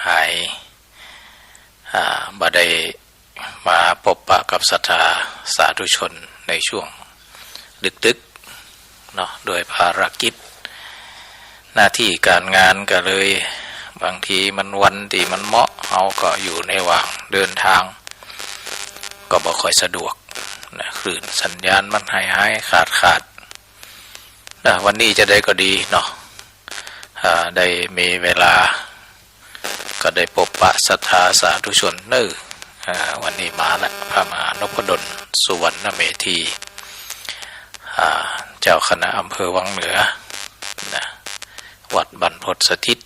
หายบ่ได้มาพบปะกับศรัทธาสาธุชนในช่วงดึกๆเนาะโดยภารกิจหน้าที่การงานก็เลยบางทีมันวันที่มันเหมาะเราก็อยู่ในระหว่างเดินทางก็บ่ค่อยสะดวกนะคลื่นสัญญาณมันหายขาดนะวันนี้จะได้ก็ดีเนาะได้มีเวลาก็ได้พบปะศรัทธาสาธุชนวันนี้มาแล้วพระมหานพดลสุวรรณเมธีเจ้าคณะอำเภอวังเหนือนะวัดบรรพตสถิต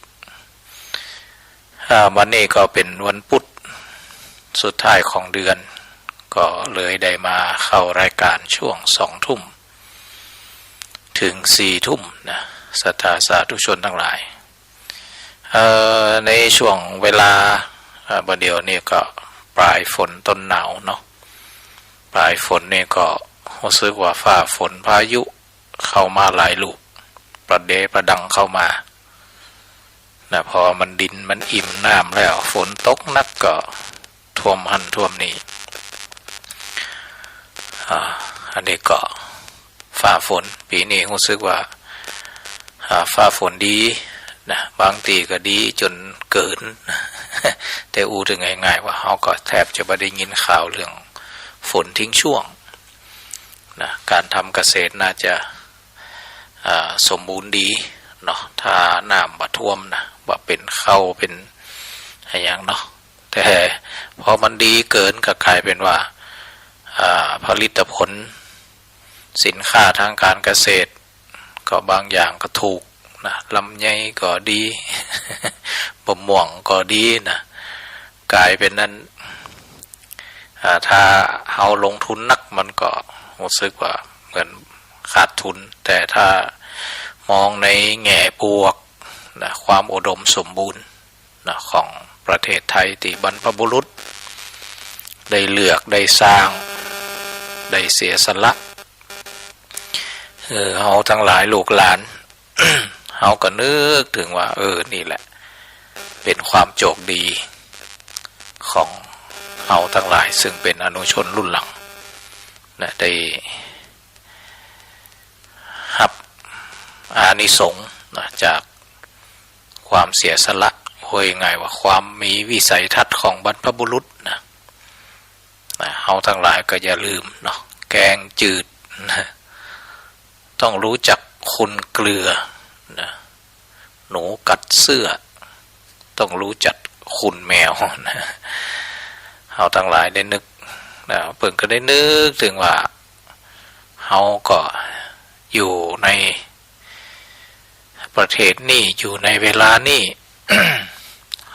วันนี้ก็เป็นวันพุธสุดท้ายของเดือนก็เลยได้มาเข้ารายการช่วง20:00 นถึง22:00 นนะศรัทธาสาธุชนทั้งหลายในช่วงเวลาประเดี๋ยวนี้ก็ปลายฝนต้นหนาวเนาะปลายฝนนี่ก็รู้สึกว่าฟ้าฝนพายุเข้ามาหลายลูกประดังเข้ามานะพอมันดินมันอิ่มน้ำแล้วฝนตกนักก็ท่วมหันท่วมนี่อันนี้ก็ฟ้าฝนปีนี้รู้สึกว่าฟ้าฝนดีนะบางทีก็ดีจนเกินแต่ถึงง่ายๆว่าเขาก็แทบจะไม่ได้ยินข่าวเรื่องฝนทิ้งช่วงนะการทำเกษตรน่าจะสมบูรณ์ดีเนาะถ้าน้ำบ่ท่วมนะว่าเป็นเข้าเป็นอะไรอย่างเนาะแต่พอมันดีเกินก็กลายเป็นว่าผลิตผลสินค้าทางการเกษตรก็บางอย่างก็ถูกนะลำไยก็ดีบะม่วงก็ดีนะกลายเป็นนั้นถ้าเอาลงทุนนักมันก็รู้สึกว่าเหมือนขาดทุนแต่ถ้ามองในแง่บวกนะความอุดมสมบูรณ์นะของประเทศไทยที่บรรพบุรุษได้เลือกได้สร้างได้เสียสละเฮาทั้งหลายลูกหลาน เฮาก็นึกถึงว่านี่แหละเป็นความโชคดีของเฮาทั้งหลายซึ่งเป็นอนุชนรุ่นหลังนะได้รับอานิสงส์นะจากความเสียสละไงว่าความมีวิสัยทัศน์ของบรรพบุรุษนะเฮาทั้งหลายก็อย่าลืมเนาะแกงจืดนะต้องรู้จักคุณเกลือนะหนูกัดเสื้อต้องรู้จักคุณแมวนะเฮาทั้งหลายได้นึกนะเพิ่งก็ได้นึกถึงว่าเฮาก็อยู่ในประเทศนี้อยู่ในเวลานี้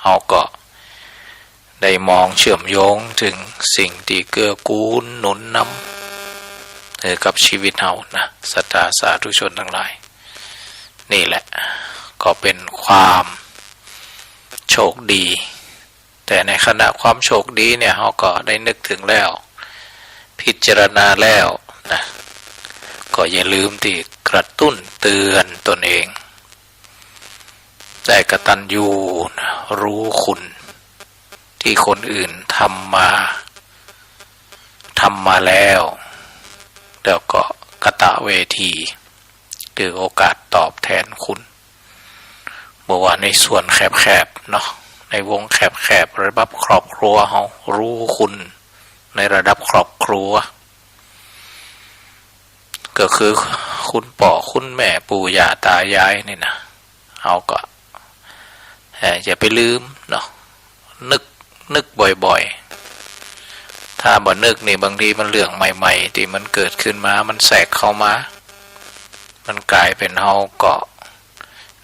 เฮาก็ได้มองเชื่อมโยงถึงสิ่งที่เกื้อกูลหนุนนำกับชีวิตเฮานะศรัทธาสาธุชนทั้งหลายนี่แหละก็เป็นความโชคดีแต่ในขณะความโชคดีเนี่ยเฮาก็ได้นึกถึงแล้วพิจารณาแล้วนะก็อย่าลืมที่กระตุ้นเตือนตนเองได้กตัญญูรู้คุณที่คนอื่นทำมาแล้วก็กตเวทีคือโอกาสตอบแทนคุณบอกว่าในส่วนแคบๆเนาะในวงแคบๆระดับครอบครัวเฮารู้คุณในระดับครอบครัวก็คือคุณพ่อคุณแม่ปู่ย่าตายายนี่นะเฮาก็อย่าไปลืมเนาะนึกบ่อยๆถ้าบ่นึกนี่บางทีมันเรื่องใหม่ๆที่มันเกิดขึ้นมามันแทรกเข้ามามันกลายเป็นเฮาก็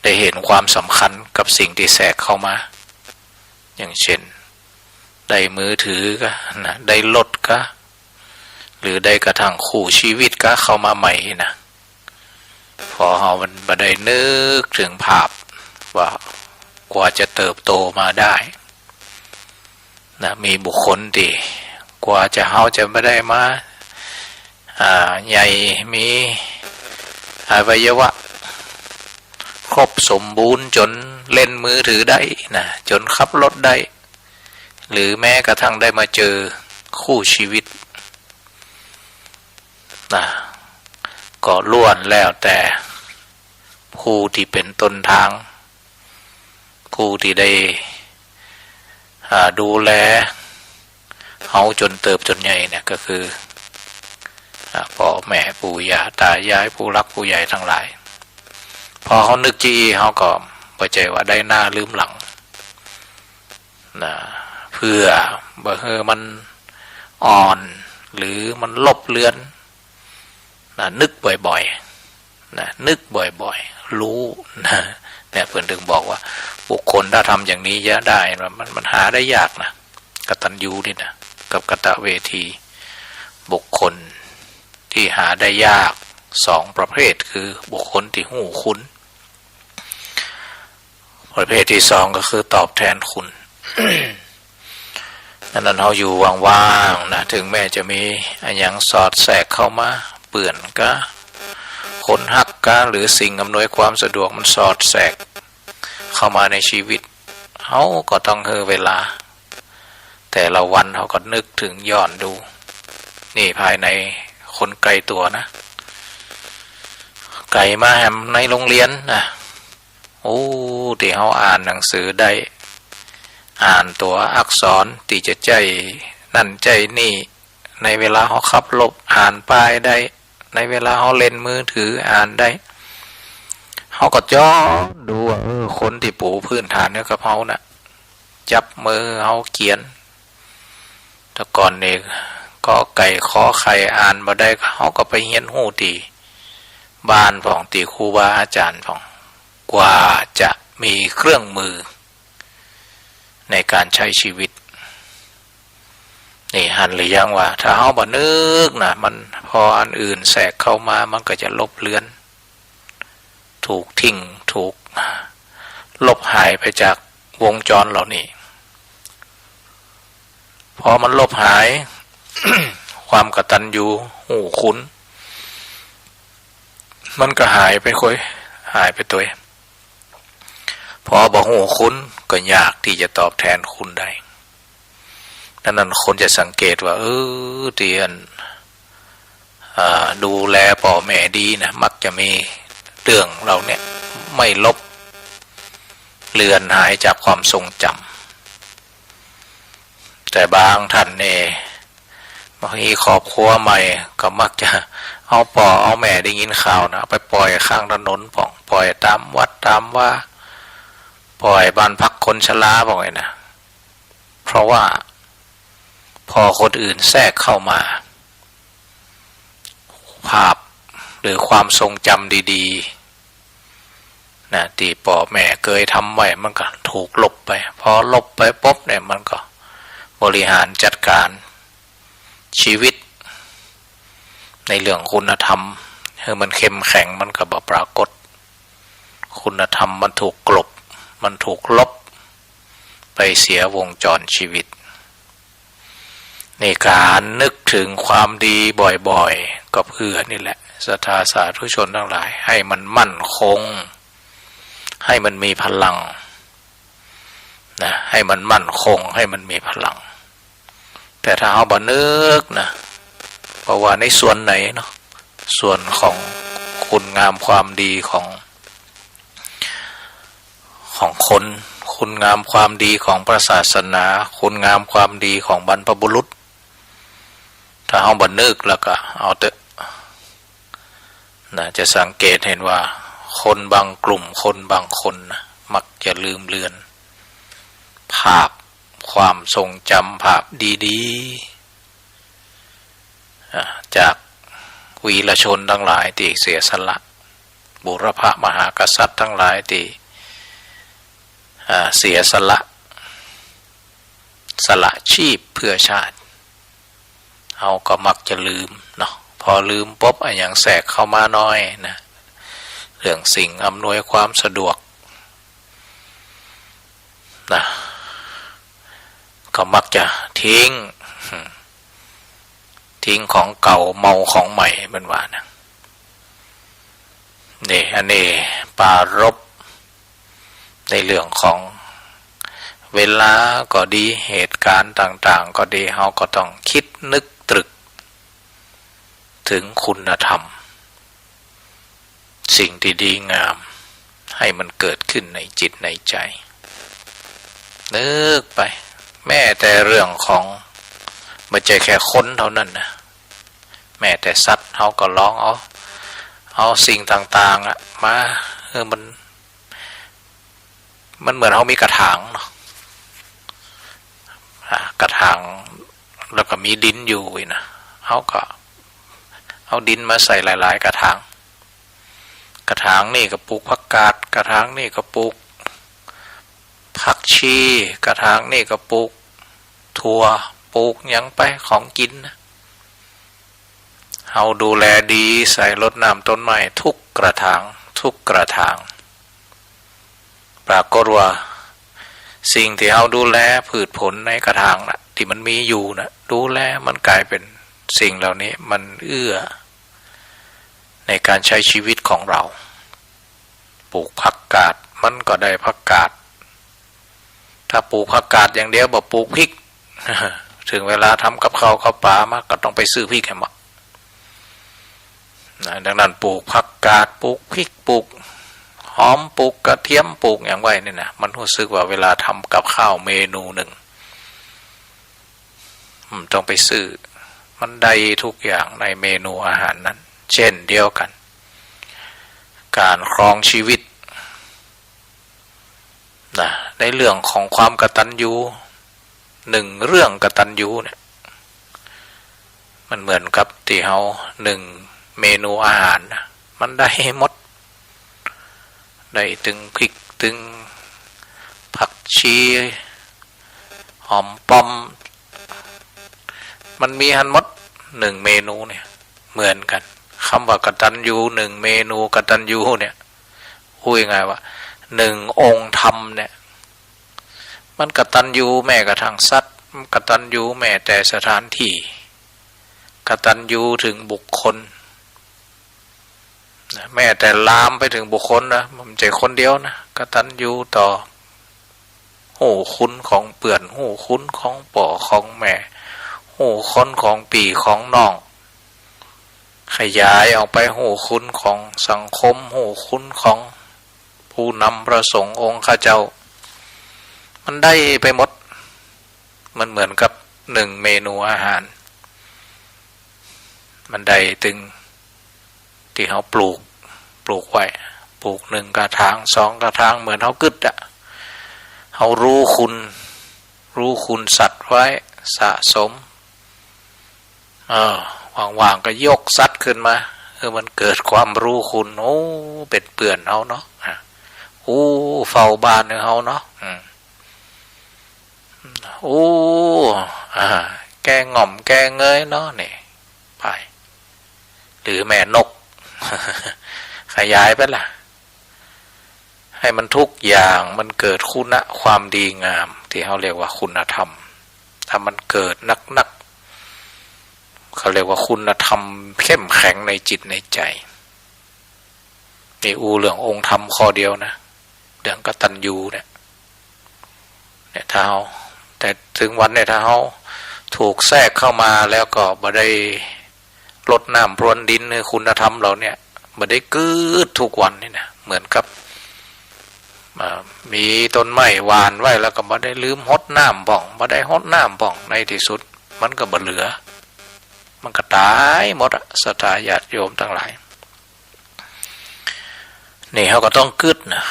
ได้เห็นความสำคัญกับสิ่งที่แทรกเข้ามาอย่างเช่นได้มือถือก็นะได้รถก็หรือได้กระทั่งคู่ชีวิตก็เข้ามาใหม่นะพอเฮามันบ่ได้นึกถึงภาพว่ากว่าจะเติบโตมาได้นะมีบุคคลที่กว่าจะเฮาจะไม่ได้มาใหญ่มีอวัยวะค ครบสมบูรณ์จนเล่นมือถือได้นะจนขับรถได้หรือแม้กระทั่งได้มาเจอคู่ชีวิตนะก็ล้วนแล้วแต่ผู้ที่เป็นต้นทางผู้ที่ได้ดูแลเขาจนเติบจนใหญ่เนี่ยก็คือพ่อแม่ปู่ย่าตายายผู้รักผู้ใหญ่ทั้งหลายพอเขานึกจี้เขาก็บ่ใจว่าได้หน้าลืมหลังนะเพื่อบ่ให้มันอ่อนหรือมันลบเลือนนะนึกบ่อยๆนะนึกบ่อยๆรู้นะเนี่ยเพื่อนถึงบอกว่าบุคคลถ้าทำอย่างนี้จะได้มันหาได้ยากนะกตัญญูนี่นะกับกตเวทีบุคคลที่หาได้ยากสองประเภทคือบุคคลที่หูคุ้นประเภทที่สองก็คือตอบแทนคุณ นั้นเราอยู่ว่างๆนะถึงแม้จะมีอย่างสอดแทรกเข้ามาเปื่อนก็คนหักก็หรือสิ่งอำนวยความสะดวกมันสอดแทรกเข้ามาในชีวิตเขาก็ต้องเวลาแต่ละวันเขาก็นึกถึงย้อนดูนี่ภายในคนไกลตัวนะไกลมาแหมในโรงเรียนนะโอ้ที่เขาอ่านหนังสือได้อ่านตัวอักษรที่จะใจนั่นใจนี่ในเวลาเขาขับรถอ่านป้ายได้ในเวลาเขาเล่นมือถืออ่านได้เขาก็จ้องดูว่าคนที่ปูพื้นฐานเนี่ยกับเขานะจับมือเขาเขียนแต่ก่อนเนี่ยก็ไก่ขอไข่อ่านมาได้เขาก็ไปเฮียนหูตีบ้านของตีครูบาอาจารย์ของกว่าจะมีเครื่องมือในการใช้ชีวิตนี่หันหรือยังว่าถ้าเขาบ่นึกนะมันพออันอื่นแทรกเข้ามามันก็จะลบเลือนถูกทิ้งถูกลบหายไปจากวงจรเหล่านี้พอมันลบหาย ความกตัญญูหูคุ้นมันก็หายไปหายไปตัวพอบอกหูคุ้นก็ยากที่จะตอบแทนคุณได้ดังนั้นคนจะสังเกตว่าเตียนดูแลพ่อแม่ดีนะมักจะมีเรื่องเราเนี่ยไม่ลบเลือนหายจากความทรงจำแต่บางท่านเนี่ยบางทีครอบครัวใหม่ก็มักจะเอาพ่อเอาแม่ได้ยินข่าวนะไปปล่อยข้างถนนปล่อยตามวัดตามว่าปล่อยบ้านพักคนชราบอกไงนะเพราะว่าพอคนอื่นแทรกเข้ามาภาพหรือความทรงจำดีๆนะที่พ่อแม่เคยทำไว้มันก็ถูกลบไปพอลบไปปุ๊บเนี่ยมันก็บริหารจัดการชีวิตในเรื่องคุณธรรมมันเข้มแข็งมันก็บ่ปรากฏคุณธรรมมันถูกกลบมันถูกลบไปเสียวงจรชีวิตในการนึกถึงความดีบ่อยๆก็เพื่อนี่แหละศรัทธาสาธุชนทั้งหลายให้มันมั่นคงให้มันมีพลังนะให้มันมั่นคงให้มันมีพลังแต่ถ้าเอาบ่นึกนะเพราะว่าในส่วนไหนเนาะส่วนของคุณงามความดีของคนคุณงามความดีของพระศาสนาคุณงามความดีของบรรพบุรุษถ้าเอาบ่นึกแล้วก็เอาเถอะนะจะสังเกตเห็นว่าคนบางกลุ่มคนบางคนนะมักจะลืมเลือนภาพความทรงจำภาพดีๆจากวีรชนทั้งหลายที่เสียสละบุรพมหากษัตริย์ทั้งหลายที่เสียสละชีพเพื่อชาติเอาก็มักจะลืมเนาะพอลืมปุ๊บอย่างแทรกเข้ามาน้อยนะเรื่องสิ่งอำนวยความสะดวกนะก็มักจะทิ้งของเก่าเมาของใหม่เป็นว่านะนี่อันนี้ปารภ ในเรื่องของเวลาก็ดีเหตุการณ์ต่างๆก็ดีเราก็ต้องคิดนึกตรึกถึงคุณธรรมสิ่งที่ดีงามให้มันเกิดขึ้นในจิตในใจนึกไปแม้แต่เรื่องของไม่ใช่แค่คนเท่านั้นนะแม้แต่สัตว์เขาก็ลองเอาสิ่งต่างๆมามันเหมือนเขามีกระถางเนาะกระถางแล้วก็มีดินอยู่นะเขาก็เอาดินมาใส่หลายๆกระถางนี่ก็ปลูกผักกาดกระถางนี่ก็ปลูกผักชีกระถางนี่ก็ปลูกถั่วปลูกหยังไปของกินนะเอาดูแลดีใส่รดน้ำต้นไม้ทุกกระถางปรากฏว่าสิ่งที่เอาดูแลพืชผลในกระถางนะที่มันมีอยู่นะดูแลมันกลายเป็นสิ่งเหล่านี้มันเอื้อในการใช้ชีวิตของเราปลูกผักกาดมันก็ได้ผักกาดถ้าปลูกผักกาดอย่างเดียวบ่ปลูกพริก ถึงเวลาทำกับข้าวปลามาก็ต้องไปซื้อพริกให้หมดดังนั้นปลูกผักกาดปลูกพริกปลูกหอมปลูกกระเทียมปลูกอย่างไว้นี่นะมันรู้สึกว่าเวลาทำกับข้าวเมนูหนึ่งต้องไปซื้อมันได้ทุกอย่างในเมนูอาหารนั้นเช่นเดียวกันการครองชีวิตนะในเรื่องของความกตัญญูหนึ่งเรื่องกตัญญูเนี่ยมันเหมือนกับที่เฮาหนึ่งเมนูอาหารนะมันได้หมดได้ถึงพริกถึงผักชีหอมป้อมมันมีหันหมดหนึ่งเมนูเนี่ยเหมือนกันคำว่ากตัญญูหนึ่งเมนูกตัญญูเนี่ยพูดยังไงว่าหนึ่งองค์ธรรมเนี่ยมันกตัญญูแม้กระทั่งสัตว์กตัญญูแม้แต่สถานที่กตัญญูถึงบุคคลแม้แต่ลามไปถึงบุคคลนะมันไม่ใช่คนเดียวนะกตัญญูต่อหูคุ้นของเปื่อนหูคุ้นของป่อของแม่หูค้นของปีของน้องขยายออกไปหูคุ้นของสังคมหูคุ้นของผู้นำประสงค์องค์ข้าเจ้ามันได้ไปหมดมันเหมือนกับหนึ่งเมนูอาหารมันได้ถึงที่เขาปลูกไว้ปลูกหนึ่งกระถางสองกระถางเหมือนเขากึดอ่ะเขารู้คุณสัตว์ไว้สะสมว่างๆก็ยกสัตว์ขึ้นมามันเกิดความรู้คุณโอ้เป็ดเปื่อนเขาเนาะโอ้เฝ้าบ้านเขาเนาะโอ้แกง่อมแกเงยเนาะนี่ไปหรือแม่นก ขยายไปล่ะให้มันทุกอย่างมันเกิดคุณความดีงามที่เขาเรียกว่าคุณธรรมถ้ามันเกิดนักเขาเรียกว่าคุณธรรมเข้มแข็งในจิตในใจนี่เรื่ององค์ธรรมข้อเดียวนะเรื่องกตัญญูเนี่ยถ้าเขาแต่ถึงวันเนี่ยถ้าเขาถูกแทรกเข้ามาแล้วก็บ่ได้รดน้ำพรวนดินคุณธรรมเราเนี่ยบ่ได้กืดทุกวันนี่นะเหมือนกับมีต้นไม้หวานไว้แล้วก็บ่ได้ลืมหดน้ำบ่องบ่ได้หดน้ำบ่องในที่สุดมันก็บ่เหลือมันก็ตายหมดศรัทธาญาติโยมทั้งหลายนี่เขาก็ต้องกึดนะ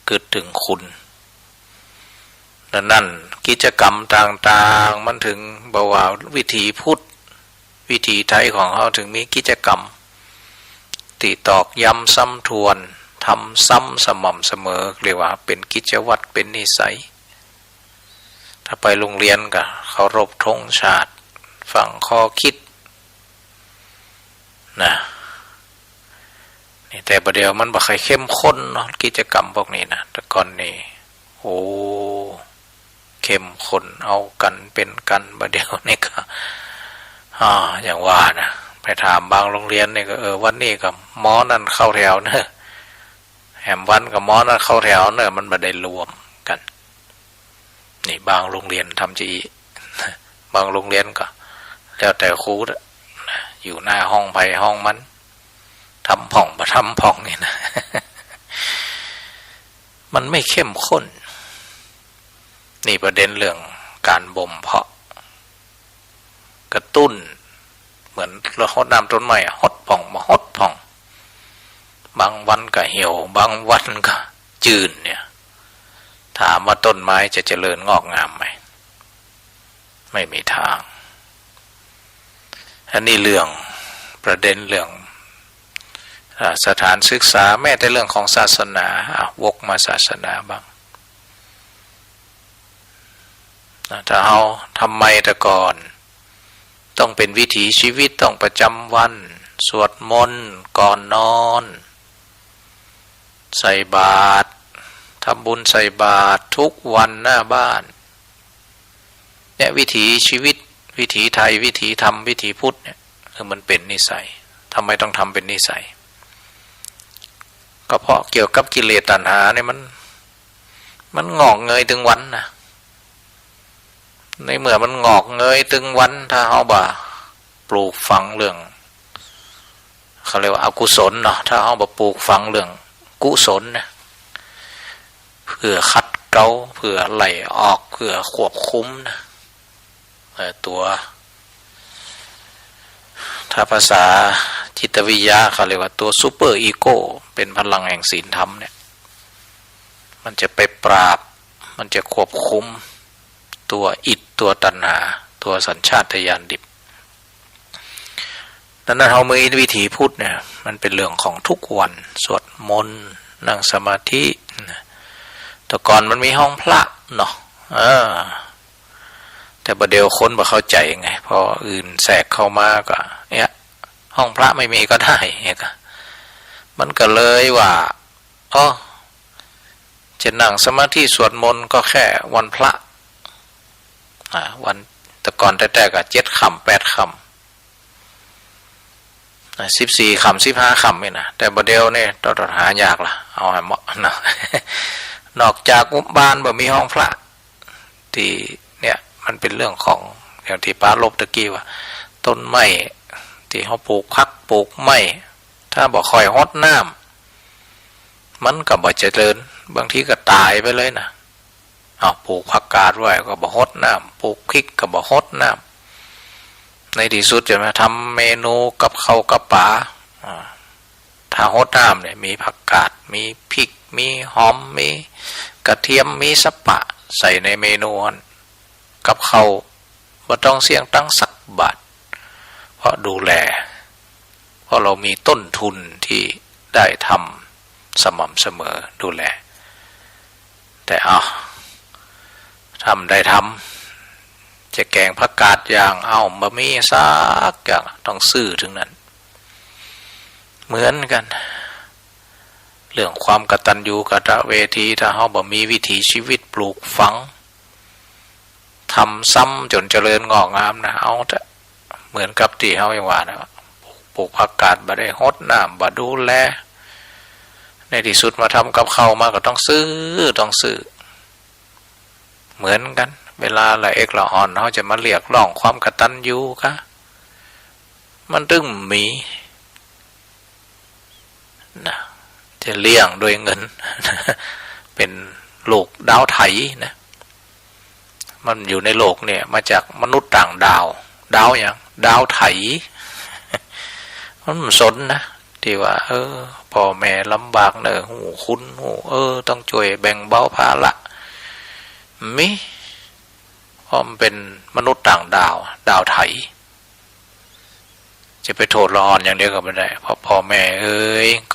กึดถึงคุณนั่นกิจกรรมต่างๆมันถึงบอกว่าวิถีพุทธวิถีไทยของเขาถึงมีกิจกรรมติตอกย้ำซ้ำทวนทำซ้ำสม่ำเสมอเรียกว่าเป็นกิจวัตรเป็นนิสัยถ้าไปโรงเรียนก็เคารพธงชาติฟังข้อคิดนะนี่แต่ประเดี๋ยวมันบ่ค่อยเข้มข้นเนาะกิจกรรมพวกนี้นะแต่ก่อนนี่โอ้เข้มข้นเอากันเป็นกันประเดี๋ยวนี่ก็อย่างว่านะไปถามบางโรงเรียนนี่ก็วันนี้ก็หมอนั่นเข้าแถวเนอะแห แหมวันกับหมอนะเข้าแถวเนี่ยมันไม่ได้รวมกันนี่บางโรงเรียนทำจีบางโรงเรียนก็แล้วแต่ครูนะอยู่หน้าห้องไปห้องมันทำผ่องมาทำผ่องนี่นะ มันไม่เข้มข้นนี่ประเด็นเรื่องการบ่มเพาะกระตุ้นเหมือนเราหดน้ำต้นไม้หดผ่องมาหดผ่องบางวันก็เหี่ยวบางวันก็จืดเนี่ยถามว่าต้นไม้จะเจริญงอกงามไหมไม่มีทางอันนี้เรื่องประเด็นเรื่องสถานศึกษาแม้แต่เรื่องของศาสนาวกมาศาสนาบ้างถ้าเอาทำไมแต่ก่อนต้องเป็นวิถีชีวิตต้องประจำวันสวดมนต์ก่อนนอนใส่บาตรทำบุญใส่บาตรทุกวันหน้าบ้านเนี่ยวิถีชีวิตวิถีไทยวิถีธรรมวิถีพุทธเนี่ยมันเป็นนิสัยทำไมต้องทำเป็นนิสัยก็เพราะเกี่ยวกับกิเลสตัณหาเนี่ยมันงอกเงยถึงวันนะในเมื่อมันงอกเงยถึงวันถ้าเอาบ่าปลูกฝังเรื่องเขาเรียกว่าอกุศลเนาะถ้าเอาบ่ปลูกฝังเรื่องกุศลนะเพื่อขัดเกลาเพื่อไล่ออกเพื่อควบคุมนะตัวถ้าภาษาจิตวิทยาเขาเรียกว่าตัวซูเปอร์อีโก้เป็นพลังแห่งศีลธรรมเนี่ยมันจะไปปราบมันจะควบคุมตัวอิทธิตัวตัณหาตัวสัญชาตญาณดิบดังนั้นเรามีวิถีพุทธเนี่ยมันเป็นเรื่องของทุกวันสวดมนต์นั่งสมาธิแต่ก่อนมันมีห้องพระเนาะแต่ประเดี๋ยวคนบ่เข้าใจไงพออื่นแทรกเข้ามาก็เนี่ยห้องพระไม่มีก็ได้เนี่ยก็มันก็เลยว่าจะนั่งสมาธิสวดมนต์ก็แค่วันพระวันแต่ก่อนแต่ก็7 ค่ำ8 ค่ำ14 ค่ำ15 ค่ำนี่นะแต่ประเดี๋ยวเนี่ยต้องหายากละเอาให้เหมาะนะนอกจากบ้านบ่มีห้องพระที่เนี่ยมันเป็นเรื่องของอย่างที่ป้าลบตะกี้ว่าต้นไม้ที่เขาปลูกพักปลูกไม้ถ้าบ่ค่อยฮดน้ำมันก็บ่เจริญบางทีก็ตายไปเลยนะปลูกผักกาดไว้ก็บ่ฮดน้ำปลูกพริกก็บ่ฮดน้ำในที่สุดจะมาทำเมนูกับข้าวกับปลาถ้าฮดน้ำเนี่ยมีผักกาดมีพริกมีหอมมีกระเทียมมีสะปะใส่ในเมนูกับข้าวบ่ต้องเสี่ยงตั้งสักบาทเพราะดูแลเพราะเรามีต้นทุนที่ได้ทำสม่ำเสมอดูแลแต่ทำได้ทำจะแกงผักกาดอย่างบะหมี่ซักอย่างต้องซื้อถึงนั้นเหมือนกันเรื่องความกตัญญูกตเวทีถ้าเฮาบ่มีวิถีชีวิตปลูกฝังทำซ้ำจนเจริญงอกงามนะจะเหมือนกับที่เฮาอย่างว่านะปลูกผักกาดบ่ได้ฮดน้ำบ่ดูแลในที่สุดมาทำกับข้าวมาก็ต้องซื้อเหมือนกันเวลาละเอกละอ่อนเขาจะมาเรียกร้องความกตัญญูค่ะมันตึงมีนะจะเลี้ยงโดยเงิน เป็นลูกดาวไถนะมันอยู่ในโลกเนี่ยมาจากมนุษย์ต่างดาวอย่างดาวไถ มันสนนะที่ว่าพ่อแม่ลำบากเนอะหูคุณหูต้องช่วยแบ่งเบาภาระเพราะมันเป็นมนุษย์ต่างดาวไถจะไปโทษละอ่อนอย่างเดียวก็ไม่ได้เพราะพ่อแม่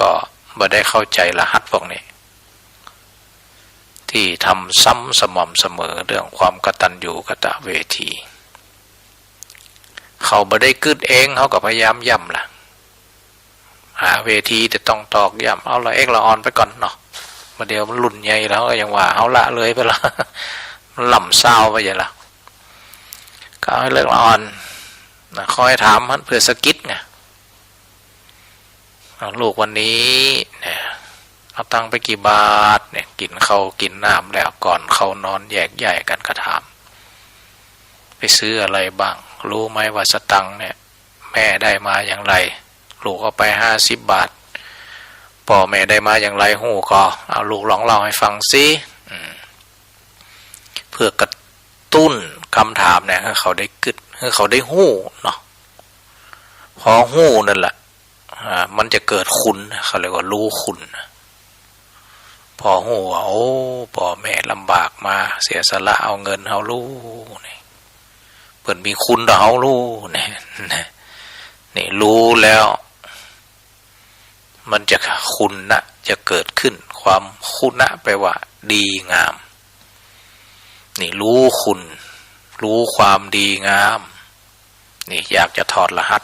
ก็ไม่ได้เข้าใจรหัสพวกนี้ที่ทำซ้ำสม่ำเสมอเรื่องความกตัญญูกตเวทีเขาไม่ได้กึศเองเขาก็พยายามย้ำล่ะหาเวทีแต่ต้องตอกย้ำเอาละเอกละอ่อนไปก่อนเนาะมาเดี๋ยวมันหลุ่นใหญ่แล้วก็ยังว่าเอาละเลยไปละมันหล่ำเศร้าไปอย่างละก็ให้เลิกละอ่อนคอยถามเพื่อสกิดไงลูกวันนี้เนี่ย เอาตังค์ไปกี่บาทเนี่ยกินข้าวกินน้ำแล้วก่อนเข้านอนแยกย้ายกันกระถามไปซื้ออะไรบ้างรู้ไหมว่าสตังค์เนี่ยแม่ได้มาอย่างไรลูกเอาไป50 บาทพ่อแม่ได้มาอย่างไรหู้ก็เอาลูกลองเล่าให้ฟังสิเพื่อกระตุ้นคำถามเนี่ยให้เขาได้กึดให้เขาได้หู้เนาะพอหู้นั่นแหละมันจะเกิดคุณเขาเรียกว่ารู้คุณพอหู้ว่าโอ้พ่อแม่ลำบากมาเสียสละเอาเงินเอาลูกนี่เปิ่นมีคุณต่อเอาลูกนี่รู้แล้วมันจะคุณนะจะเกิดขึ้นความคุณนะแปลว่าดีงามนี่รู้คุณรู้ความดีงามนี่อยากจะถอดรหัส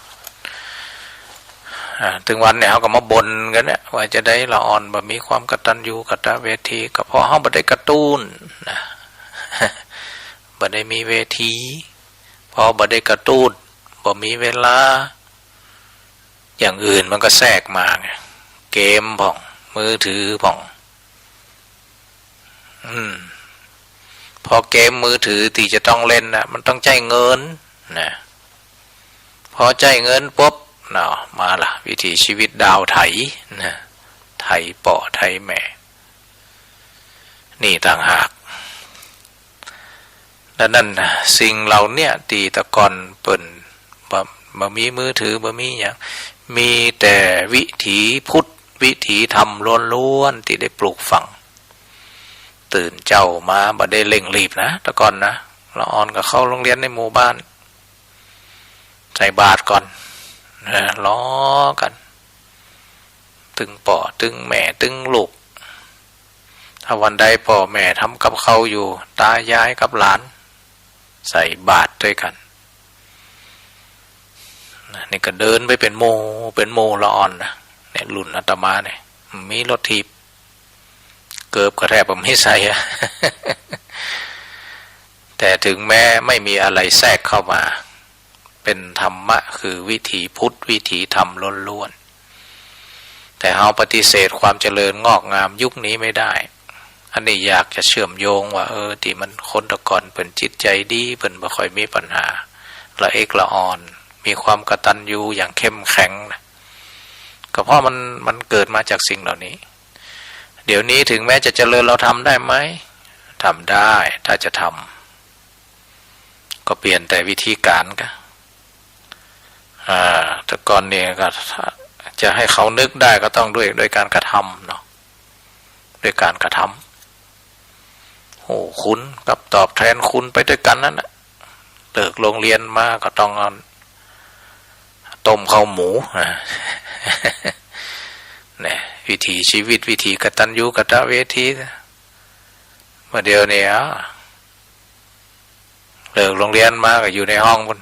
ถึงวันเนี่ยเขาก็มาบ่นกันเนี่ยว่าจะได้ละอ่อนแบบมีความกตัญญูกตเวทีก็เพราะเขาบ่ได้กระตุ้นนะบ่ได้มีเวทีพอบ่ได้กระตุ้นบ่มีเวลาอย่างอื่นมันก็แทรกมาไงเกมผ่องมือถือผ่องพอเกมมือถือที่จะต้องเล่นนะมันต้องจ่ายเงินนะพอจ่ายเงินปุ๊บเนาะมาล่ะวิถีชีวิตดาวไถนะไถป่อไถแม่นี่ต่างหากดังนั้นสิ่งเหล่านี้ตีตะกอนเปิ่นบ่มีมือถือบ่มีอย่างมีแต่วิถีพุทธวิถีธรรมล้วนๆที่ได้ปลูกฝังตื่นเจ้ามาบ่ได้เร่งรีบนะตะกอนนะละอ่อนก็เข้าโรงเรียนในหมู่บ้านใส่บาตรก่อนล้อกันตึงป่อตึงแม่ตึงลูกถ้าวันใดพ่อแม่ทำกับเขาอยู่ตายายกับหลานใส่บาตรด้วยกันนี่ก็เดินไปเป็นโมละอ่อนนะเนี่ยรุ่นอาตมาเนี่ยมีรถถีบเกือบกระแทกผมไม่ใส่ แต่ถึงแม้ไม่มีอะไรแทรกเข้ามาเป็นธรรมะคือวิถีพุทธวิถีธรรมล้วนๆแต่เราปฏิเสธความเจริญงอกงามยุคนี้ไม่ได้อันนี้อยากจะเชื่อมโยงว่าที่มันคนตะก่อนเป็นจิตใจดีเป็นบ่ค่อยมีปัญหาละเอกละอ่อนมีความกตัญญูอย่างเข้มแข็งนะก็เพราะมันเกิดมาจากสิ่งเหล่านี้เดี๋ยวนี้ถึงแม้จะเจริญเราทำได้ไหมทำได้ถ้าจะทำก็เปลี่ยนแต่วิธีการก็แต่ก่อนเนี่ยก็จะให้เขานึกได้ก็ต้องด้วยการกระทำเนาะด้วยการกระทำโอ้คุณกับตอบแทนคุณไปด้วยกันนั่นแหละเลิกโรงเรียนมาก็ต้องเอาต้มข้าวหมูเนี่ยวิถีชีวิตวิถีกตัญญูกตเวทีเมื่อเดียวเนี่ยเลิกโรงเรียนมาก็อยู่ในห้องบน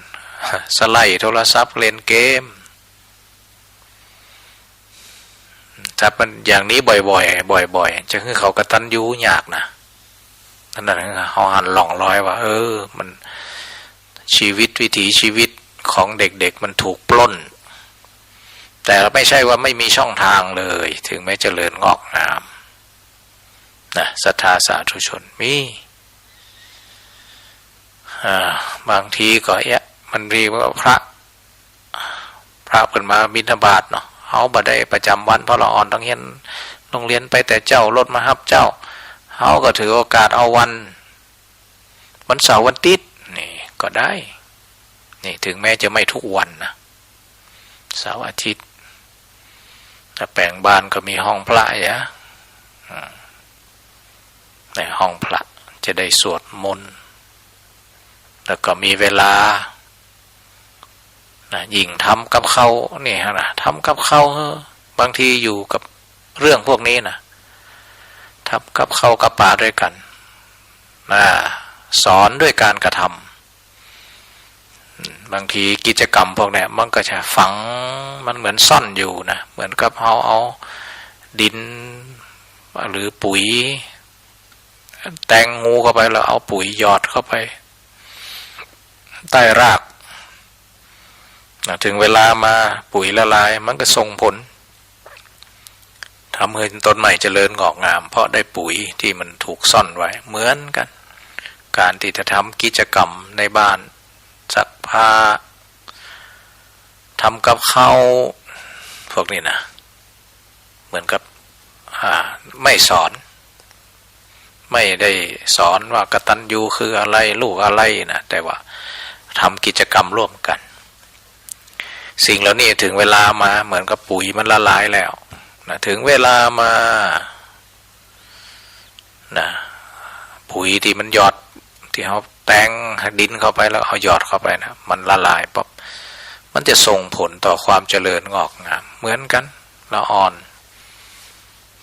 สไลด์โทรศัพท์เล่นเกมถ้ามันอย่างนี้บ่อยๆจะคือเขากตัญญูยากนะนั่นแหละเขาหันหล่องลอยว่ามันชีวิตวิถีชีวิตของเด็กๆมันถูกปล้นแต่ไม่ใช่ว่าไม่มีช่องทางเลยถึงแม้เจริญงอกงามนะศรัทธาสาธุชนมีบางทีก็มันเรียกว่าพระเพิ่นมาบิณฑบาตเนาะเขาบ่ได้ประจำวันเพราะละอ่อนต้องเรียนโรงเรียนไปแต่เจ้ารถมารับเจ้าเขาก็ถือโอกาสเอาวันเสาร์วันอาทิตย์นี่ก็ได้นี่ถึงแม้จะไม่ทุกวันนะเสาร์อาทิตย์ถ้าแปลงบ้านก็มีห้องพระในห้องพระจะได้สวดมนต์แล้วก็มีเวลายิ่งทำกับเขานี่ฮะนะทำกับเขาบางทีอยู่กับเรื่องพวกนี้นะทำกับเขากับป่าด้วยกันสอนด้วยการกระทำบางทีกิจกรรมพวกนี้มันก็จะฝังมันเหมือนซ่อนอยู่นะเหมือนกับเอาดินหรือปุ๋ยแตงงูเข้าไปแล้วเอาปุ๋ยหยอดเข้าไปใต้รากถึงเวลามาปุ๋ยละลายมันก็ส่งผล ทำให้ต้นใหม่เจริญงอกงามเพราะได้ปุ๋ยที่มันถูกซ่อนไว้เหมือนกันการที่จะทำกิจกรรมในบ้านซักผ้าทำกับข้าวพวกนี้นะเหมือนกับไม่สอนไม่ได้สอนว่ากตัญญูคืออะไรลูกอะไรนะแต่ว่าทำกิจกรรมร่วมกันสิ่งเหล่านี้ถึงเวลามาเหมือนกับปุ๋ยมันละลายแล้วนะถึงเวลามานะปุ๋ยที่มันหยอดที่เขาแต่งดินเข้าไปแล้วเอาหยอดเข้าไปนะมันละลายปั๊บมันจะส่งผลต่อความเจริญงอกงามเหมือนกันละอ่อน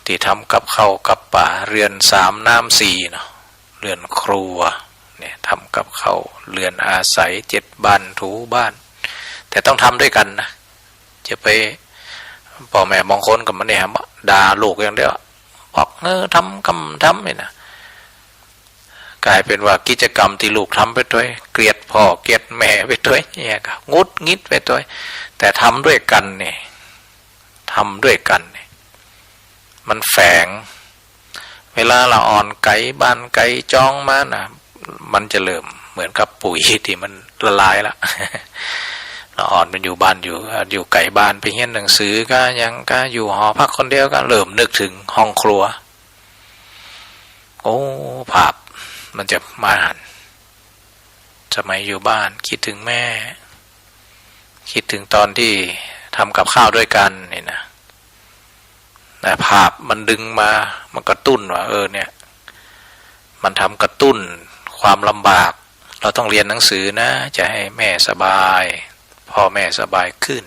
ที่ทำกับข้าวกับป่าเรือน3 น้ำ 4เนาะเรือนครัวเนี่ยทำกับข้าวเรือนอาศัย7 บ้านถูบ้านแต่ต้องทำด้วยกันนะจะไปพ่อแม่บางคนกับมันเนี่ยด่าลูกอย่างเดียวบอกทำเนี่ยนะกลายเป็นว่ากิจกรรมที่ลูกทำไปด้วยเกลียดพ่อเกลียดแม่ไปด้วยเนี่ยก็งุดงิดไปด้วยแต่ทำด้วยกันเนี่ยทำด้วยกันเนี่ยมันแฝงเวลาเราอ่อนไก่บ้านไก่จ้องมานะมันจะเริ่มเหมือนกับปุ๋ยที่มันละลายละเราอ่อนมันอยู่บ้านอยู่ไก่บ้านไปเรียนหนังสือก็ยังก็อยู่หอพักคนเดียวก็เริ่มนึกถึงห้องครัวโอ้ภาพมันจะมาหันสมัยอยู่บ้านคิดถึงแม่คิดถึงตอนที่ทำกับข้าวด้วยกันนี่นะแต่ภาพมันดึงมามันกระตุ้นว่าเนี่ยมันทำกระตุ้นความลำบากเราต้องเรียนหนังสือนะจะให้แม่สบายพ่อแม่สบายขึ้น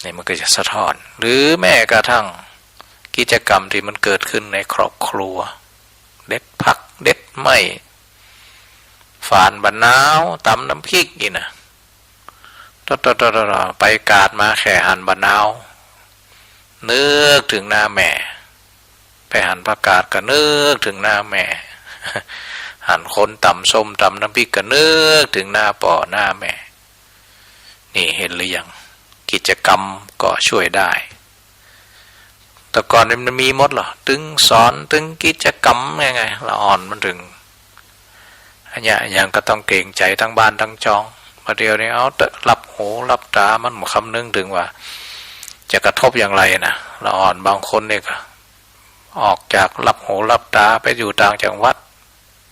นี่มันก็จะสะท้อนหรือแม้กระทั่งกิจกรรมที่มันเกิดขึ้นในครอบครัวเด็ดผักเด็ดไม้ฝานบะนาวตำน้ำพริกนี่นะไปกาดมาแค่หั่นบะนาวนึกถึงหน้าแม่ไปหั่นผักกาดก็นึกถึงหน้าแม่หั่นคนตำส้มตำน้ำพริกก็นึกถึงหน้าป่อหน้าแม่นี่เห็นหรือยังกิจกรรมก็ช่วยได้แต่ก่อนมันมีหมดเหรอถึงสอนถึงกิจกรรมยังไงละอ่อนมันถึงอันนี้ยังก็ต้องเกรงใจทั้งบ้านทั้งจองมาเดียวนี้เอาแต่รับหูรับตามันคำนึงถึงว่าจะกระทบอย่างไรนะละอ่อนบางคนเนี่ยก็ออกจากรับหูรับตาไปอยู่ต่างจังหวัด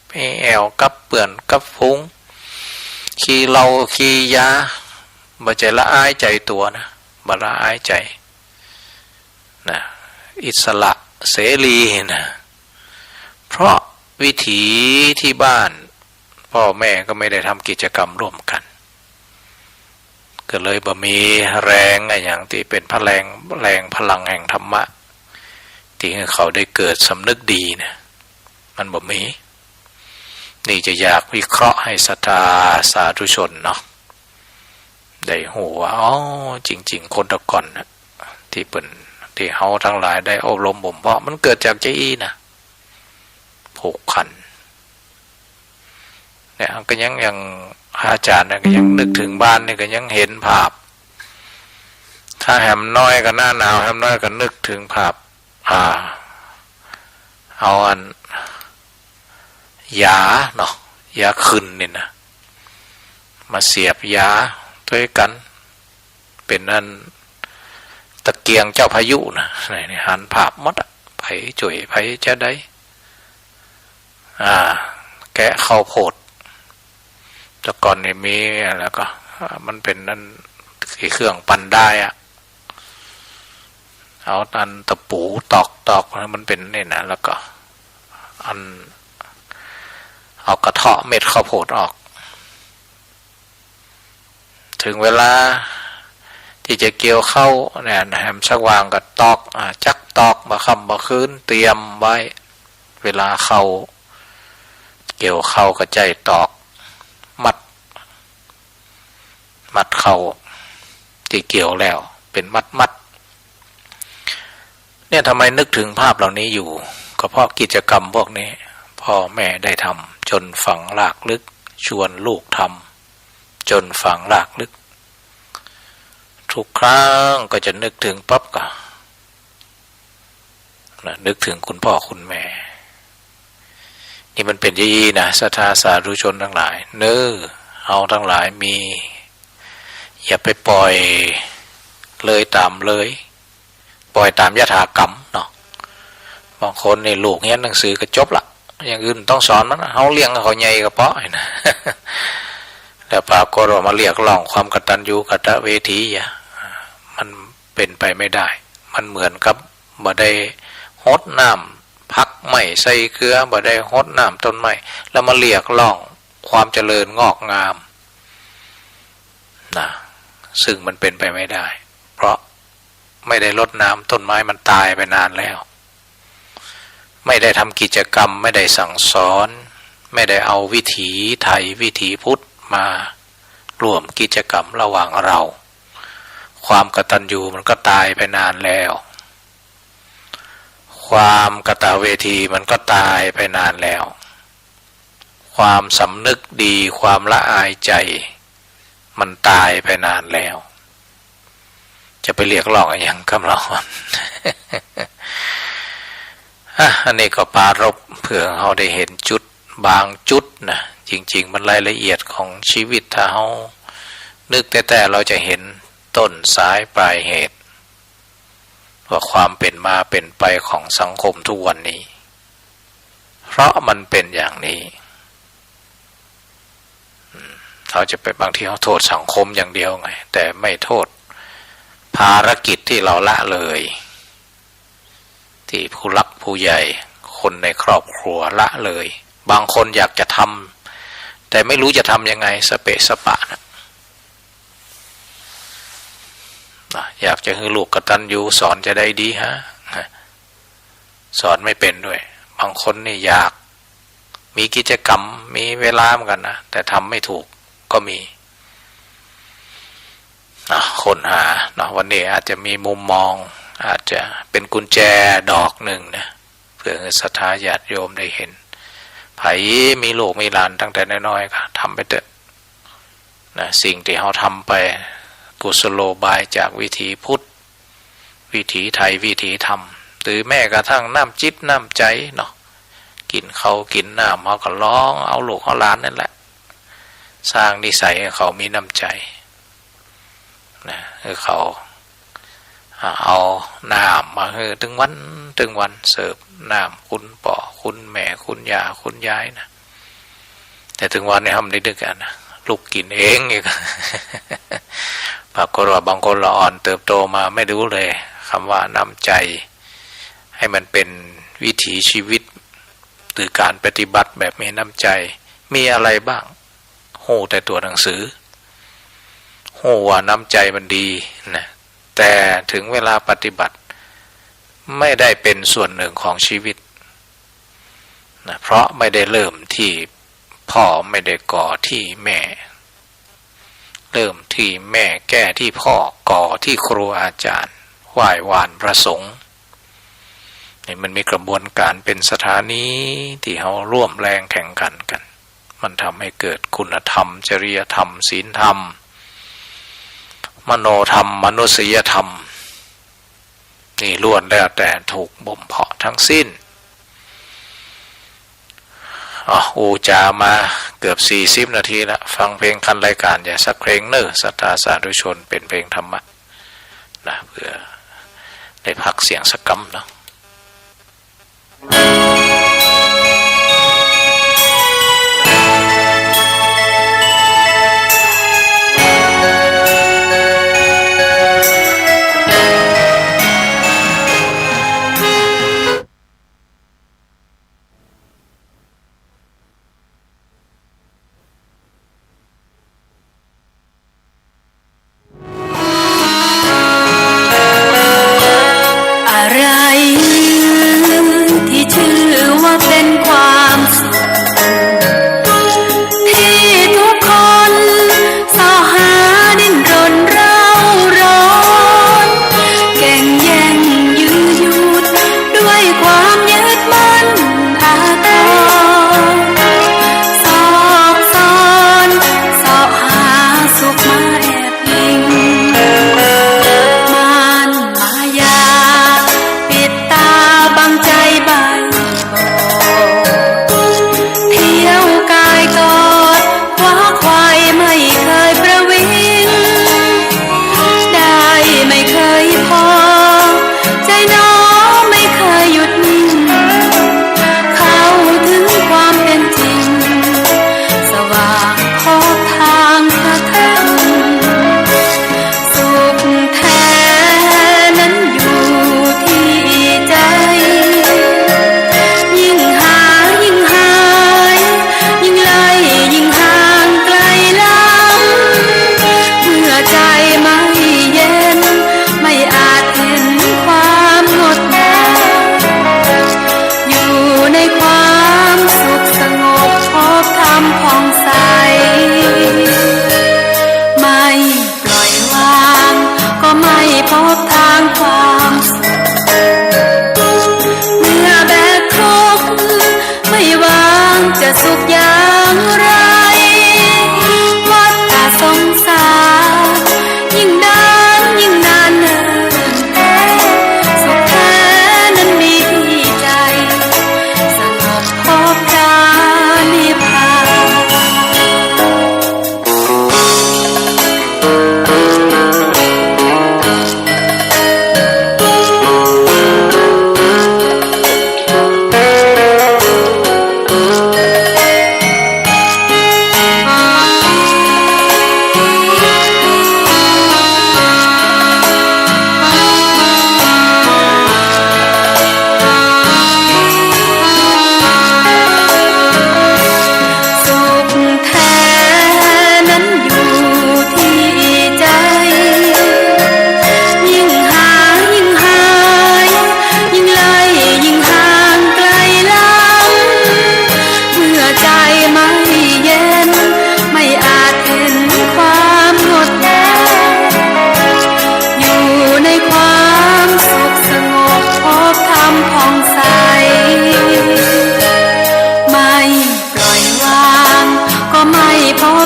ไปแอวกับเปื่อนกับพุงขี่เหล้าขี่ยาบ่ใจละอายใจตัวนะบ่ละอายใจนะอิสระเสรีนะเพราะวิถีที่บ้านพ่อแม่ก็ไม่ได้ทำกิจกรรมร่วมกันก็เลยบ่มีแรงอย่างที่เป็นพลังแห่งธรรมะที่ให้เขาได้เกิดสำนึกดีนะมันบ่มีนี่จะอยากวิเคราะห์ให้ศรัทธาสาธุชนเนาะได้หูว่าจริงๆคนตะก่อนนะที่เฮาทั้งหลายได้อบรมบ่มเพาะมันเกิดจากใจนะผูกพันเนี่ยก็ยังอาจารย์ก็ยังนึกถึงบ้านนี่ก็ยังเห็นภาพถ้าแหมน้อยก็หน้าหนาวแหมน้อยก็นึกถึงภาพเอายาเนาะยาขึ้นนี่นะมาเสียบยาด้วยกันเป็นอันตะเกียงเจ้าพายุนะนี่หันภาพมดไผจ่วยไผจะได้แกะข้าวโพดแต่ก่อนนี่มีแล้วก็มันเป็นนั่นเครื่องปั่นได้เอาอันตะปูตอกมันเป็นนี่นะแล้วก็เอากระเทาะเม็ดข้าวโพดออกถึงเวลาที่จะเกี่ยวเข้าเนี่ยแฮมชักวางกับตอกจักตอกมาคำมาคืนเตรียมไว้เวลาเข้าเกี่ยวเข้ากับใจตอกมัดเข้าที่เกี่ยวแล้วเป็นมัดเนี่ยทำไมนึกถึงภาพเหล่านี้อยู่ก็เพราะกิจกรรมพวกนี้พ่อแม่ได้ทำจนฝังรากลึกชวนลูกทำจนฝังรากลึกทุกครั้งก็จะนึกถึงปั๊บก็ นะนึกถึงคุณพ่อคุณแม่นี่มันเป็นยี่นะศรัทธาสาธุชนทั้งหลายเน้อเอาทั้งหลายมีอย่าไปปล่อยเลยตามเลยปล่อยตามยถากรรมเนาะบางคนในลูกเรียนหนังสือก็จบละอย่างอื่นต้องสอนมันเฮาเลี้ยงเขาใหญ่ก็เพาะนะแต่ปากก็เรามาเรียกร้องความกตัญญูกตเวทีมันเป็นไปไม่ได้มันเหมือนกับบ่ได้ฮดน้ำพักไม้ใส่เกลือบ่ได้ฮดน้ำต้นไม้แล้วมาเรียกร้องความเจริญงอกงามนะซึ่งมันเป็นไปไม่ได้เพราะไม่ได้รดน้ำต้นไม้มันตายไปนานแล้วไม่ได้ทำกิจกรรมไม่ได้สั่งสอนไม่ได้เอาวิถีไทยวิถีพุทธมาร่วมกิจกรรมระหว่างเราความกตัญญูมันก็ตายไปนานแล้วความกตเวทีมันก็ตายไปนานแล้วความสำนึกดีความละอายใจมันตายไปนานแล้วจะไปเรียกร้องอย่างกำลังอันนี้ก็ปารภเพื่อเราได้เห็นจุดบางจุดนะจริงๆมันรายละเอียดของชีวิตถ้าเรานึกแต่เราจะเห็นต้นสายปลายเหตุว่าความเป็นมาเป็นไปของสังคมทุกวันนี้เพราะมันเป็นอย่างนี้เราจะไปบางทีเขาโทษสังคมอย่างเดียวไงแต่ไม่โทษภารกิจที่เราละเลยที่ผู้หลักผู้ใหญ่คนในครอบครัวละเลยบางคนอยากจะทำแต่ไม่รู้จะทำยังไงสเปะสปะนะอยากจะให้ลูกกตัญญูสอนจะได้ดีฮะสอนไม่เป็นด้วยบางคนนี่อยากมีกิจกรรมมีเวลาเหมือนกันนะแต่ทำไม่ถูกก็มีค้นหาวันนี้อาจจะมีมุมมองอาจจะเป็นกุญแจดอกหนึ่งนะเพื่อศรัทธาญาติโยมได้เห็นไผมีลูกมีหลานตั้งแต่น้อยๆก็ทำไปเถอะนะสิ่งที่เขาทำไปกุศโลบายจากวิถีพุทธวิถีไทยวิถีธรรมหรือแม้กระทั่งน้ำจิตน้ำใจเนาะกินเขากินน้ำเขาก็ร้องเอาลูกเอาหลานนั่นแหละสร้างนิสัยให้เขามีน้ำใจนะคือเขาเอาน้ำมาให้ถึงวันเสิร์ฟน้ำคุณป่อคุณแม่คุณย่าคุณยายนะแต่ถึงวันนี้ทำได้ด้วยกันนะลูกกินเองอีกปรากฏว่าบางคนละอ่อนเติบโตมาไม่รู้เลยคำว่าน้ำใจให้มันเป็นวิถีชีวิตหรือการปฏิบัติแบบมีน้ำใจมีอะไรบ้างโหแต่ตัวหนังสือโหว่าน้ำใจมันดีนะแต่ถึงเวลาปฏิบัติไม่ได้เป็นส่วนหนึ่งของชีวิตนะเพราะไม่ได้เริ่มที่พ่อไม่ได้ก่อที่แม่เริ่มที่แม่แก้ที่พ่อก่อที่ครูอาจารย์ไหว้วานพระสงฆ์นี่มันมีกระบวนการเป็นสถานีที่เขาร่วมแรงแข่งขันกันมันทำให้เกิดคุณธรรมจริยธรรมศีลธรรมมโนธรรมมนุษยธรรมนี่ล้วนแล้วแต่ถูกบ่มเพาะทั้งสิ้นอูจามาเกือบ40 นาทีแล้วฟังเพลงคันรายการอย่าสักเพลงเนอศรัทธาสาธุชนเป็นเพลงธรรมะนะเพื่อได้พักเสียงสักกำเนาะอะไรที่ชื่อ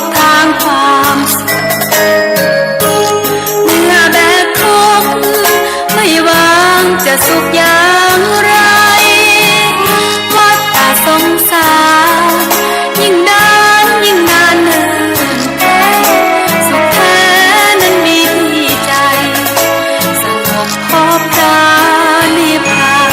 บทางความสุขเมื่อแบกทุกข์ไม่วางจะสุขอย่างไรวัฏฏะสงสารยิ่งนานยิ่งนานเนิ่นแท้สุขแท้นั้นมีที่ใจสงบพบพระนิพพาน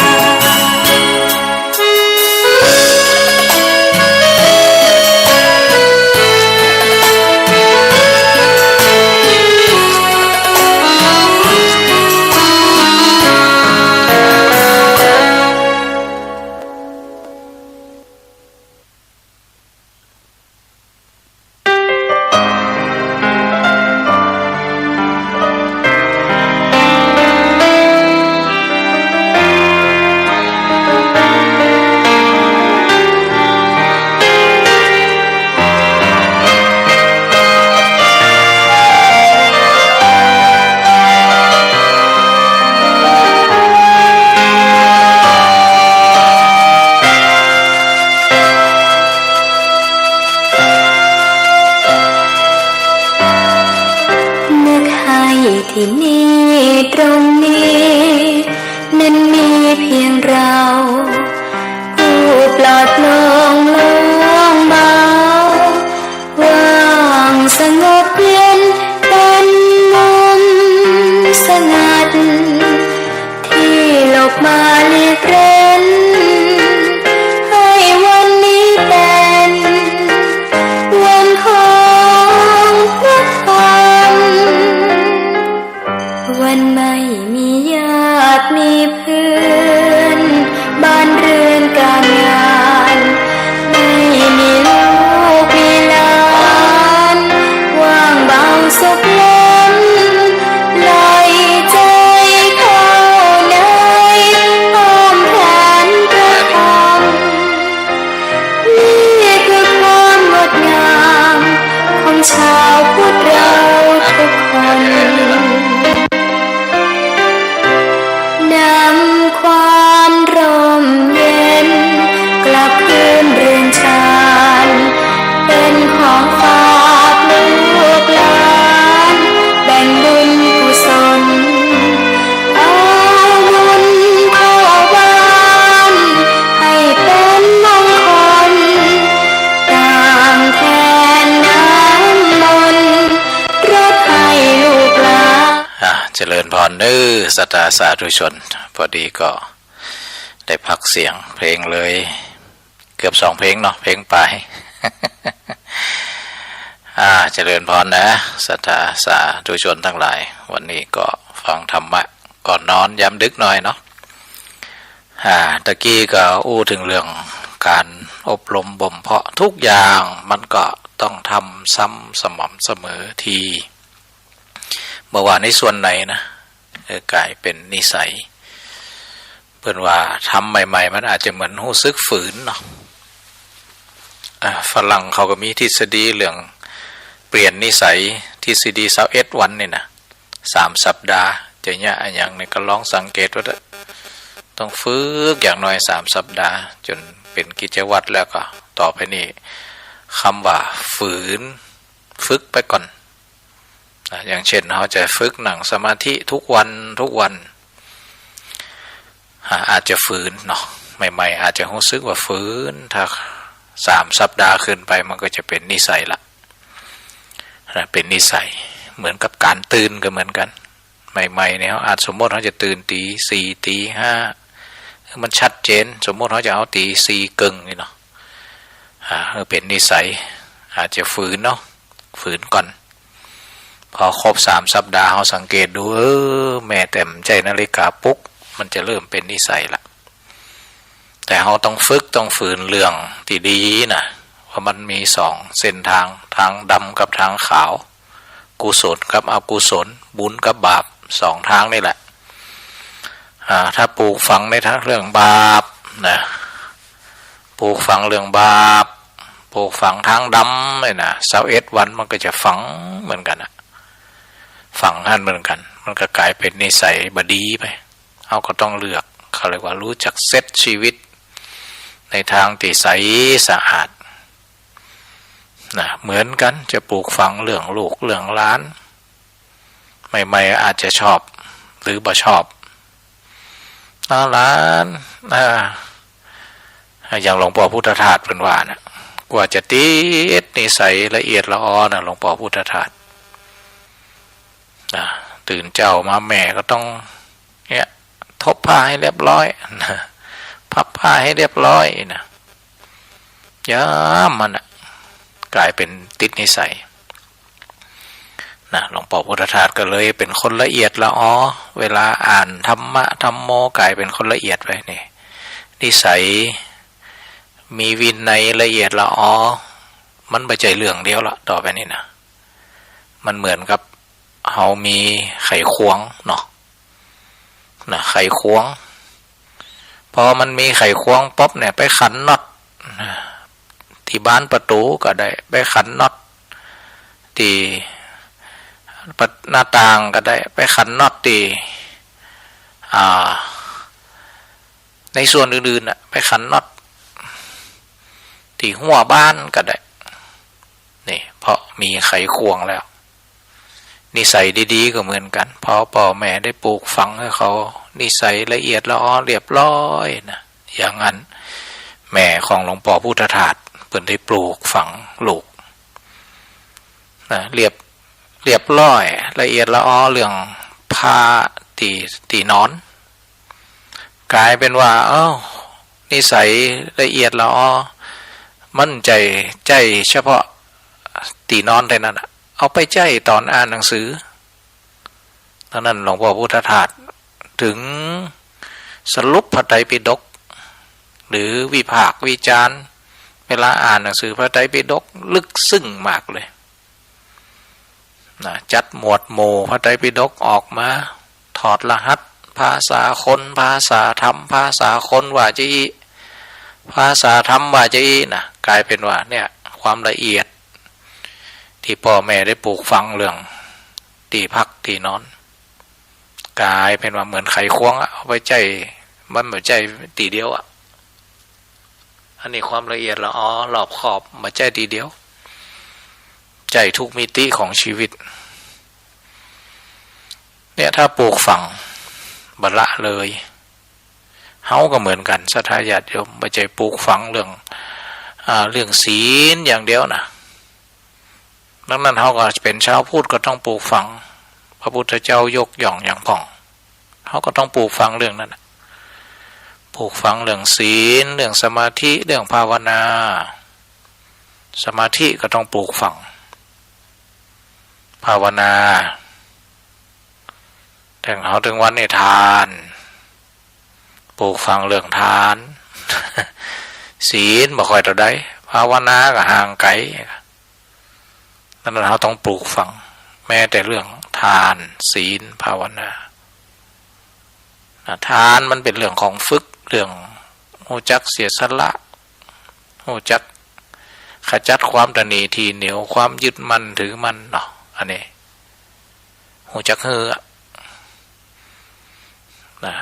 ที่นี่ตรงนี้นั้นมีเพียงเราผู้ปลอดโปร่งโล่งเบาว่างสงบเย็นเป็นมุมสงัดที่หลบมาเรียกเร้นให้วันนี้เป็นวันของพระธรรมวันไม่มีญาติมีเพื่อนบ้านเรือนการงานไม่มีลูกมีหลานว่างเบาสุขล้นลอยใจเข้าในอ้อมแขนพระธรรมนี่คือความงดงามของชาวพุทธเราทุกคนนำความร่มเย็นกลับคืนเรือนชานเป็นของฝากลูกหลานแบ่งบุญกุศลเอาบุญเข้าบ้านให้เป็นมงคลต่างแทนน้ำมนต์รดให้ลูกหลานเจริญพรเด้อสัตตาสาธุชนพอดีก็ได้พักเสียงเพลงเลยเกือบ2เพลงเนาะเพลงไป เจริญพรนะสัตตาสาธุชนทั้งหลายวันนี้ก็ฟังธรรมะก่อนนอนย้ำดึกหน่อยเนาะตะกี้ก็อู้ถึงเรื่องการอบรมบ่มเพาะทุกอย่างมันก็ต้องทำซ้ำสม่ำเสมอทีเมื่อวานในส่วนไหนนะกลายเป็นนิสัยเพื่อนว่าทำใหม่ๆมันอาจจะเหมือนรู้สึกฝืนเนาะฝรั่งเขาก็มีทฤษฎีเรื่องเปลี่ยนนิสัยทฤษฎี21 วันนี่นะ3 สัปดาห์จะเนี่ยอย่างนี้ก็ลองสังเกตว่าต้องฝึกอย่างน้อย3 สัปดาห์จนเป็นกิจวัตรแล้วก็ต่อไปนี้คำว่าฝืนฝึกไปก่อนอย่างเช่นเขาจะฝึกนั่งสมาธิทุกวันอาจจะฝืนเนาะใหม่ๆอาจจะรู้สึกว่าฝืนถ้า3 สัปดาห์ขึ้นไปมันก็จะเป็นนิสัยละเป็นนิสัยเหมือนกับการตื่นก็เหมือนกันใหม่ๆเนี่ยอาจสมมติเขาจะตื่นตี 4 ตี 5มันชัดเจนสมมติเขาจะเอาตี 4 กึ่งนี่เนาะเป็นนิสัยอาจจะฝืนเนาะฝืนก่อนพอครบ3 สัปดาห์เขาสังเกตดูแม่เต็มใจนาฬิกาปุ๊กมันจะเริ่มเป็นนิสัยละแต่เขาต้องฝึกต้องฝืนเรื่องที่ดีนะเพราะมันมี2 เส้นทางดำกับทางขาวกุศลกับอกุศลบุญกับบาป2 ทางนี่แหละถ้าปลูกฝังในทางเรื่องบาปนะปลูกฝังเรื่องบาปปลูกฝังทางดำเลยนะ21 วันมันก็จะฝังเหมือนกันนะฝังท่านเหมือนกันมันก็กลายเป็นนิสัยบดีไปเขาก็ต้องเลือกเขาเรียกว่ารู้จักเซตชีวิตในทางที่ใสสะอาด นะเหมือนกันจะปลูกฝังเรื่องลูกเรื่องหลานใหม่ๆอาจจะชอบหรือบ่ชอบหลานอย่างหลวงพ่อพุทธทาสเป็นว่านะกว่าจะติดนิสัยละเอียดละออนะหลวงพ่อพุทธทาสตื่นเจ้ามาแม่ก็ต้องเนี่ยทบผ้าให้เรียบร้อยนะพับผ้าให้เรียบร้อยนะย้ำมันกลายเป็นติดนิสัยนะหลวงพ่อพุทธทาสก็เลยเป็นคนละเอียดละออเวลาอ่านธรรมะธรรมโมกลายเป็นคนละเอียดไปนี่นิสัยมีวินัยละเอียดละออมันไม่ใช่เรื่องเดียวละต่อไปนี่นะมันเหมือนกับเฮามีไขควงเนาะนะไขควงพอมันมีไขควงป๊อบเนี่ยไปขันน็อตที่บ้านประตูก็ได้ไปขันน็อตที่หน้าต่างก็ได้ไปขันน็อตที่ในส่วนอื่นๆน่ะไปขันน็อตที่หัวบ้านก็ได้นี่เพราะมีไขควงแล้วนิสัยดีๆก็เหมือนกันพอพ่อแม่ได้ปลูกฝังให้เขานิสัยละเอียดละออเรียบร้อยนะอย่างนั้นแม่ของหลวงพ่อพุทธทาสเพิ่นได้ปลูกฝังลูกนะเรียบร้อยละเอียดละออเรื่องผ้าตีนอนกลายเป็นว่านิสัยละเอียดละออมั่นใจเฉพาะตีนอนเท่านั้นเอาไปใจตอนอ่านหนังสือตอนนั้นหลวงพ่อพุทธทาสถึงสรุปพระไตรปิฎกหรือวิพากษ์วิจารณ์เวลาอ่านหนังสือพระไตรปิฎกลึกซึ้งมากเลยนะจัดหมวดหมู่พระไตรปิฎกออกมาถอดรหัสภาษาคนภาษาธรรมภาษาคนว่าจะอีภาษาธรรมว่าจะอีนะกลายเป็นว่าเนี่ยความละเอียดที่พ่อแม่ได้ปลูกฝังเรื่องตีพักตีนอนกลายเป็นว่าเหมือนไขควงเอาไปใจมันเหมือนใจตีเดียวอันนี้ความละเอียดละออรอบขอบมาใจตีเดียวใจทุกมิติของชีวิตเนี่ยถ้าปลูกฝังบัลละเลยเฮาก็เหมือนกันสัทธาญาติโยมไม่ใจปลูกฝังเรื่องศีลอย่างเดียวนะดังนั้นเฮาก็เป็นชาวพุทธก็ต้องปลูกฝังพระพุทธเจ้ายกย่องอย่างผ่องเฮาก็ต้องปลูกฝังเรื่องนั้นปลูกฝังเรื่องศีลเรื่องสมาธิเรื่องภาวนาสมาธิก็ต้องปลูกฝังภาวนาแต่เฮาถึงวันในทานปลูกฝังเรื่องทานศีลบ่ค่อยเท่าใดภาวนาก็ห่างไกลดังนั้นเราต้องปลูกฝังแม้แต่เรื่องทานศีลภาวนาทานมันเป็นเรื่องของฝึกเรื่องรู้จักเสียสละรู้จักขจัดความตนีทีเหนียวความยึดมั่นถือมั่นเนาะอันนี้รู้จักเฮือ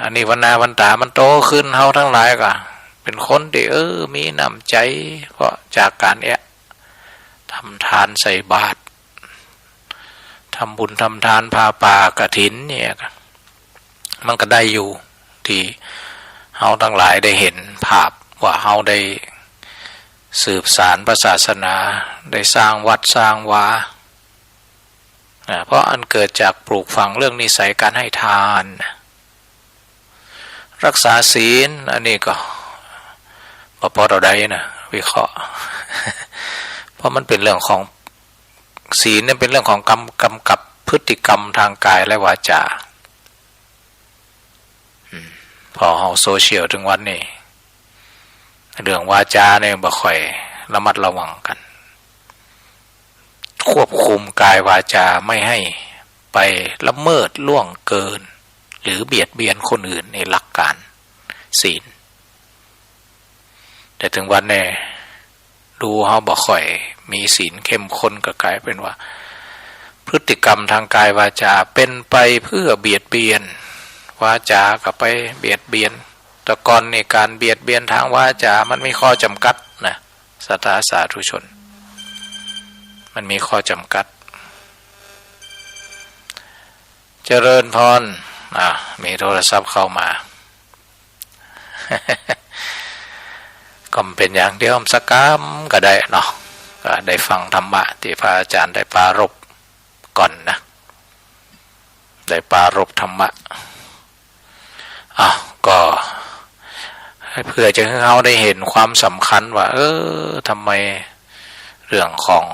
อันนี้วันนาวันตามันโตขึ้นเฮาทั้งหลายก็เป็นคนที่มีน้ำใจเพราะจากการทำทานใส่บาตรทำบุญทำทานพาป่ากฐินเนี่ยมันก็ได้อยู่ที่เฮาทั้งหลายได้เห็นภาพว่าเฮาได้สืบสานพระศาสนาได้สร้างวัดสร้างวาเพราะอันเกิดจากปลูกฝังเรื่องนิสัยการให้ทานรักษาศีลอันนี้ก็พอเราได้นะวิเคราะห์เพราะมันเป็นเรื่องของศีลเนี่ยเป็นเรื่องของกำกับพฤติกรรมทางกายและวาจาพอเอาโซเชียลถึงวันนี้เรื่องวาจาเนี่ยบ่ค่อยระมัดระวังกันควบคุมกายวาจาไม่ให้ไปละเมิดล่วงเกินหรือเบียดเบียนคนอื่นในหลักการศีลแต่ถึงวันนี้ดูเขาบ่ค่อยมีศีลเข้มข้นก็กลายเป็นว่าพฤติกรรมทางกายวาจาเป็นไปเพื่อเบียดเบียนวาจาก็ไปเบียดเบียนแต่ก่อนในการเบียดเบียนทางวาจามันมีข้อจำกัดนะสัทธาสาธุชน มันมีข้อจำกัดเจริญพรมีโทรศัพท์เข้ามา ก็เป็นอย่างเดียวสักกามก็ได้เนาะก็ได้ฟังธรรมะที่พระอาจารย์ได้ปรารภก่อนนะได้ปรารภธรรมะก็เพื่อจะให้เขาได้เห็นความสำคัญว่าทำไมเรื่องของ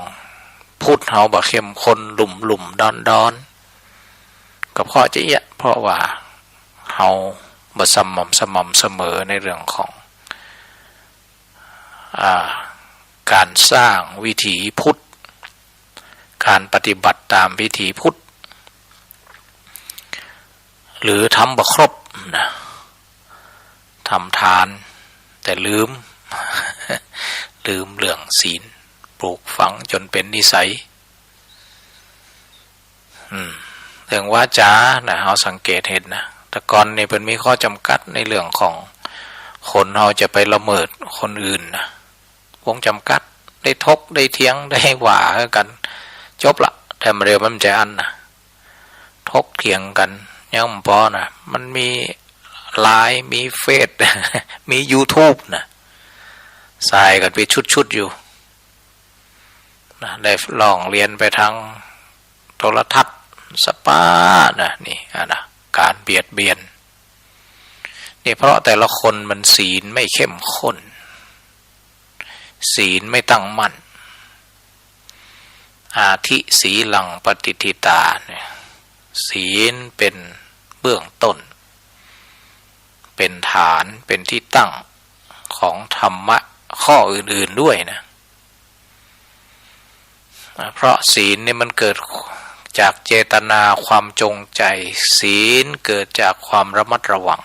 พุทธเขาบ่เข้มข้นหลุ่มดอนก็เพราะเพราะว่าเขาบ่สม่ำเสมอในเรื่องของการสร้างวิถีพุทธการปฏิบัติตามวิถีพุทธหรือทำบ่ครบนะทำทานแต่ลืม เรื่องศีลปลูกฝังจนเป็นนิสัยเรื่องวาจานะเราสังเกตเห็นนะแต่ก่อนนี่เป็นมีข้อจำกัดในเรื่องของคนเราจะไปละเมิดคนอื่นนะวงจำกัดได้ทกได้เถียงได้หว่ากันจบละแต่มาเรียวมันจะอันนะทกเถียงกันยังพอนะมันมีไลน์มีเฟซ มี YouTube นะใส่กันไปชุดอยู่นะได้ลองเรียนไปทางโทรทัศน์สปานะนี่นะการเบียดเบียนนี่เพราะแต่ละคนมันศีลไม่เข้มข้นศีลไม่ตั้งมั่นอาทิศีลังปฏิทิตาเนี่ยศีลเป็นเบื้องต้นเป็นฐานเป็นที่ตั้งของธรรมะข้ออื่นๆด้วยนะเพราะศีลเนี่ยมันเกิดจากเจตนาความจงใจศีลเกิดจากความระมัดระวัง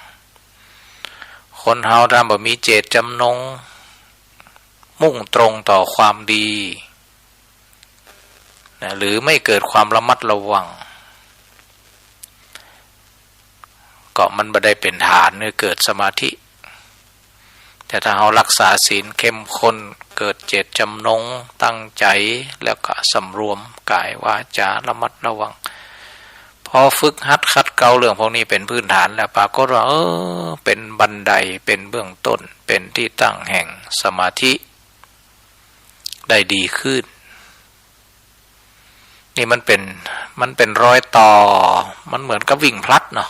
คนเฮาถ้าบ่มีเจตจำนงมุ่งตรงต่อความดีนะหรือไม่เกิดความระมัดระวังก็มันบ่ได้เป็นฐานหรือเกิดสมาธิแต่ถ้าเรารักษาศีลเข้มข้นเกิดเจตจำนงตั้งใจแล้วก็สำรวมกายวาจาระมัดระวังพอฝึกหัดขัดเกลาเรื่องพวกนี้เป็นพื้นฐานแล้วปรากฏว่าเป็นบันไดเป็นเบื้องต้นเป็นที่ตั้งแห่งสมาธิได้ดีขึ้นนี่มันเป็นรอยต่อมันเหมือนกับวิ่งพลัดเนาะ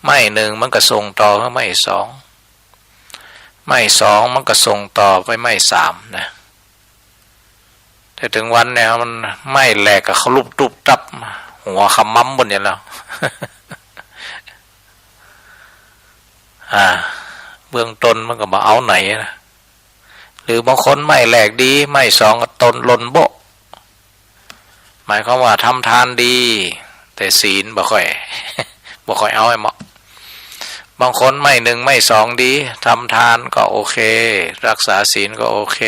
ไม่หนึ่งมันก็ส่งต่อไปไม่สองไม่สองมันก็ส่งต่อไปไม่สามนะแต่ถึงวันเนี่ยมันไม่แหลกกับเขาลุบตุบตับหัวขมั่มบนอย่างแล้ว เบื้องต้นมันก็มาเอาไหนนะหรือบางคนไม่แหลกดีไม่สองก็ตนลนโบหมายความว่าทำทานดีแต่ศีลบ่ค่อย บ่ค่อยเอาให้เหมาะบางคนไม่หนึ่งไม่สองดีทำทานก็โอเครักษาศีลก็โอเค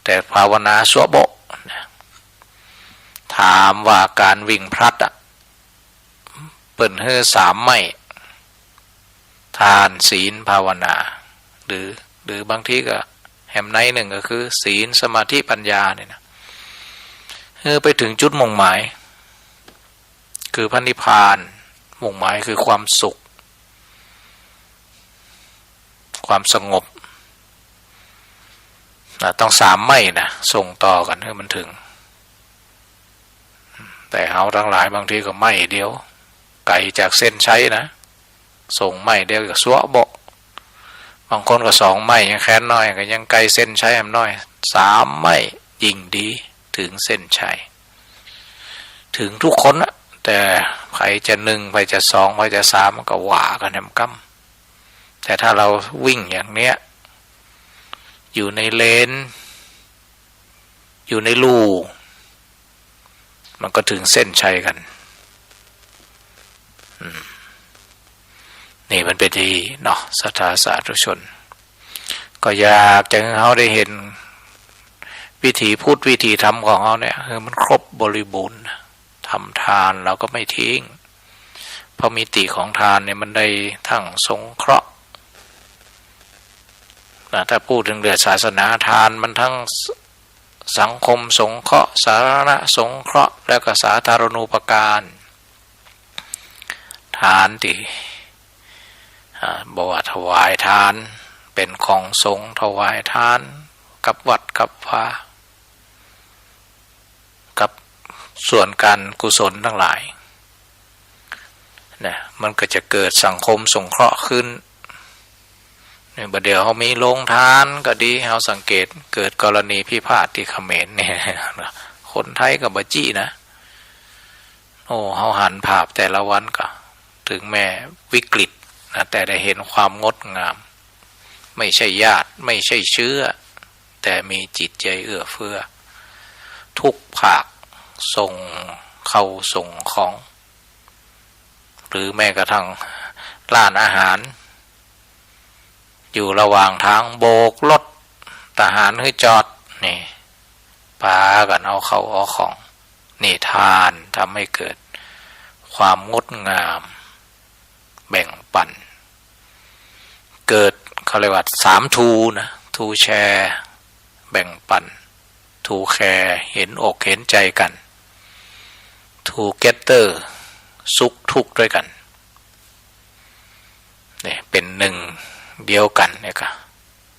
แต่ภาวนาสัวโบถามว่าการวิ่งพลัดเปิ่นเฮือสามไม่ทานศีลภาวนาหรือบางทีก็แหมในหนึ่งก็คือศีลสมาธิปัญญาเนี่ยนะไปถึงจุดมุ่งหมายคือพระนิพพานมุ่งหมายคือความสุขความสงบต้องสามไม่นะส่งต่อกันให้มันถึงแต่เฮาทั้งหลายบางทีก็ไม่เดียวไก่จากเส้นใช้นะส่งไม่เดียวกับสัวโบบางคนก็สองไม่ยังแค้นน้อยก็ยังไกลเส้นใช้แอมน้อยสามไม่ยิ่งดีถึงเส้นชัยถึงทุกคนนะแต่ใครจะหนึ่งใครจะสองใครจะสามมันก็หว่ากันแหมกั้มแต่ถ้าเราวิ่งอย่างเนี้ยอยู่ในเลนอยู่ในรูมันก็ถึงเส้นชัยกันนี่มันเป็นที่เนาะศรัทธาสาธุชนก็อยากจะให้เขาได้เห็นวิถีพุทธวิถีธรรมของเขาเนี่ยมันครบบริบูรณ์ทำทานเราก็ไม่ทิ้งเพราะมิติของทานเนี่ยมันได้ทั้งสงเคราะห์ถ้าพูดถึงเรื่องศาสนาทานมันทั้ง สังคมสงเคราะห์สาธารณสงเคราะห์และก็สาธารณูปการทานที่บอกว่าถวายทานเป็นของสงฆ์ถวายทานกับวัดกับพระกับส่วนการกุศลทั้งหลายเนี่ยมันก็จะเกิดสังคมสงเคราะห์ขึ้นเนี่ยประเดี๋ยวเขามีโรงทานก็ดีเขาสังเกตเกิดกรณีพิพาทที่เขมรเนี่ยคนไทยกับบัจีนะโอ้เขาหันภาพแต่ละวันก็ถึงแม้วิกฤตนะแต่ได้เห็นความงดงามไม่ใช่ญาติไม่ใช่เชื้อแต่มีจิตใจเอื้อเฟื้อทุกภาคส่งเข้าส่งของหรือแม้กระทั่งร้านอาหารอยู่ระหว่างทางโบกรถทหารให้จอดนี่ปากันเอาเข้าเอาของนี่ทานทำให้เกิดความงดงามแบ่งปันเกิดเขาเรียกว่า3 ทูนะทูแชร์แบ่งปันทูแคร์เห็นอกเห็นใจกันทูเกตเตอร์สุขทุกข์ด้วยกันนี่เป็นหนึ่งเดียวกันเนี่ยค่ะ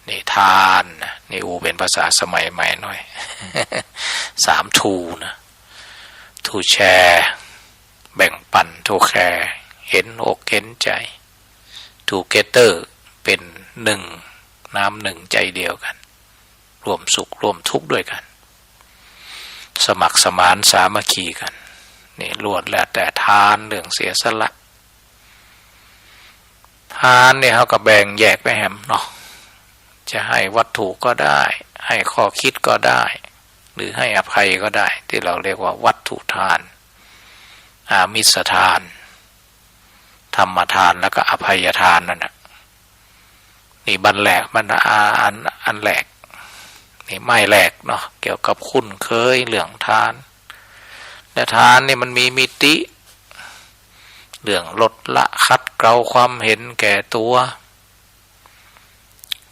นี่ทานนะนี่อูเป็นภาษาสมัยใหม่หน่อย 3 ทูนะทูแชร์แบ่งปันทูแคร์เห็นอกเห็นใจทูเกเตอร์เป็นหนึ่งน้ำหนึ่งใจเดียวกันร่วมสุขร่วมทุกข์ด้วยกันสมัครสมานสามัคคีกันนี่ล้วนแล้วแต่ทานเรื่องเสียสละทานเนี่ยเขาก็แบ่งแยกไปแหมเนาะจะให้วัตถุก็ได้ให้ข้อคิดก็ได้หรือให้อภัยก็ได้ที่เราเรียกว่าวัตถุทานอามิสทานธรรมทานแล้วก็อภัยทานนั่นน่ะนี่บันแหลกบันอันแหลกนี่ไม่แหลกเนาะเกี่ยวกับคุณเคยเรื่องทานและทานนี่มันมีมิติเรื่องลดละคัดเกลาความเห็นแก่ตัว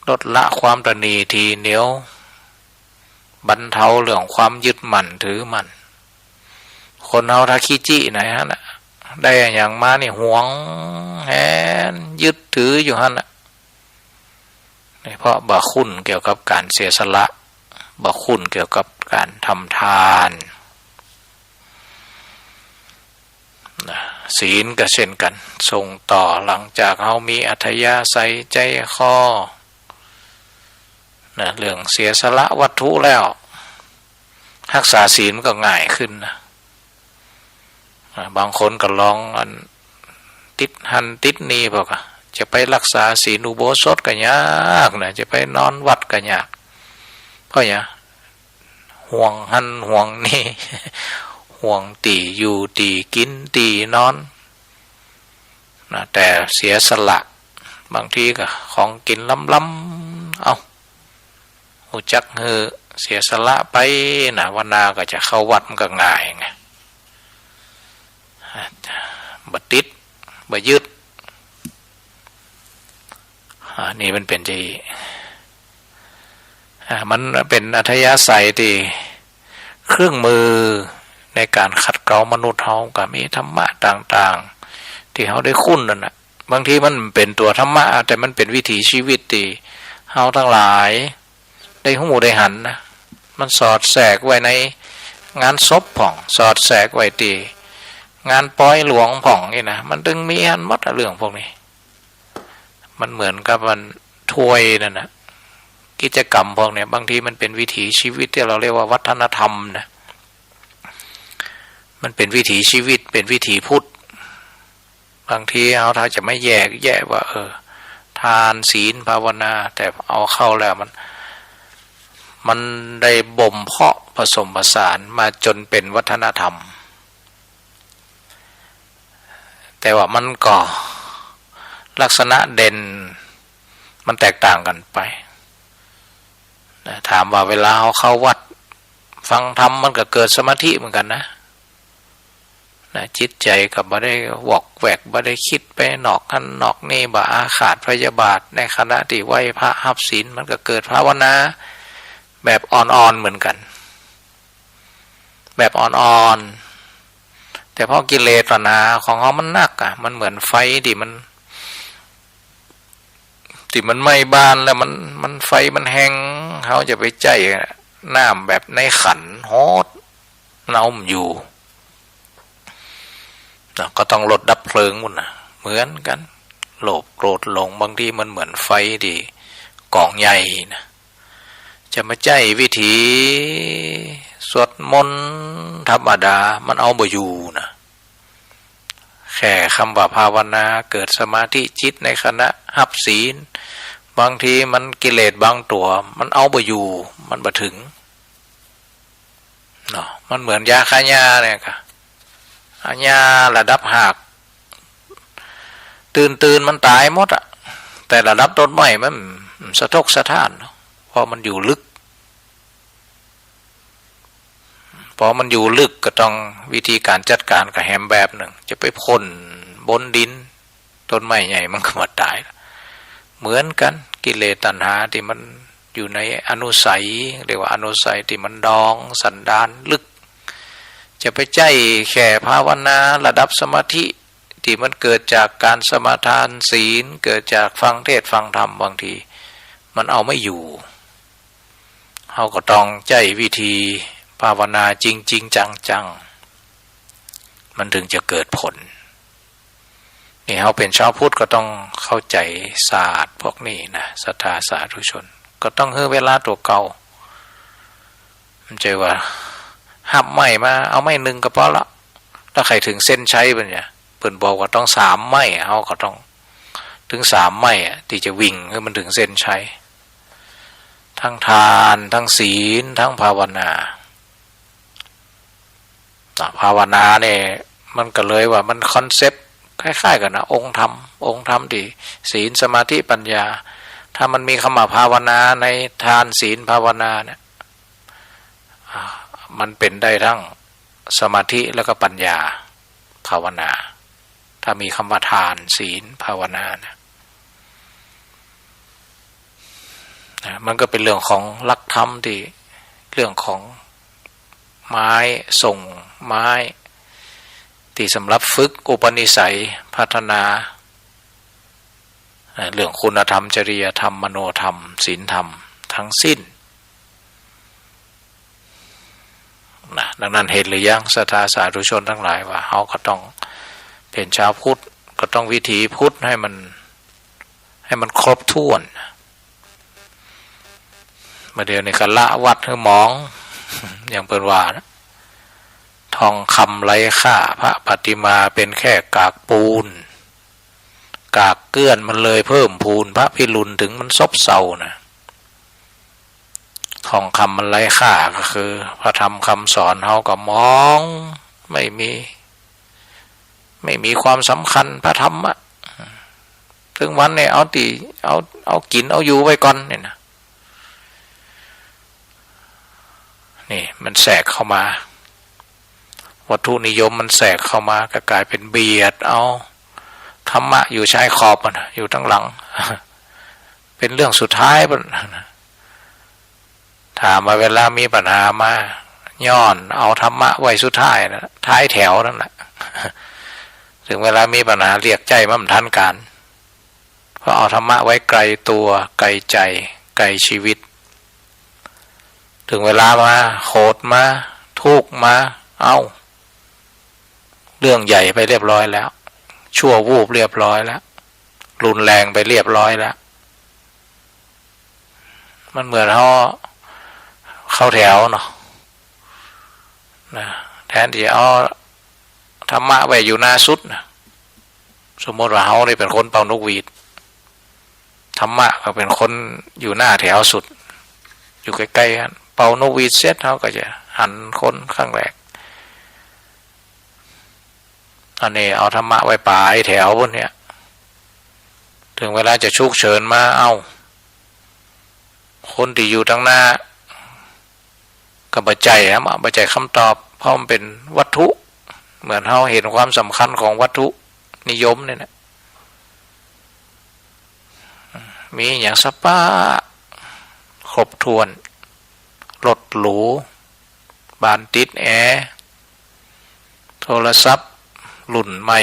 ลดละความตนีทีเหนียวบรรเทาเรื่องความยึดมั่นถือมั่นคนเอาทาคิจิไหนฮะนะได้อย่างมานี่หวงแหนยึดถืออยู่ฮะนะเพราะบาคุณเกี่ยวกับการเสียสละบาคุณเกี่ยวกับการทำทานศีลก็เช่นกันส่งต่อหลังจากเขามีอัธยาศัยใจคอนะเรื่องเสียสละวัตถุแล้วรักษาศีลก็ง่ายขึ้นนะบางคนก็ลองอันติดหันติดนี่บอกจะไปรักษาศีลอุโบสถก็ยากนะจะไปนอนวัดก็ยากเพราะอย่างห่วงหันห่วงนี่ ห่วงตีอยู่ตีกินตีนอนนะแต่เสียสละบางทีก็ของกินล้ำๆเอาหูจักเฮือเสียสละไปนะวันนาก็จะเข้าวัดมันก็ง่ายไงบัดติดบัดยึดนี่มันเป็นที่มันเป็นอัธยาศัยที่เครื่องมือในการขัดเกลามนุษย์เฮาก็มีธรรมะต่างๆที่เฮาได้คุ้นนั่นน่ะบางทีมันเป็นตัวธรรมะแต่มันเป็นวิถีชีวิตที่เฮาทั้งหลายได้หูได้หันนะมันสอดแทรกไว้ในงานศพผ่องสอดแทรกไว้ที่งานปล่อยหลวงผ่องนี่นะมันถึงมีอันหมดเรื่องพวกนี้มันเหมือนกับมันถ้วยนั่นนะกิจกรรมพวกนี้บางทีมันเป็นวิถีชีวิตที่เราเรียกว่าวัฒนธรรมนะมันเป็นวิถีชีวิตเป็นวิถีพุทธบางทีเอาถ้าจะไม่แยกแยะว่าทานศีลภาวนาแต่เอาเข้าแล้วมันได้บ่มเพาะผสมผสานมาจนเป็นวัฒนธรรมแต่ว่ามันก็ลักษณะเด่นมันแตกต่างกันไปถามว่าเวลาเขาเข้าวัดฟังธรรมมันก็เกิดสมาธิเหมือนกันนะจิตใจก็บ่ได้วอกแวกบ่ได้คิดไปนอกนั่นนอกนี่บ่อาฆาตพยาบาทในขณะที่ไหว้พระหับศีลมันก็เกิดภาวนาแบบอ่อนๆเหมือนกัน แบบอ่อนๆแต่พอกิเลสตัณหาของเขามันหนักอ่ะมันเหมือนไฟที่มันไหม้บ้านแล้วมันไฟมันแห้งเขาจะไปใจน้ำแบบในขันฮอดเน่าอยู่ก็ต้องลดดับเพลิงหมดนะเหมือนกันโลภโกรธหลงบางทีมันเหมือนไฟที่กองใหญ่นะจะมาใจวิธีสวดมนต์ธรรมดามันเอาบ่อยู่นะแค่คำว่าภาวนาเกิดสมาธิจิตในขณะหับศีลบางทีมันกิเลสบางตัวมันเอาบ่อยู่มันบ่ถึงเนาะมันเหมือนยาฆ่าหญ้าเนี่ยค่ะหญ้าระดับหักตื่นมันตายหมดอะแต่ระดับต้นไม้มันสะทกสะท้านเพราะมันอยู่ลึกพอมันอยู่ลึกก็ต้องวิธีการจัดการกับแฮมแบบหนึ่งจะไปพ่นบนดินต้นไม้ใหญ่มันก็มาตายเหมือนกันกิเลสตัณหาที่มันอยู่ในอนุสัยเรียกว่าอนุสัยที่มันดองสันดานลึกจะไปใจแค่ภาวนาระดับสมาธิที่มันเกิดจากการสมาทานศีลเกิดจากฟังเทศฟังธรรมบางทีมันเอาไม่อยู่เขาก็ต้องใจวิธีภาวนาจริงจังมันถึงจะเกิดผลนี่เขาเป็นชาวพุทธก็ต้องเข้าใจศาสตร์พวกนี้นะศรัทธาสาธุชนก็ต้องให้เวลาตัวเก่ามันใจว่าหับไม้มาเอาไม้หนึ่งก็พอละถ้าใครถึงเส้นชัยเป็นเนี่ยเพิ่นบอกว่าต้อง3 ไม้เขาก็ต้องถึง3 ไม้ที่จะวิ่งให้มันถึงเส้นชัยทั้งทานทั้งศีลทั้งภาวนาภาวนาเนี่ยมันก็เลยว่ามันคอนเซปต์คล้ายๆกันนะองค์ธรรมที่ศีลสมาธิปัญญาถ้ามันมีคำว่าภาวนาในทานศีลภาวนาเนี่ยมันเป็นได้ทั้งสมาธิแล้วก็ปัญญาภาวนาถ้ามีคำว่าทานศีลภาวนานะมันก็เป็นเรื่องของหลักธรรมที่เรื่องของไม้ส่งไม้ที่สำหรับฝึกอุปนิสัยพัฒนาเรื่องคุณธรรมจริยธรรมมโนธรรมศีลธรรมทั้งสิ้นนะดังนั้นเห็นหรือยังศรัทธาสาธุชนทั้งหลายว่าเขาก็ต้องเป็นชาวพุทธก็ต้องวิถีพุทธให้มันครบถ้วนมาเดี๋ยวในกันละวัดให้มองอย่างเปิดว่านะทองคำไร้ค่าพระปฏิมาเป็นแค่กากปูนกากเกลื่อนมันเลยเพิ่มพูนพระพิรุณถึงมันซบเซานะทองคำมันไร้ค่าก็คือพระธรรมคำสอนเขาก็มองไม่มีความสำคัญพระธรรมะถึงวันเนี่ยเอากินเอาอยู่ไว้ก่อนเนี่ยนะนี่มันแทรกเข้ามาวัตถุนิยมมันแทรกเข้ามาก็กลายเป็นเบียดเอาธรรมะอยู่ชายขอบมันอยู่ทั้งหลังเป็นเรื่องสุดท้ายมันถามมาเวลามีปัญหามาย้อนเอาธรรมะไว้สุดท้ายนะท้ายแถวนั่นแหละถึงเวลามีปัญหาเรียกใจมันทันการเพราะเอาธรรมะไว้ไกลตัวไกลใจไกลชีวิตถึงเวลามาโคตรมาทุกข์มาเอาเรื่องใหญ่ไปเรียบร้อยแล้วชั่ววูบเรียบร้อยแล้วรุนแรงไปเรียบร้อยแล้วมันเหมือนเข้าแถวเนาะนะแทนที่เอาธรรมะไว้อยู่หน้าสุดนะสมมติว่าเขาได้เป็นคนเป่านกหวีดธรรมะก็เป็นคนอยู่หน้าแถวสุดอยู่ใกล้ๆกันเป่านกหวีดเสร็จเขาก็จะหันคนข้างแรกอันนี้เอาธรรมะไว้ปลายแถวบนเนี่ยถึงเวลาจะฉุกเฉินมาเอาคนที่อยู่ทางหน้าก็บรรจัยบรรจัยคำตอบเพราะมันเป็นวัตถุเหมือนเราเห็นความสำคัญของวัตถุนิยมเนี่ยนะมีอย่างสปาครบถ้วนรถหรู บ้านติดแอร์โทรศัพท์รุ่นใหม่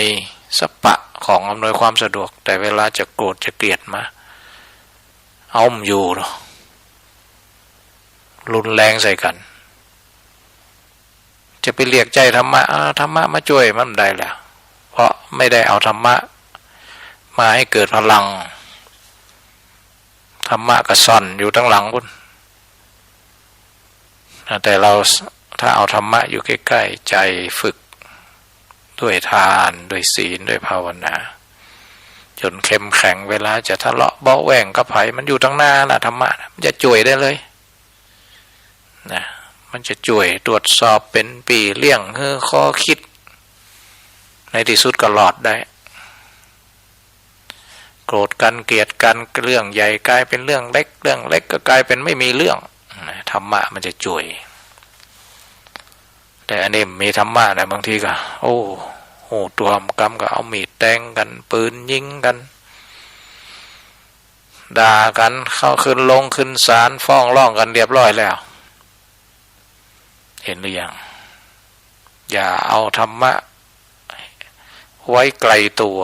สปะของอำนวยความสะดวกแต่เวลาจะโกรธจะเกลียดมาเอามอยู่เนาะรุนแรงใส่กันจะไปเรียกใจธรรมะธรรมะมาช่วยมันได้แหละเพราะไม่ได้เอาธรรมะมาให้เกิดพลังธรรมะก็ซ่อนอยู่ทั้งหลังพุ่นแต่เราถ้าเอาธรรมะอยู่ใกล้ๆใจฝึกด้วยทานด้วยศีลด้วยภาวนาจนเข้มแข็งเวลาจะทะเลาะเบาแหว่งกับไผมันอยู่ทั้งหน้านะธรรมะมันจะช่วยได้เลยนะมันจะช่วยตรวจสอบเป็นปีเลี่ยงข้อคิดในที่สุดก็หลอดได้โกรธกันเกลียดกันเรื่องใหญ่กลายเป็นเรื่องเล็กเรื่องเล็กก็กลายเป็นไม่มีเรื่องธรรมะมันจะช่วยแต่อันนี้มีธรรมะนะบางทีก็โอ้โหตัวกรรมก็เอามีดแทงกันปืนยิงกันด่ากันเข้าขึ้นลงขึ้นศาลฟ้องร้องกันเรียบร้อยแล้วเห็นหรือยังอย่าเอาธรรมะไว้ไกลตัว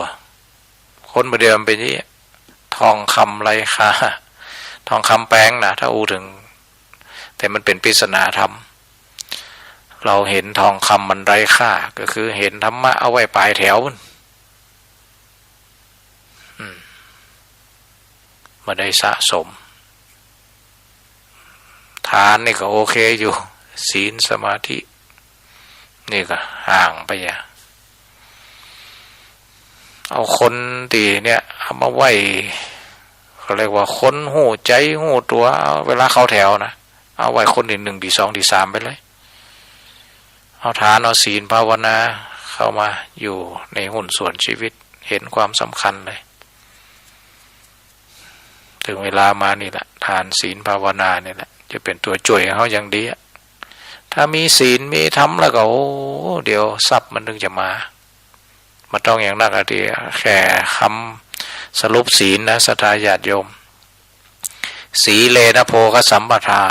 คนประเดิมเป็นนี้ทองคำไรค่าทองคำแปลงนะถ้าอูถึงแต่มันเป็นปริศนาธรรมเราเห็นทองคำมันไร้ค่าก็คือเห็นธรรมะเอาไว้ปลายแถวมาได้สะสมทานนี่ก็โอเคอยู่ศีลสมาธินี่ก็ห่างไปอย่าเอาคนตีเนี่ยเอามาไว้เขาเรียกว่าคนหูใจหูตัวเวลาเข้าแถวนะเอาไว้คนที่หนึ่งที่สองที่สามไปเลยเอาทานเอาศีลภาวนาเข้ามาอยู่ในหุ้นส่วนชีวิตเห็นความสำคัญเลยถึงเวลามานี่แหละทานศีลภาวนานี่แหละจะเป็นตัวช่วยเขาอย่างดีถ้ามีศีลมีธรรมแล้วก็โอ้เดี๋ยวทรัพย์มันถึงจะมาต้องอย่างนักอะที่แค่คำสรุปศีลนะศรัทธาญาติโยมสีเลนะโภคสัมปทา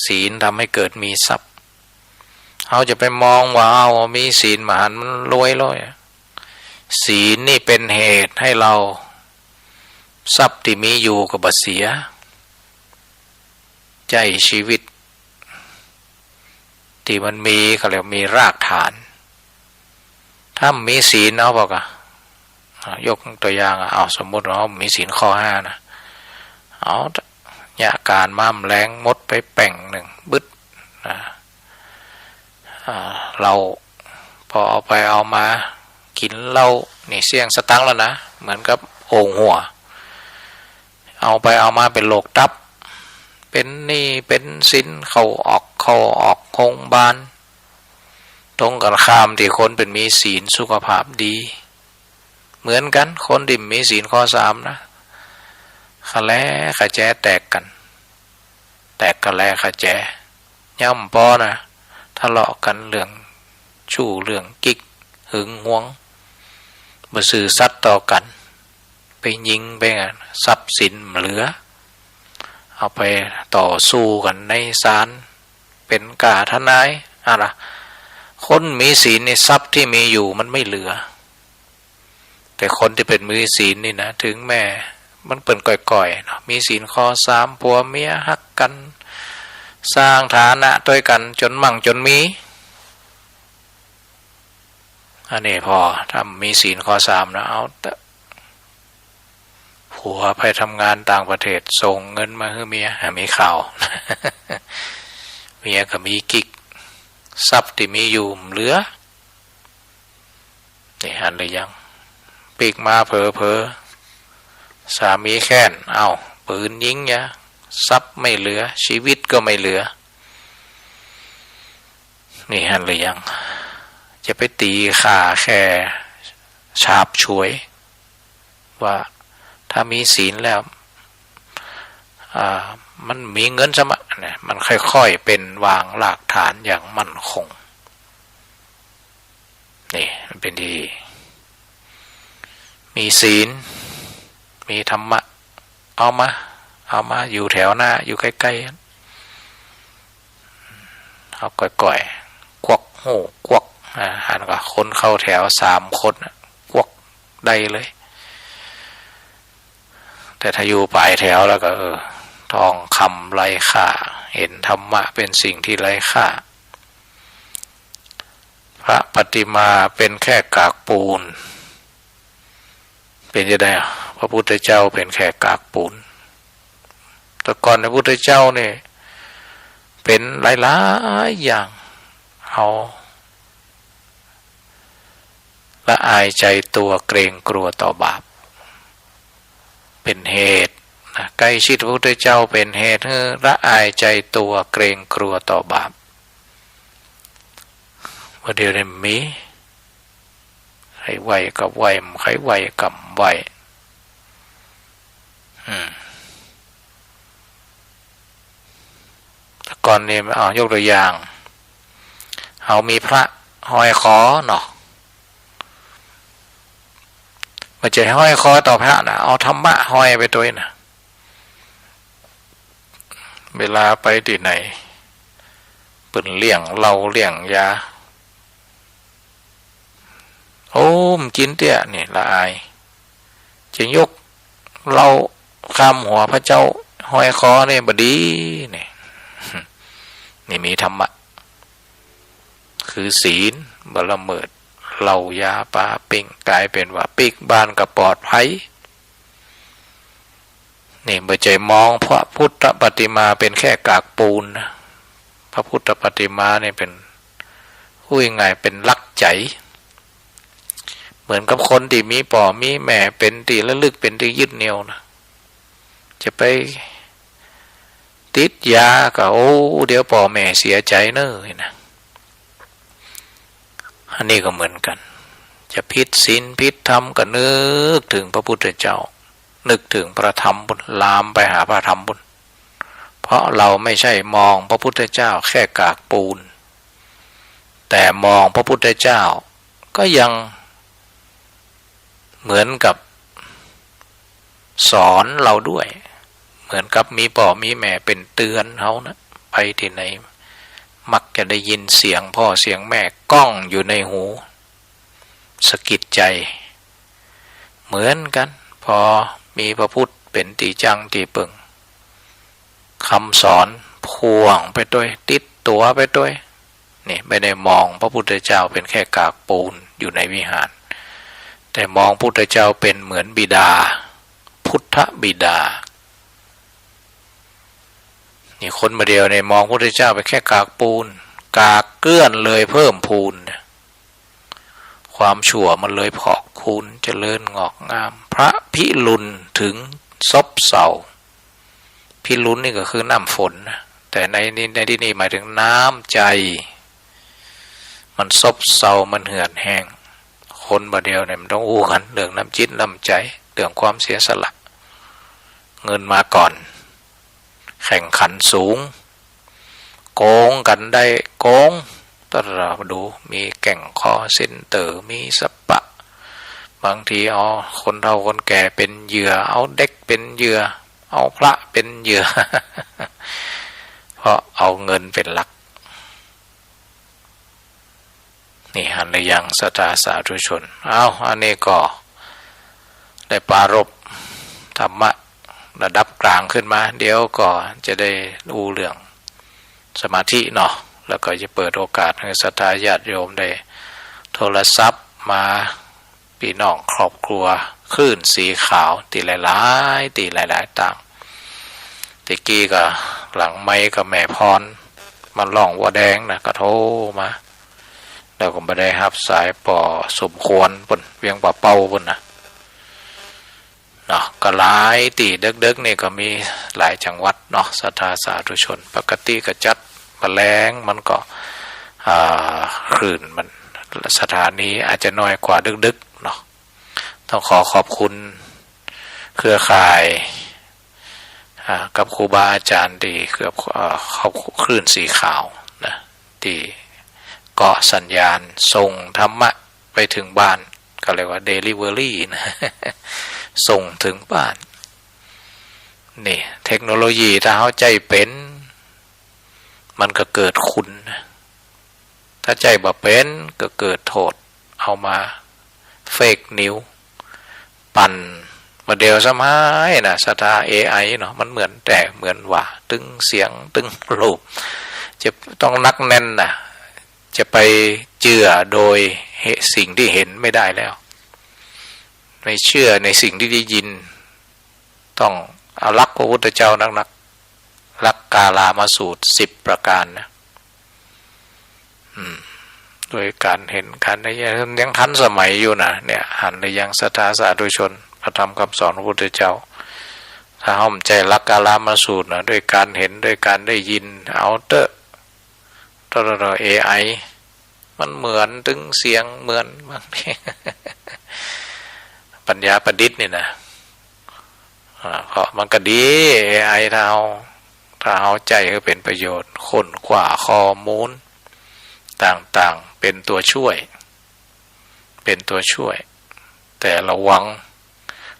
ศีลทำให้เกิดมีทรัพย์เขาจะไปมองว่าเอามีศีลมหันมันรวยเลยศีลนี่เป็นเหตุให้เราทรัพย์ที่มีอยู่ก็บ่เสียใจชีวิตที่มันมีเขาเรียกมีรากฐานถ้ามีศีลเอาบอกยกตัวอย่างเอาสมมติเรามีศีลข้อ5นะเอาเนี่ยการม้ามแรงมดไปแป่งหนึ่งบึดเราพอเอาไปเอามากินเหล้านี่เสี่ยงสตังค์แล้วนะเหมือนกับโอ่งหัวเอาไปเอามาเป็นโรคตับเป็นนี่เป็นสินเข้าออกโรงพยาบาลตรงกันข้ามที่คนเป็นมีศีลสุขภาพดีเหมือนกันคนที่มีศีลข้อ3นะขะแลขะแจแตกกันแตกกะแลขะแจย่ำปอนะทะเลาะกันเรื่องชู้เรื่องกิ๊กหึงหวงบ่ซื่อสัตย์ต่อกันไปยิงไปทรัพย์สินเหลือเอาไปต่อสู้กันในศาลเป็นกาทนายอะไรคนมีศีลในทรัพย์ที่มีอยู่มันไม่เหลือแต่คนที่เป็นมือศีลนี่นะถึงแม่มันเปิ่นก่อยๆเนาะมีศีลข้อ3ผัวเมียฮักกันสร้างฐานะด้วยกันจนมั่งจนมีอันนี้พอถ้ามีศีลข้อ3นะเอาผัวไปทำงานต่างประเทศส่งเงินมาให้เมียมีข่าว เมียก็มีกิ๊กทรัพย์ที่มีอยู่เหลือนี่หันหรือยังปีกมาเผลอสามีแค้นเอาปืนยิงยะทรัพย์ไม่เหลือชีวิตก็ไม่เหลือนี่หันหรือยังจะไปตีข่าแค่ฉาบฉวยว่าถ้ามีศีลแล้วมันมีเงินสมะเนี่ยมันค่อยๆเป็นวางรากฐานอย่างมั่นคงนี่มันเป็นดีมีศีลมีธรรมะเอามาอยู่แถวหน้าอยู่ใกล้ๆเอ เอาก่อยๆกวักหูกวักหันก็คนเข้าแถว3 คนกวักได้เลยแต่ถ้าอยู่ปลายแถวแล้วก็ทองคำไร้ค่าเห็นธรรมะเป็นสิ่งที่ไร้ค่าพระปฏิมาเป็นแค่กากปูนเป็นยังไงพระพุทธเจ้าเป็นแค่กากปูนแต่ก่อนพระพุทธเจ้าเนี่ยเป็นหลายๆอย่างเอาละอายใจตัวเกรงกลัวต่อบาปเป็นเหตุใกล้ชิดพระพุทธเจ้าเป็นเหตุให้ละอายใจตัวเกรงกลัวต่อบาปว่าเดี๋ยวนี้มีใครไหวกับไหวใครไหวกับไหวแต่ก่อนนี้เอายกตัวอย่างเอามีพระห้อยคอเนาะมันจะห้อยคอต่อพระนะเอาธรรมะห้อยไปตัวนะเวลาไปที่ไหนปืนเลี้ยงเราเลี้ยงยาโอ้มกินเตี้ยนี่ละอายจะยกเราคำหัวพระเจ้าห้อยคอเนี่ยบดีนี่นี่มีธรรมะคือศีลบละเมิดเหล่ายาปลาปิ้งกลายเป็นว่าปิกบ้านก็ปลอดภัยนี่เมื่อใจมองพระพุทธปฏิมาเป็นแค่กากปูนนะพระพุทธปฏิมาเนี่ยเป็นพูดยังไงเป็นลักใจเหมือนกับคนที่มีป่อมีแม่เป็นตีระลึกเป็นที่ยึดเหนี่ยวนะจะไปติดยาก็โอ้เดี๋ยวป่อแม่เสียใจเนอะนะอันนี้ก็เหมือนกันจะพิษศีลพิษธรรมก็นึกถึงพระพุทธเจ้านึกถึงพระธรรมบุญลามไปหาพระธรรมบุญเพราะเราไม่ใช่มองพระพุทธเจ้าแค่กากปูนแต่มองพระพุทธเจ้าก็ยังเหมือนกับสอนเราด้วยเหมือนกับมีพ่อมีแม่เป็นเตือนเขานะไปที่ไหนมักจะได้ยินเสียงพ่อเสียงแม่ก้องอยู่ในหูสะกิดใจเหมือนกันพอมีพระพุทธเป็นตีจังตีปึงคำสอนพ่วงไปด้วยติดตัวไปด้วยนี่ไม่ได้มองพระพุทธเจ้าเป็นแค่กากปูนอยู่ในวิหารแต่มองพระพุทธเจ้าเป็นเหมือนบิดาพุทธบิดานี่คนมาเดียวในมองพระพุทธเจ้าเป็นแค่กากปูนกากเกลื่อนเลยเพิ่มพูนความชั่วมันเลยพอกคูณเจริญงอกงามพระพิรุณถึงซบเซาพิรุณนี่ก็คือน้ำฝนนะแต่ในที่นี่หมายถึงน้ำใจมันซบเซามันเหือดแห้งคนมาเดียวเนี่ยมันต้องอู้กันเรื่องน้ำจิตน้ำใจเรื่องความเสียสละเงินมาก่อนแข่งขันสูงโกงกันได้โกงตอนเราดูมีแก่งคอเส้นเต๋อมีสปะบางทีเอาคนเฒ่าคนแก่เป็นเหยื่อเอาเด็กเป็นเหยื่อเอาพระเป็นเหยื่อ เพราะเอาเงินเป็นหลักนี่หันในยังศรัทธาสาธุชนอันนี้ก็ได้ปรารภธรรมะระดับกลางขึ้นมาเดี๋ยวก็จะได้รู้เรื่องสมาธิเนาะแล้วก็จะเปิดโอกาสให้ศรัทธาญาติโยมได้โทรศัพท์มาพี่น้องครอบครัวคลื่นสีขาวตีหลายๆต่างติกี้ก็หลังไม้กับแม่พรมันร้องวัวแดงนะก็โทรมาแล้วก็ไม่ได้รับสายปอสมควรปุ่นเวียงป่าเป้าปุ่นนะเนาะก็หลายตีเด็กๆนี่ก็มีหลายจังหวัดเนาะศรัทธาสาธุชนปกติก็จัดแมลงมันก็คลื่นมันสถานีอาจจะน้อยกว่าดึกๆเนาะต้องขอบคุณเครือข่ายกับครูบาอาจารย์ที่เกือบเขาคลื่นสีขาวนะที่เกาะสัญญาณส่งธรรมะไปถึงบ้านก็เรียกว่า Delivery นะส่งถึงบ้านนี่เทคโนโลยีถ้าเข้าใจเป็นมันก็เกิดคุณ ถ้าใจบ่เป็นก็เกิดโทษเอามาเฟกนิวปั่นมาเดียวสมัยนะสตา AI เนาะมันเหมือนแต่เหมือนว่าตึงเสียงตึงรูปจะต้องนักแน่นนะจะไปเชื่อโดยสิ่งที่เห็นไม่ได้แล้วไม่เชื่อในสิ่งที่ได้ยินต้องเอารักพระพุทธเจ้านักรักกาลามาสูตร10 ประการนะโดยการเห็นการได้ยังทันสมัยอยู่นะเนี่ยหันในยังศรัทธาสาธุชนพระธรรมคำสอนพระพุทธเจ้าถ้าห้อมใจรักกาลามาสูตรนะด้วยการเห็นด้วยการได้ยินเอาเตอะตัวAI มันเหมือนตึงเสียงเหมือนบางทีปัญญาประดิษฐ์นี่นะเพราะมันก็ดี AI ถ้าเอาใจก็เป็นประโยชน์ค้นคว้าข้อมูลต่างๆเป็นตัวช่วยแต่ระวัง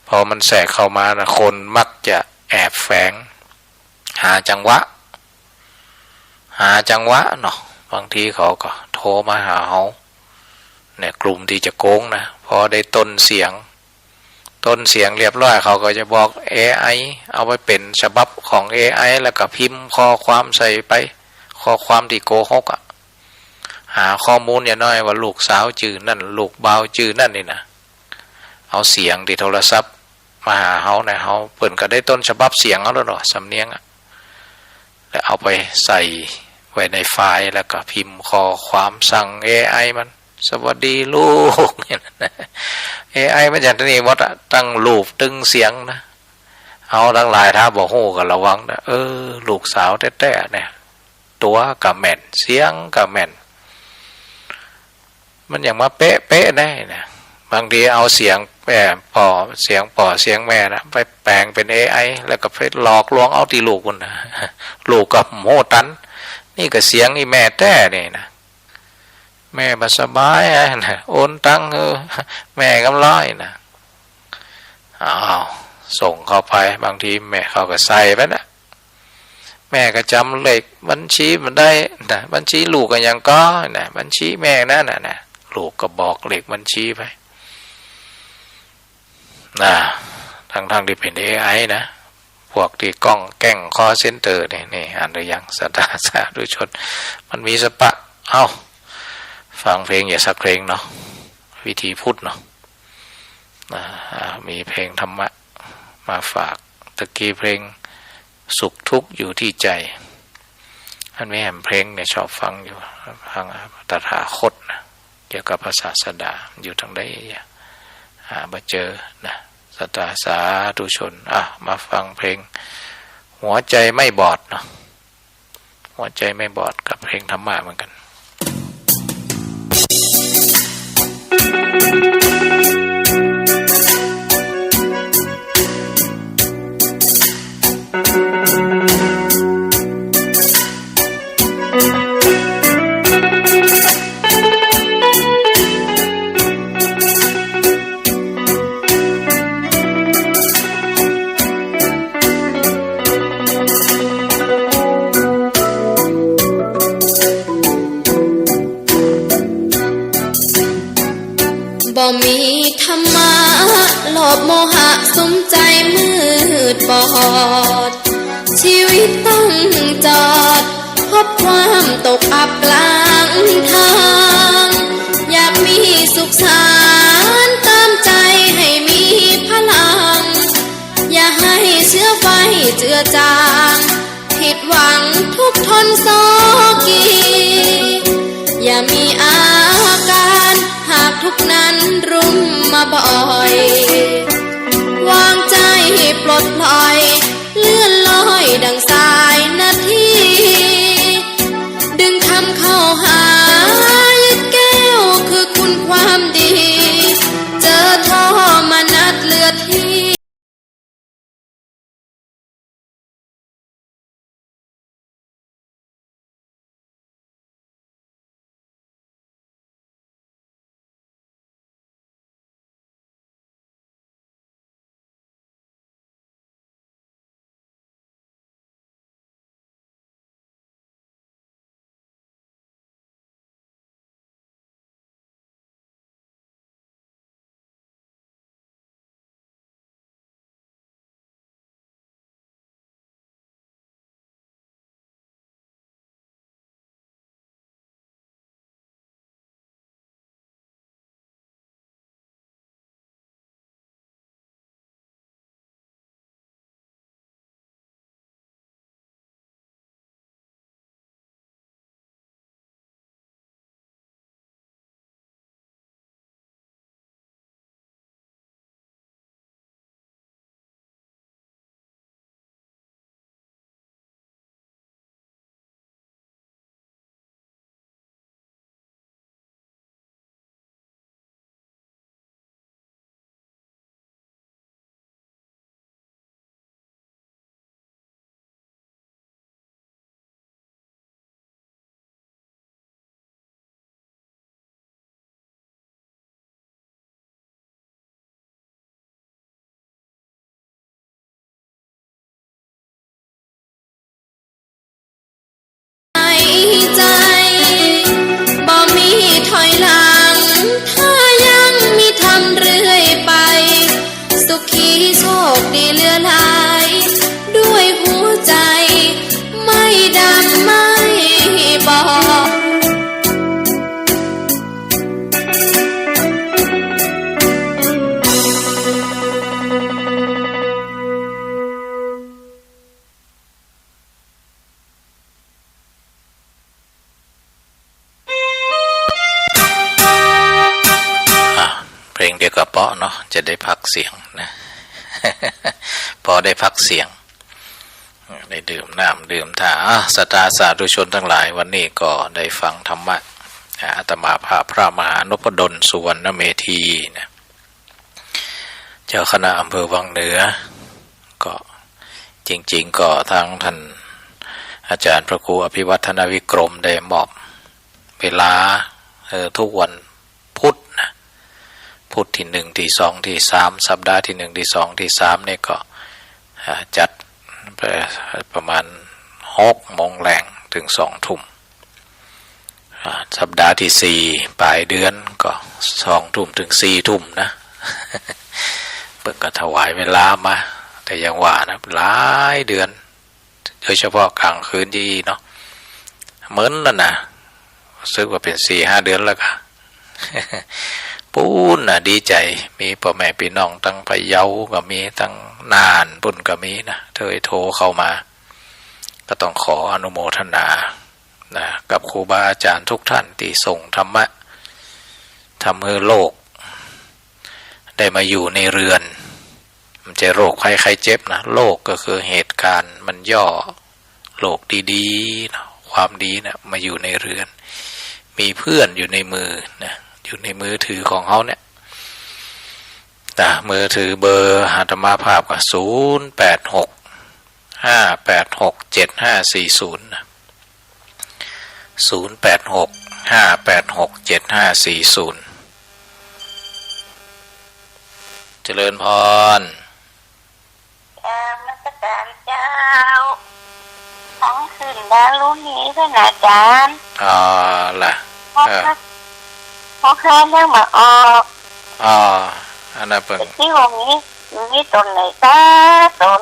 พอมันแทรกเข้ามานะคนมักจะแอบแฝงหาจังหวะเนาะบางทีเขาก็โทรมาหาเขาเนี่ยกลุ่มที่จะโกงนะพอได้ต้นเสียงเรียบร้อยเขาก็จะบอก AI เอาไปเป็นฉบับของ AI แล้วก็พิมพ์ข้อความใส่ไปข้อความที่โกหกหาข้อมูลอย่างน้อยว่าลูกสาวจื่อนั่นลูกบ่าวจื่อนั่นนี่นะเอาเสียงที่โทรศัพท์มาหาเขาเนี่ยเขาเปิดก็ได้ต้นฉบับเสียงเขาแล้วเนาะสำเนียงแล้วเอาไปใส่ไว้ในไฟล์แล้วก็พิมพ์ข้อความสั่ง AI มันสวัสดีลูกเนี่ยนะ AI มันจากนี้วัดตั้งรูปตึงเสียงนะเอาทั้งหลายถ้าบอกโหกันระวังนะลูกสาวแท้ๆเนี่ยตัวกับแม่นเสียงกับแม่นมันอย่างมาเป๊ะได้นะบางทีเอาเสียงพ่อเสียงแม่นะไปแปลงเป็น AI แล้วก็ไปหลอกลวงเอาที่ลูกคนนะลูกกับโมตันนี่ก็เสียงนี่แม่แท้เนี่ยนะแม่มาสบายนะโอนตังแม่กำร้อยนะส่งเข้าไปบางทีแม่เขาก็ใส่ไปนะแม่ก็จำเลขบัญชีมันได้นะบัญชีลูกก็ยังก็นะบัญชีแม่นั่นนะลูกก็บอกเลขบัญชีไปทั้งที่เป็น AI นะพวกที่กล้องแก้งคอเซ็นเตอร์นี่อ่านหรือยังศรัทธาสาธุชนมันมีสปะฟังเพลงอย่าสักเพลงเนาะวิธีพุทธเนาะมีเพลงธรรมะมาฝากตะกี้เพลงสุขทุกข์อยู่ที่ใจอันไม่แหมเพลงเนี่ยชอบฟังอยู่ฟังตถาคตนะเกี่ยวกับภาษาศาสดาอยู่ทางใดมาเจอนะศรัทธาสาธุชนมาฟังเพลงหัวใจไม่บอดเนาะหัวใจไม่บอดกับเพลงธรรมะเหมือนกันบ่มีธรรมะโลภโมหะสมใจมืดบอดชีวิตต้องจอดพบความตกอับกลางทางอยากมีสุขสันต์ตามใจให้มีพลังอย่าให้เชื้อไฟเจือจางผิดหวังทุกทนโศกีอย่ามีอาการหากทุกนั้นรุมมาบ่อยวางใจให้ปลดปล่อยเลื่อนลอยดังสายนาทีดึงคำเข้าหายึดแก้วคือคุณความดีเจอท่อมานัดเลือดที่ ะเนาะจะได้พักเสียงนะ พอได้พักเสียงได้ดื่มน้ำดื่มท่าศรัทธาสาธุชนทั้งหลายวันนี้ก็ได้ฟังธรรมะอาตมาภาพพระมหานพดลสุวรรณเมธีนะเจ้าคณะอำเภอวังเหนือก็จริงๆก็ทางท่านอาจารย์พระครูอภิวัฒนวิกรมได้มอบเวลาทุกวันพุธนะพุธที่1ที่2ที่3สัปดาห์ที่1ที่2ที่3เนี่ยก็จัดประมาณ6 โมงแรงถึง2 ทุ่มสัปดาห์ที่4ปลายเดือนก็2 ทุ่มถึง4 ทุ่มนะ เพิ่งก็ถวายเวลามาแต่ยังว่านะหลายเดือนโดยเฉพาะกลางคืนที่เนาะเหมือนนั่นนะซึกว่าเป็น4-5 เดือนแล้วก็ ปูนน่ะดีใจมีพ่อแม่พี่น้องตั้งพะเยาก็มีตั้งนานปุ่นก็มีนะเธอโทรเข้ามาก็ต้องขออนุโมทนานะกับครูบาอาจารย์ทุกท่านที่ส่งธรรมะทำให้โลกได้มาอยู่ในเรือนมันจะโรคภัยไข้เจ็บนะโลกก็คือเหตุการณ์มันย่อโลกดีๆนะความดีนะมาอยู่ในเรือนมีเพื่อนอยู่ในมือนะอยู่ในมือถือของเขาเนี่ยนะมือถือเบอร์อาตมาภาพก็0865867540นะ0865867540เจริญพรมาตรการเจ้าทั้งคืนแล้วรู้นี้ด้วยนะอาจารย์ล่ะพอค้าเรื่องมาออกอันนั้นเปิ่งที่วงนี้มีตนไหนจ้าตน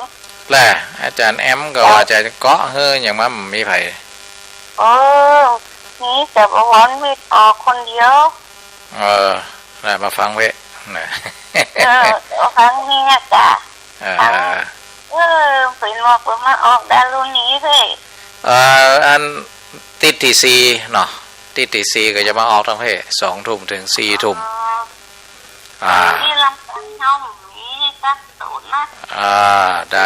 แหละอาจารย์แอมก็ว่าจะเกาะเฮ้ยอย่างมันมีไผ่นี่แต่วันวิทย์ออกคนเดียวน่ะมาฟังเว้ยน่ะฟังนี่นะจ้ะเป็นบอกว่ามาออกดารุนี้เลยอันติดที่ซีเนาะติดที่ซีก็จะมาออกทั้งเพศ2 ทุ่มถึง4 ทุ่มนี่ลำตันย่อมมีกัดตูนนะได้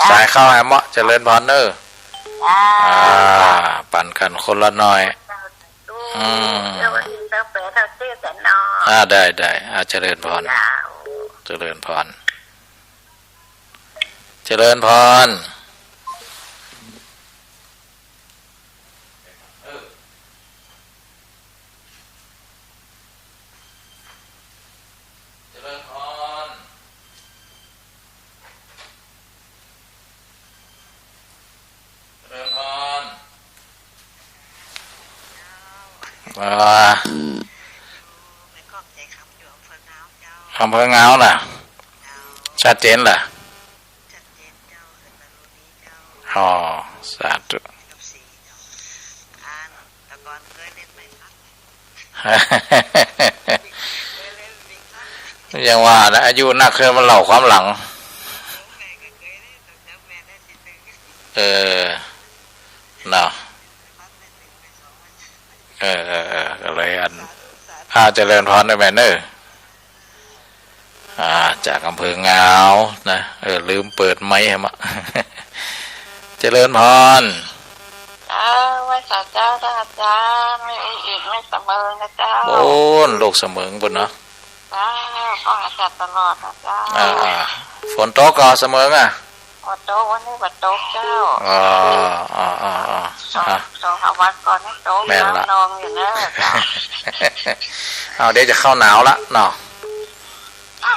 สายเข้าแอมะเจริญพรเนอปั่นกันคนละหน่อยได้เจริญพรเจริญพรเจริญพรอำเภอเงาน่ะชัดเจนล่ะสาธุยังว่านะอายุนักเคยมันเล่าความหลังเนาะก็เลยเจริญพรได้ไหมเนอะจากอำเภอเงานะลืมเปิดไมค์มะเจริญพรไว้สาเจ้าท่านอาจารย์ไม่อีกไม่เสมอนะเจ้าโอ้โลกเสมอปุ่นเนาะก็อากาศตลอดนะเจ้าฝนตกก็เสมออ่ะฝนตกวันนี้ฝนตกเจ้า2 วันก่อนนี่ตกนองอยู่นะเดี๋ยวจะเข้าหนาวละเนาะ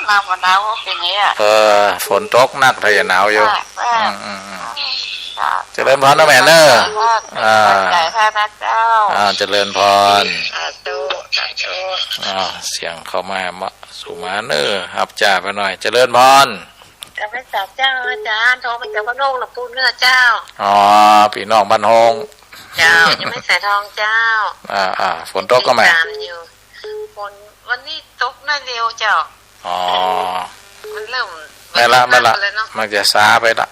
หนาวเป็นนี้ฝนตกนักถ้าจะหนาวอยู่เจริญพรนะแม่เนอใจพระนะเจ้าเจริญพรเสียงเข้ามาสุมาเนอรับจ่าไปหน่อยเจริญพรจะไม่จับเจ้าอาจารย์โทรมาจากบ้านโฮงหลวงปู่เนื้อเจ้าพี่น้องบ้านโฮงเจ้ายังไม่ใส่ทองเจ้าฝนตกก็ไหมฝนวันนี้ตกน่าเร็วเจ้ามันเริ่มไม่ละมันจะซาไปละ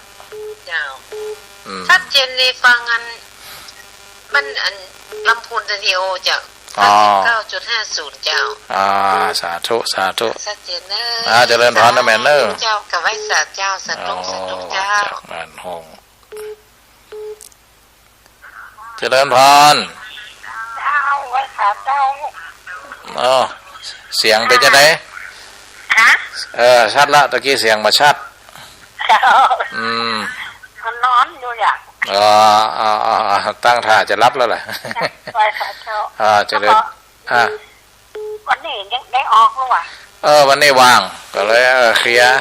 เจ้าชัดเจนเลยฟังมันลำพูนเดียวเจ้า 99.50เจ้าสาธุสาธุสัจเจเนอเจริญพรนะแม่เนอเจ้ากับไว้สาเจ้าสะตุกเจ้าจากบ้านหงเจริญพรเจ้าไว้สาเจ้าเสียงเป็นจะไหนชัดละตะกี้เสียงมาชัดมันนอนอยู่อย่างตั้งท่าจะรับแล้วแหละไว้สาเจ้าจะเลยวันนี้ยังได้ออกหรือวะวันนี้ว่างก็เลยเคลียร์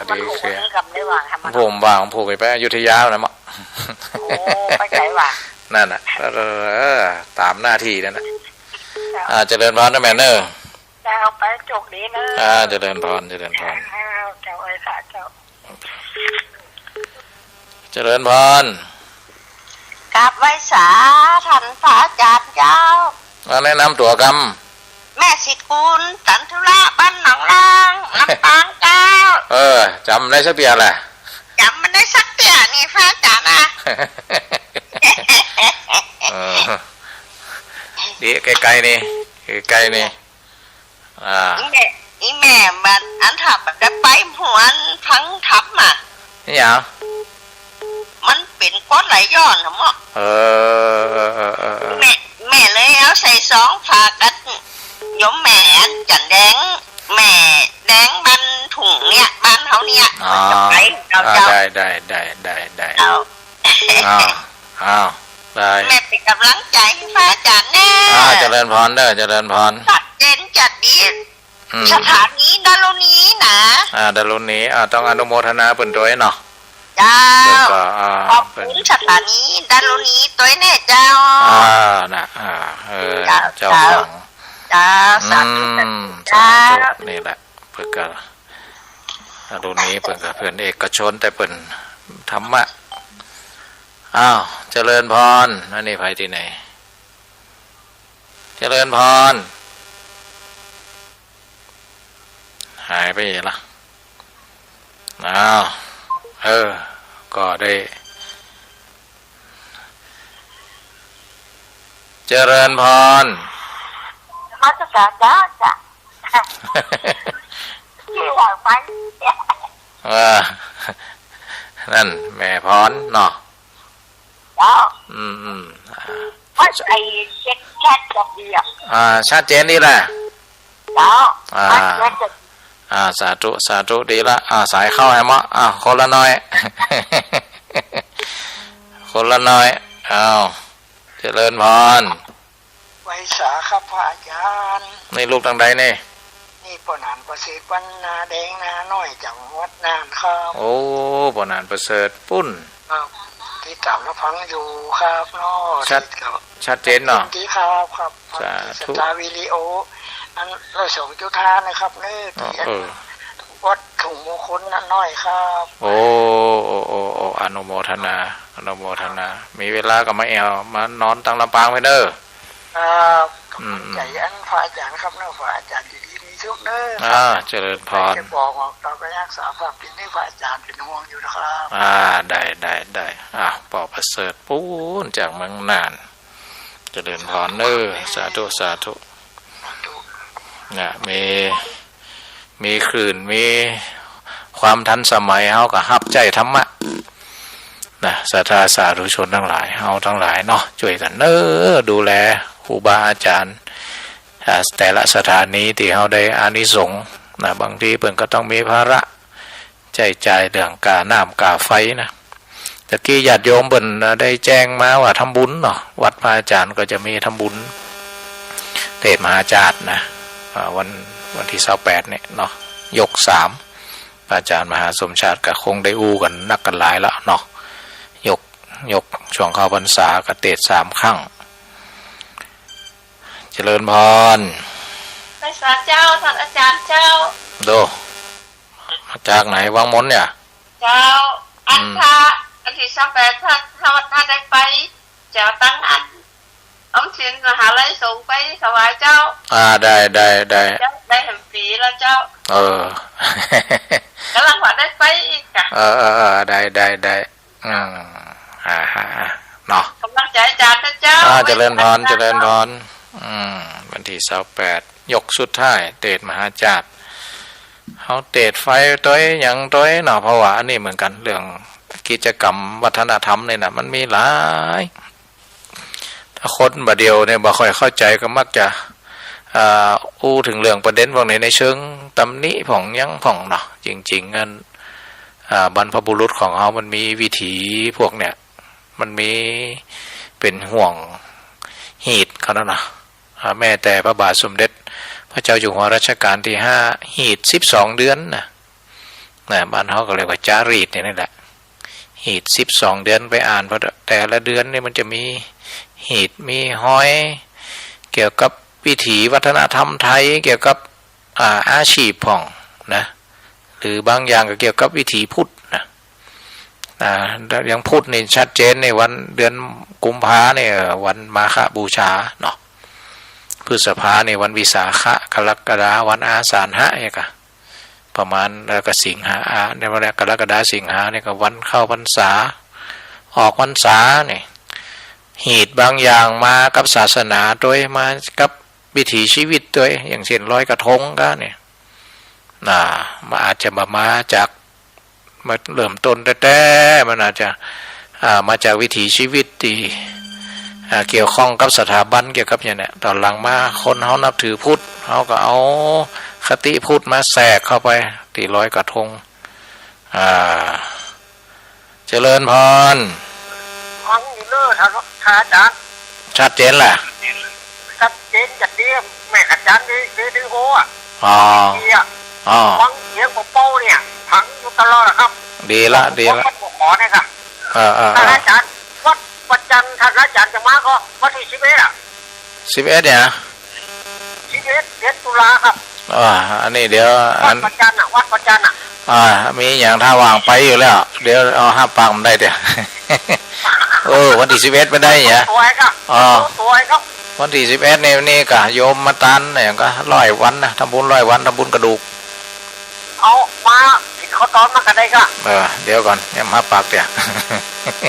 ดีเคลียร์ผมว่างผมไปอยุธยานะมั้งไปไหนวะนั่นน่ะตามหน้าที่นั่นน่ะเจริญพรนะแม่เนอเจ้าไปจกดีเนอเจริญพรเจริญพรเจ้าไอ้สาเจ้าเจริญพรกราบไว้สาท่านพระอาจารย์เจ้าแนะนำตัวกรรมแม่สิทธิ์คุณสันธุระบ้านหนองลางลำปางเจ้าจำได้สักเปียแหละจำมันได้สักเปียนี่พระอาจารย์นะดีไกลๆนี่ไกลๆนี่อีแม่บัดอันถับได้ไปหัวทั้งทับมานี่อย่างมันเป็นก้อนไหลย้อนนะมั้งแม่เลยเอาใส่ซองฝากกันยมแม่จันแดงแม่แดงบันถุงเนี่ยบ้านเขาเนี่ยจะไปได้ได้แม่เป็นกำลังใจให้พระอาจารย์แน่เจริญพรเด้อเจริญพรจัดเด่นจัดดีสถานีดารุณีนะดารุณีต้องอนุโมทนาเป็นตัวเนาะเจ้าขอบคุณสถานีดารุณีตัวแน่เจ้านะเจ้าฟังเจ้าสาธุนี่แหละเพื่อกดารุณีเพื่อเพื่อนเอกชนแต่เป็นธรรมะเจริญพรนั่นนี่ไปที่ไหนเจริญพรหายไปละก็ได้เจริญพรมาจะกราบจ้ะที่หลังไปนั่นแม่พรเนาะว่าไอ้เช็คแค่แบบเดียวชัดเจนนี่แหละสาธุสาธุดีละสายเข้าให้มะคนละน้อยคนละน้อยเจริญพรไว้สาครับพระอาจารย์นี่ลูกทางใดนี่ปนานประเสริฐวันนาแดงนาน้อยจังหวัดน่านครับโอ้ปนานประเสริฐปุ้นที่ตามแล้วฟังอยู่ครับเนาะชัดเจนเนาะที่ครับสตาร์วิดีโออันเราส่งจุธานะครับนี่ที่วัดถุงมงคลนั่นน้อยครับโอ้อนุโมทนามีเวลาก็มาแอวมานอนตั้งลำปางไปเด้อใจอันพระอาจารย์ครับเนาะพระอาจารย์ดีมีทุกเด้อเจริญพรจะบอกเราก็รักษาภาพเป็นที่พระอาจารย์เป็นห่วงอยู่นะครับได้ปอประเสริฐปูนจากเมืองน่านเจริญพรเด้อสาธุเนี่ยมีคลื่นมีความทันสมัยเฮาก็ฮับใจธรรมะนะศรัทธาสาธุชนทั้งหลายเฮาทั้งหลายเนาะช่วยกันดูแลครูบาอาจารย์แต่ละสถานีที่เฮาได้อานิสงส์นะบางทีเพิ่นก็ต้องมีภาระใจเรื่องกาน้ำกาไฟนะตะกี้ญาติโยมเพิ่นได้แจ้งมาว่าทำบุญเนาะวัดพระอาจารย์ก็จะมีทำบุญเทศมหาจารย์นะวันที่28เนี่ยเนาะยก3อาจารย์มหาสมชาติก็คงได้อู้กันนักกันหลายแล้วเนาะยกช่วงเข้าพรรษาก็เทศ3ครั้งเจริญพรไปสาเจ้าท่านอาจารย์เจ้าดูมาจากไหนวังมนเนี่ยเจ้าอันที่28ถ้าได้ไปเจ้าตั้งอันสินมหาลัยส่งไปถวายเจ้าได้ได้แห่งปีแล้วเจ้ากำลังว่าได้ไปอีกค่ะได้เนาะกำลังใจอาจารย์นะเจ้า เจริญพรเจริญพรวันที่28ยกสุดท้ายเตดมหาจาตุเขาเตดไฟตัวอย่างตัวเนาะเพราะว่าอันนี้เหมือนกันเรื่องกิจกรรมวัฒนธรรมเนี่ยนะมันมีหลายถ้าคนบ่เดียวเนี่ยบ่ค่อยเข้าใจก็มักจะอู้ถึงเรื่องประเด็นพวกนี้ในเชิงตำหนิผ่องยังผ่องเนาะจริงๆงั้นบรรพบุรุษของเขามันมีวิถีพวกเนี่ยมันมีเป็นห่วงหีดเขานะแม่แต่พระบาทสมเด็จพระเจ้าอยู่หัวรัชกาลที่5หีด12 เดือนนะบ้านเขาก็เรียกว่าจารีตนี่แหละหีด12 เดือนไปอ่านเพราะแต่ละเดือนนี่มันจะมีหีดมีห้อยเกี่ยวกับวิถีวัฒนธรรมไทยเกี่ยวกับอาชีพของนะหรือบางอย่างก็เกี่ยวกับวิถีพุทธนะอย่างพุทธนี่ชัดเจนในวันเดือนกุมภาเนี่ยวันมาฆบูชาเนาะพฤษภาเนี่ยวันวิสาขะกรกฎาวันอาสาฬหะเนี่ยก็ประมาณแล้วก็สิงหาในวันกรกฎาสิงหาเนี่ยก็วันเข้าพรรษาออกพรรษาเนี่ยหีดบางอย่างมากับศาสนาโดยมากับวิถีชีวิตตัวอย่างเช่นลอยกระทงก็เนี่ยมาอาจจะมาจากมาเริ่มต้นแต่มันอาจจะมาจากวิถีชีวิตที่เกี่ยวข้องกับสถาบันเกี่ยวกับอย่างเนี้ยตอนหลังมาคนเขานับถือพุทธเขาก็เอาคติพุทธมาแทรกเข้าไปตีลอยกระทงเจริญพรฟังอยู่เลิศท่าอาจารย์ชัดเจนแหละชัดเจนจัดเดียแม่อาจารย์ดื้อโง่ฟังเสียงของเป้าเนี่ยทั้งอยู่ตลอดครับดีละดีละขอเนี่ยค่ะท่านอาจารย์วัดจันทร์ท่านอาจารย์จะมาก็วันที่11เนี่ย11 เดือนตุลาครับอันนี้เดี๋ยววัดจันทร์วัดจันทร์มีอย่างท่าว่างไปอยู่แล้วเดี๋ยวเอาห้าปังมันได้เดี๋ยววันที่11ไม่ได้เหรอตัวไอ้ครับวันที่11นี่กะโยมมาตันเนี่ยก็100 วันนะทำบุญ100 วันทำบุญกระดูกเอามาผิดเขาตอนมากันได้ก็เดี๋ยวก่อนเนี่ยมาปากเดี๋ยว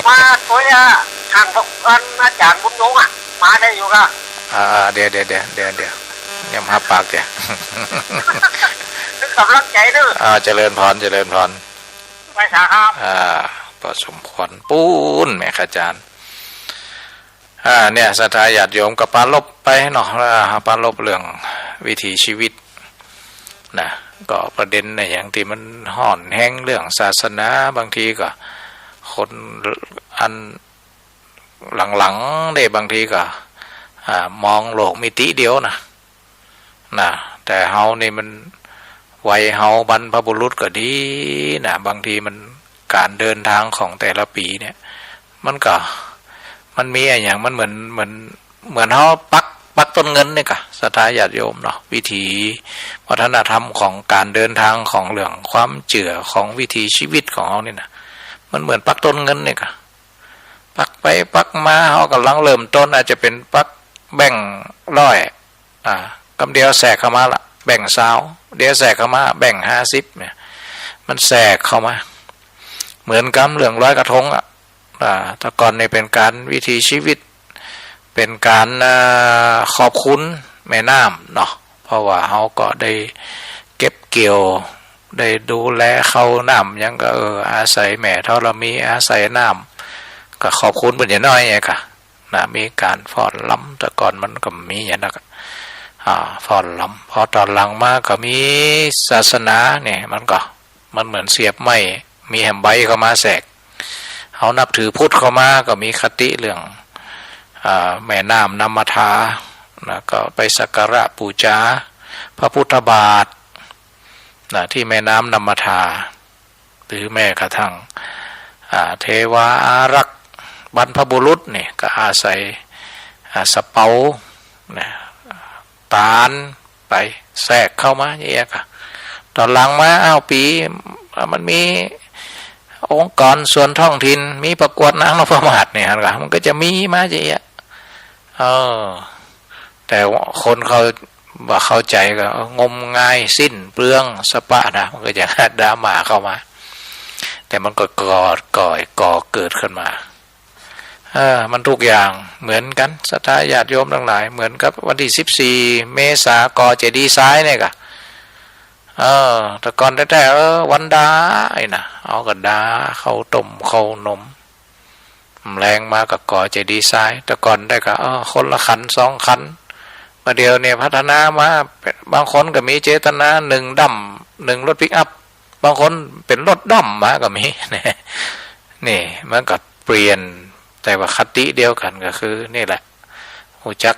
มาตัวเนี่ยทางพวกอาจารย์บุญยงมาได้อยู่ก็เดี๋ยวเนี่ยมาปากเดี๋ยวนึกกำลังใจด้วยเจริญพรไปสาครับพอสมควรปูนแม่อาจารย์เนี่ยศรัทธาญาติโยมกับปาลบไปเนาะปาลบเรื่องวิถีชีวิตนะก็ประเด็นในอย่างที่มันห่อนแห้งเรื่องศาสนาบางทีก็คนอันหลังๆได้บางทีก็มองโลกมิติเดียวนะแต่เฮานี่มันวัยเฮาบรรพบุรุษก็ดีนะบางทีมันการเดินทางของแต่ละปีเนี่ยมันมีอะไรอย่างมันเหมือนเฮาปักต้นเงินเนี่ยกะศรัทธาญาติโยมเนาะวิถีวัฒนธรรมของการเดินทางของเรื่องความเชื่อของวิถีชีวิตของเฮานี่นะมันเหมือนปักต้นเงินเนี่ยกะปักไปปักมาเฮากำลังเริ่มต้นอาจจะเป็นปักแบ่ง100กำเดียวแทรกเข้ามาละแบ่ง20เดี๋ยวแทรกเข้ามาแบ่ง50เนี่ยมันแทรกเข้ามาเหมือนกับเรื่องลอยกระทงแต่ก่อนนี่เป็นการวิถีชีวิตเป็นการขอบคุณแม่น้ำเนาะเพราะว่าเขาก็ได้เก็บเกี่ยวได้ดูแลเขาน้ำยังก็อาศัยแม่ธรณีอาศัยน้ำก็ขอบคุณเป็นอย่างน้อยไงค่ะมีการฟ้อนรำแต่ก่อนมันก็มีอย่างนั้นฟ้อนรำพอตอนหลังมาก็มีศาสนาเนี่ยมันเหมือนเสียบไม้มีแฮมใบเข้ามาแทรกเขานับถือพุทธเข้ามาก็มีคติเรื่องแม่น้ำนำมาทาก็ไปสักการะบูชาพระพุทธบาทที่แม่น้ำนำมาทาหรือแม่กระทั่งเทวาอารักษ์บรรพบุรุษเนี่ยก็อาศัยสะเปาตาลไปแทรกเข้ามาอย่างนี้ค่ะตอนหลังมาปีมันมีองค์กรส่วนท้องถิ่นมีประกวดนางนพมาศเนี่ยครับมันก็จะมีมาอย่างนี้แต่คนเขาว่าเข้าใจก็งมงายสิ้นเปลืองสปะนะมันก็จะดราม่าเข้ามาแต่มันก็ก่อเกิดขึ้นมา มันทุกอย่างเหมือนกันศรัทธาญาติโยมทั้งหลายเหมือนกับวันที่14 เมษากอเจดีย์ซ้ายเนี่ยกะแต่ก่อนแต่วันดาไอ้นะเอากระดาเข้าต้มเข้านมแรงมากับก่อเจดีย์ซ้ายแต่ก่อนได้ก็คนละขัน2 ขันมาเดียวเนี่ยพัฒนามาบางคนก็มีเจตนา1 ดั้ม1 รถปิกอัพบางคนเป็นรถดั้มมาก็มีนี่มันก็เปลี่ยนแต่ว่าคติเดียวกันก็คือนี่แหละหูจัก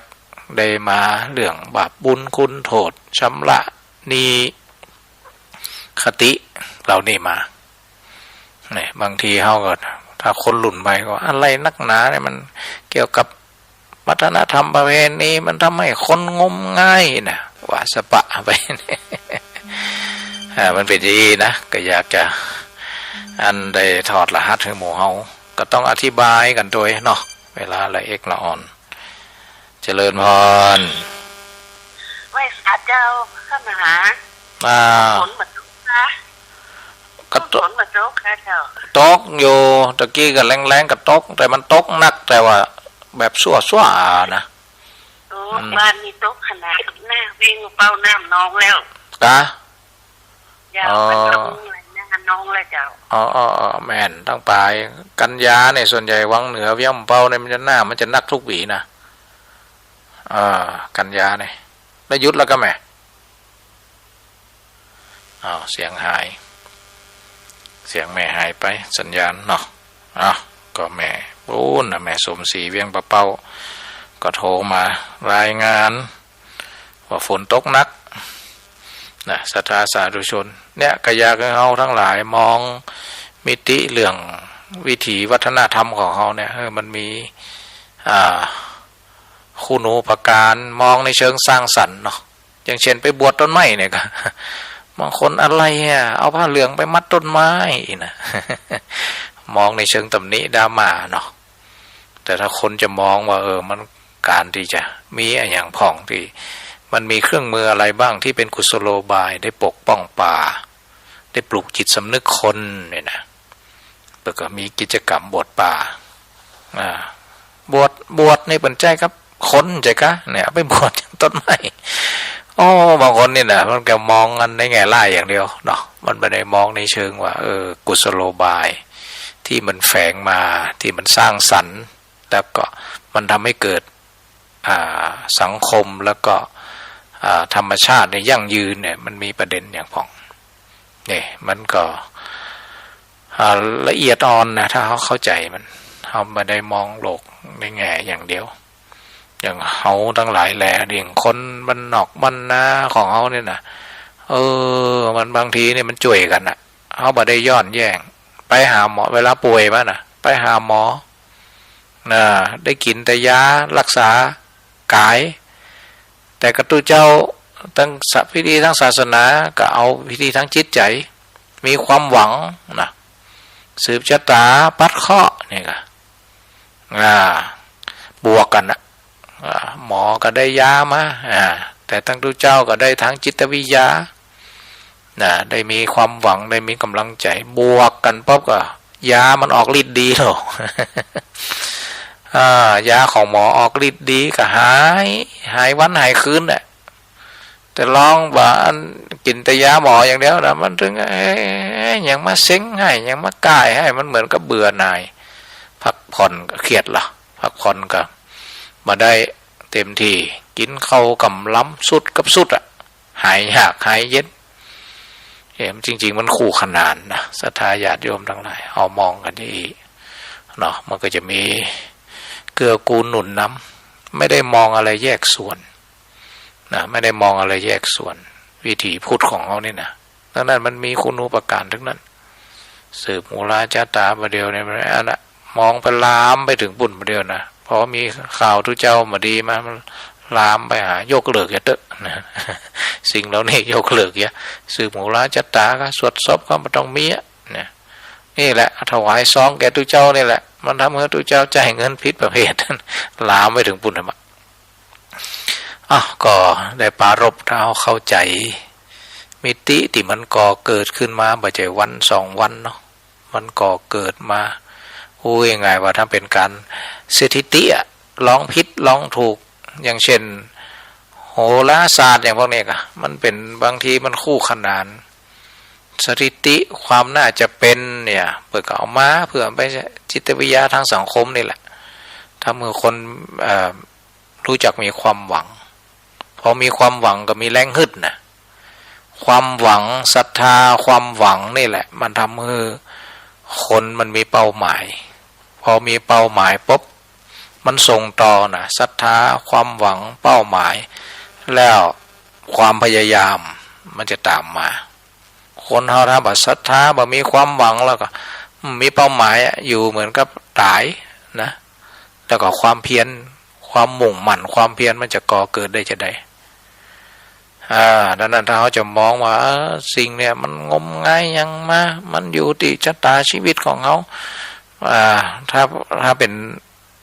ได้มาเรื่องบาปบุญคุณโทษชำระนี่คติเรานี่มาเนี่ยบางทีเขาก็ถ้าคนหลุ่นไปก็อะไรนักหนาเนี่ยมันเกี่ยวกับวัฒนธรรมประเพณีมันทำให้คนงมง่ายนะว่าสปะไปมันเป็นดีนะก็อยากจะอันได้ถอดรหัสให้หมู่เฮาก็ต้องอธิบายกันโดยเนาะเวลาละเอกละอ่อนเจริญพรไหว้สาเจ้าข้ามาหาฝนเหมือนนะก็ฝนเหมือนโจ๊กค่ะเจ้าตกอยู่ตะกี้ก็แรงๆกับตกแต่มันตกหนักแต่ว่าแบบสั่วๆนะบ้านมีตกขนาดหน้าวิ่งเป้าน้ำนองแล้วกะยาวมันลงเลยน้องเลยเจ้าแม่นตั้งปลายกันยาเนี่ยส่วนใหญ่วังเหนือเวียงเป้าเนี่ยมันจะหน้ามันจะนักทุกปีนะกันยาเนี่ยได้ยุดแล้วก็แม่เสียงหายเสียงแม่หายไปสัญญาณเนาะก็แม่ปูนนะแม่สมศรีเวียงปะเป้าก็โทรมารายงานว่าฝนตกหนักนะศรัทธาสาธุชนเนี่ยก็อยากให้เฮาทั้งหลายมองมิติเรื่องวิถีวัฒนธรรมของเฮาเนี่ยมันมีคุณูปการมองในเชิงสร้างสรรค์เนาะอย่างเช่นไปบวชต้นไม้เนี่ยก็บางคนอะไรเอาผ้าเหลืองไปมัดต้นไม้นะมองในเชิงตำหนิดราม่าเนาะแต่ถ้าคนจะมองว่ามันการที่จะมีอย่างผ่องที่มันมีเครื่องมืออะไรบ้างที่เป็นกุศโลบายได้ปกป้องป่าได้ปลูกจิตสำนึกคนเนี่ยนะเปิดก็มีกิจกรรมบวชป่าบวชในปัจจัยครับคนใจกะเนี่ยไปบวชต้นไม้บางคนนี่นะมันก็มองกันในแง่ร้ายอย่างเดียวเนาะมันไม่ได้มองในเชิงว่ากุศโลบายที่มันแฝงมาที่มันสร้างสรรค์แล้วก็มันทำให้เกิดสังคมแล้วก็ธรรมชาติในยั่งยืนเนี่ยมันมีประเด็นอย่างผ่องเนี่ยมันก็ละเอียดอ่อนนะถ้าเขาเข้าใจมันเขาไม่ได้มองโลกในแง่อย่างเดียวอย่างเขาทั้งหลายแหล่เรื่องคนบ้านนอกบ้านนาของเขาเนี่ยนะมันบางทีเนี่ยมันจ่วยกันนะเขาไม่ได้ย้อนแย่งไปหาหมอเวลาป่วยป่ะนะไปหาหมอได้กินแต่ยารักษากายแต่กระตุ้เจ้าตั้งพิธีทั้งศาสนาก็เอาพิธีทั้งจิตใจมีความหวังนะสืบชะตาปัดเคราะห์นี่ก็บวกกันนะหมอก็ได้ยามาแต่ตั้งตู้เจ้าก็ได้ทั้งจิตวิทยาได้มีความหวังได้มีกำลังใจบวกกันปุ๊บก็ยามันออกฤทธิ์ดีหรอยาของหมอออกฤทธิ์ดีก็หายวันหายคืนแหละแต่ลองว่ากินแต่ยาหมออย่างเดียวนะมันถึงยังมาเซ็งให้ยังมาก่ายให้มันเหมือนกับเบื่อหน่ายพักผ่อนก็เครียดล่ะพักผ่อนก็มาได้เต็มที่กินเข้ากำล้ำสุดกับสุดหายยากหายเย็นจริงๆมันคู่ขนานนะศรัทธาญาติโยมทั้งหลายเอามองกันดีเนาะมันก็จะมีเกื้อกูลหนุนนำไม่ได้มองอะไรแยกส่วนนะไม่ได้มองอะไรแยกส่วนวิถีพุทธของเขานี่นะดังนั้นมันมีคุณูปการทั้งนั้นสืบมูลาจาตาประเดียวในอันนะมองไปลามไปถึงปุ่นประเดียวนะเพราะมีข่าวทุเจ้ามาดีมามันลามไปหายกเลิกอย่าเตอะนะสิ่งเหล่านี้ยกเลิกอย่าสืบมูลาจาตาก็สวดศพก็ไม่ต้องมีเนี่ยนี่แหละถวายซองแก่ทุเจ้านี่แหละมันทำให้ทุเจ้าจ่ายเงินผิดประเภทลามไปถึงปุ่นธรรมะก็ได้ปรารภถ้าเข้าใจมิติที่มันก่อเกิดขึ้นมาบ่ใช่วัน2 วันเนาะมันก่อเกิดมา พูดยังไงว่าถ้าเป็นการสถิติอะลองผิดลองถูกอย่างเช่นโหราศาสตร์อย่างพวกนี้ก็มันเป็นบางทีมันคู่ขนานสถิติความน่าจะเป็นเนี่ยเปิดก็เอามาเพื่อไปจิตวิทยาทางสังคมนี่แหละถ้าเมื่อคนรู้จักมีความหวังพอมีความหวังก็มีแรงฮึดนะความหวังศรัทธาความหวังนี่แหละมันทำให้คนมันมีเป้าหมายพอมีเป้าหมายปุ๊บมันส่งต่อนะศรัทธาความหวังเป้าหมายแล้วความพยายามมันจะตามมาคนเฮาถ้าบ่ศรัทธาบ่มีความหวังแล้วก็มีเป้าหมายอยู่เหมือนกับตายนะแล้วก็ความเพียรความมุ่งมั่นความเพียรมันจะก่อเกิดได้จะได้ดังนั้นถ้าเขาจะมองว่าสิ่งเนี่ยมันงมงายยังมามันอยู่ที่ชะตาชีวิตของเขาถ้าเป็น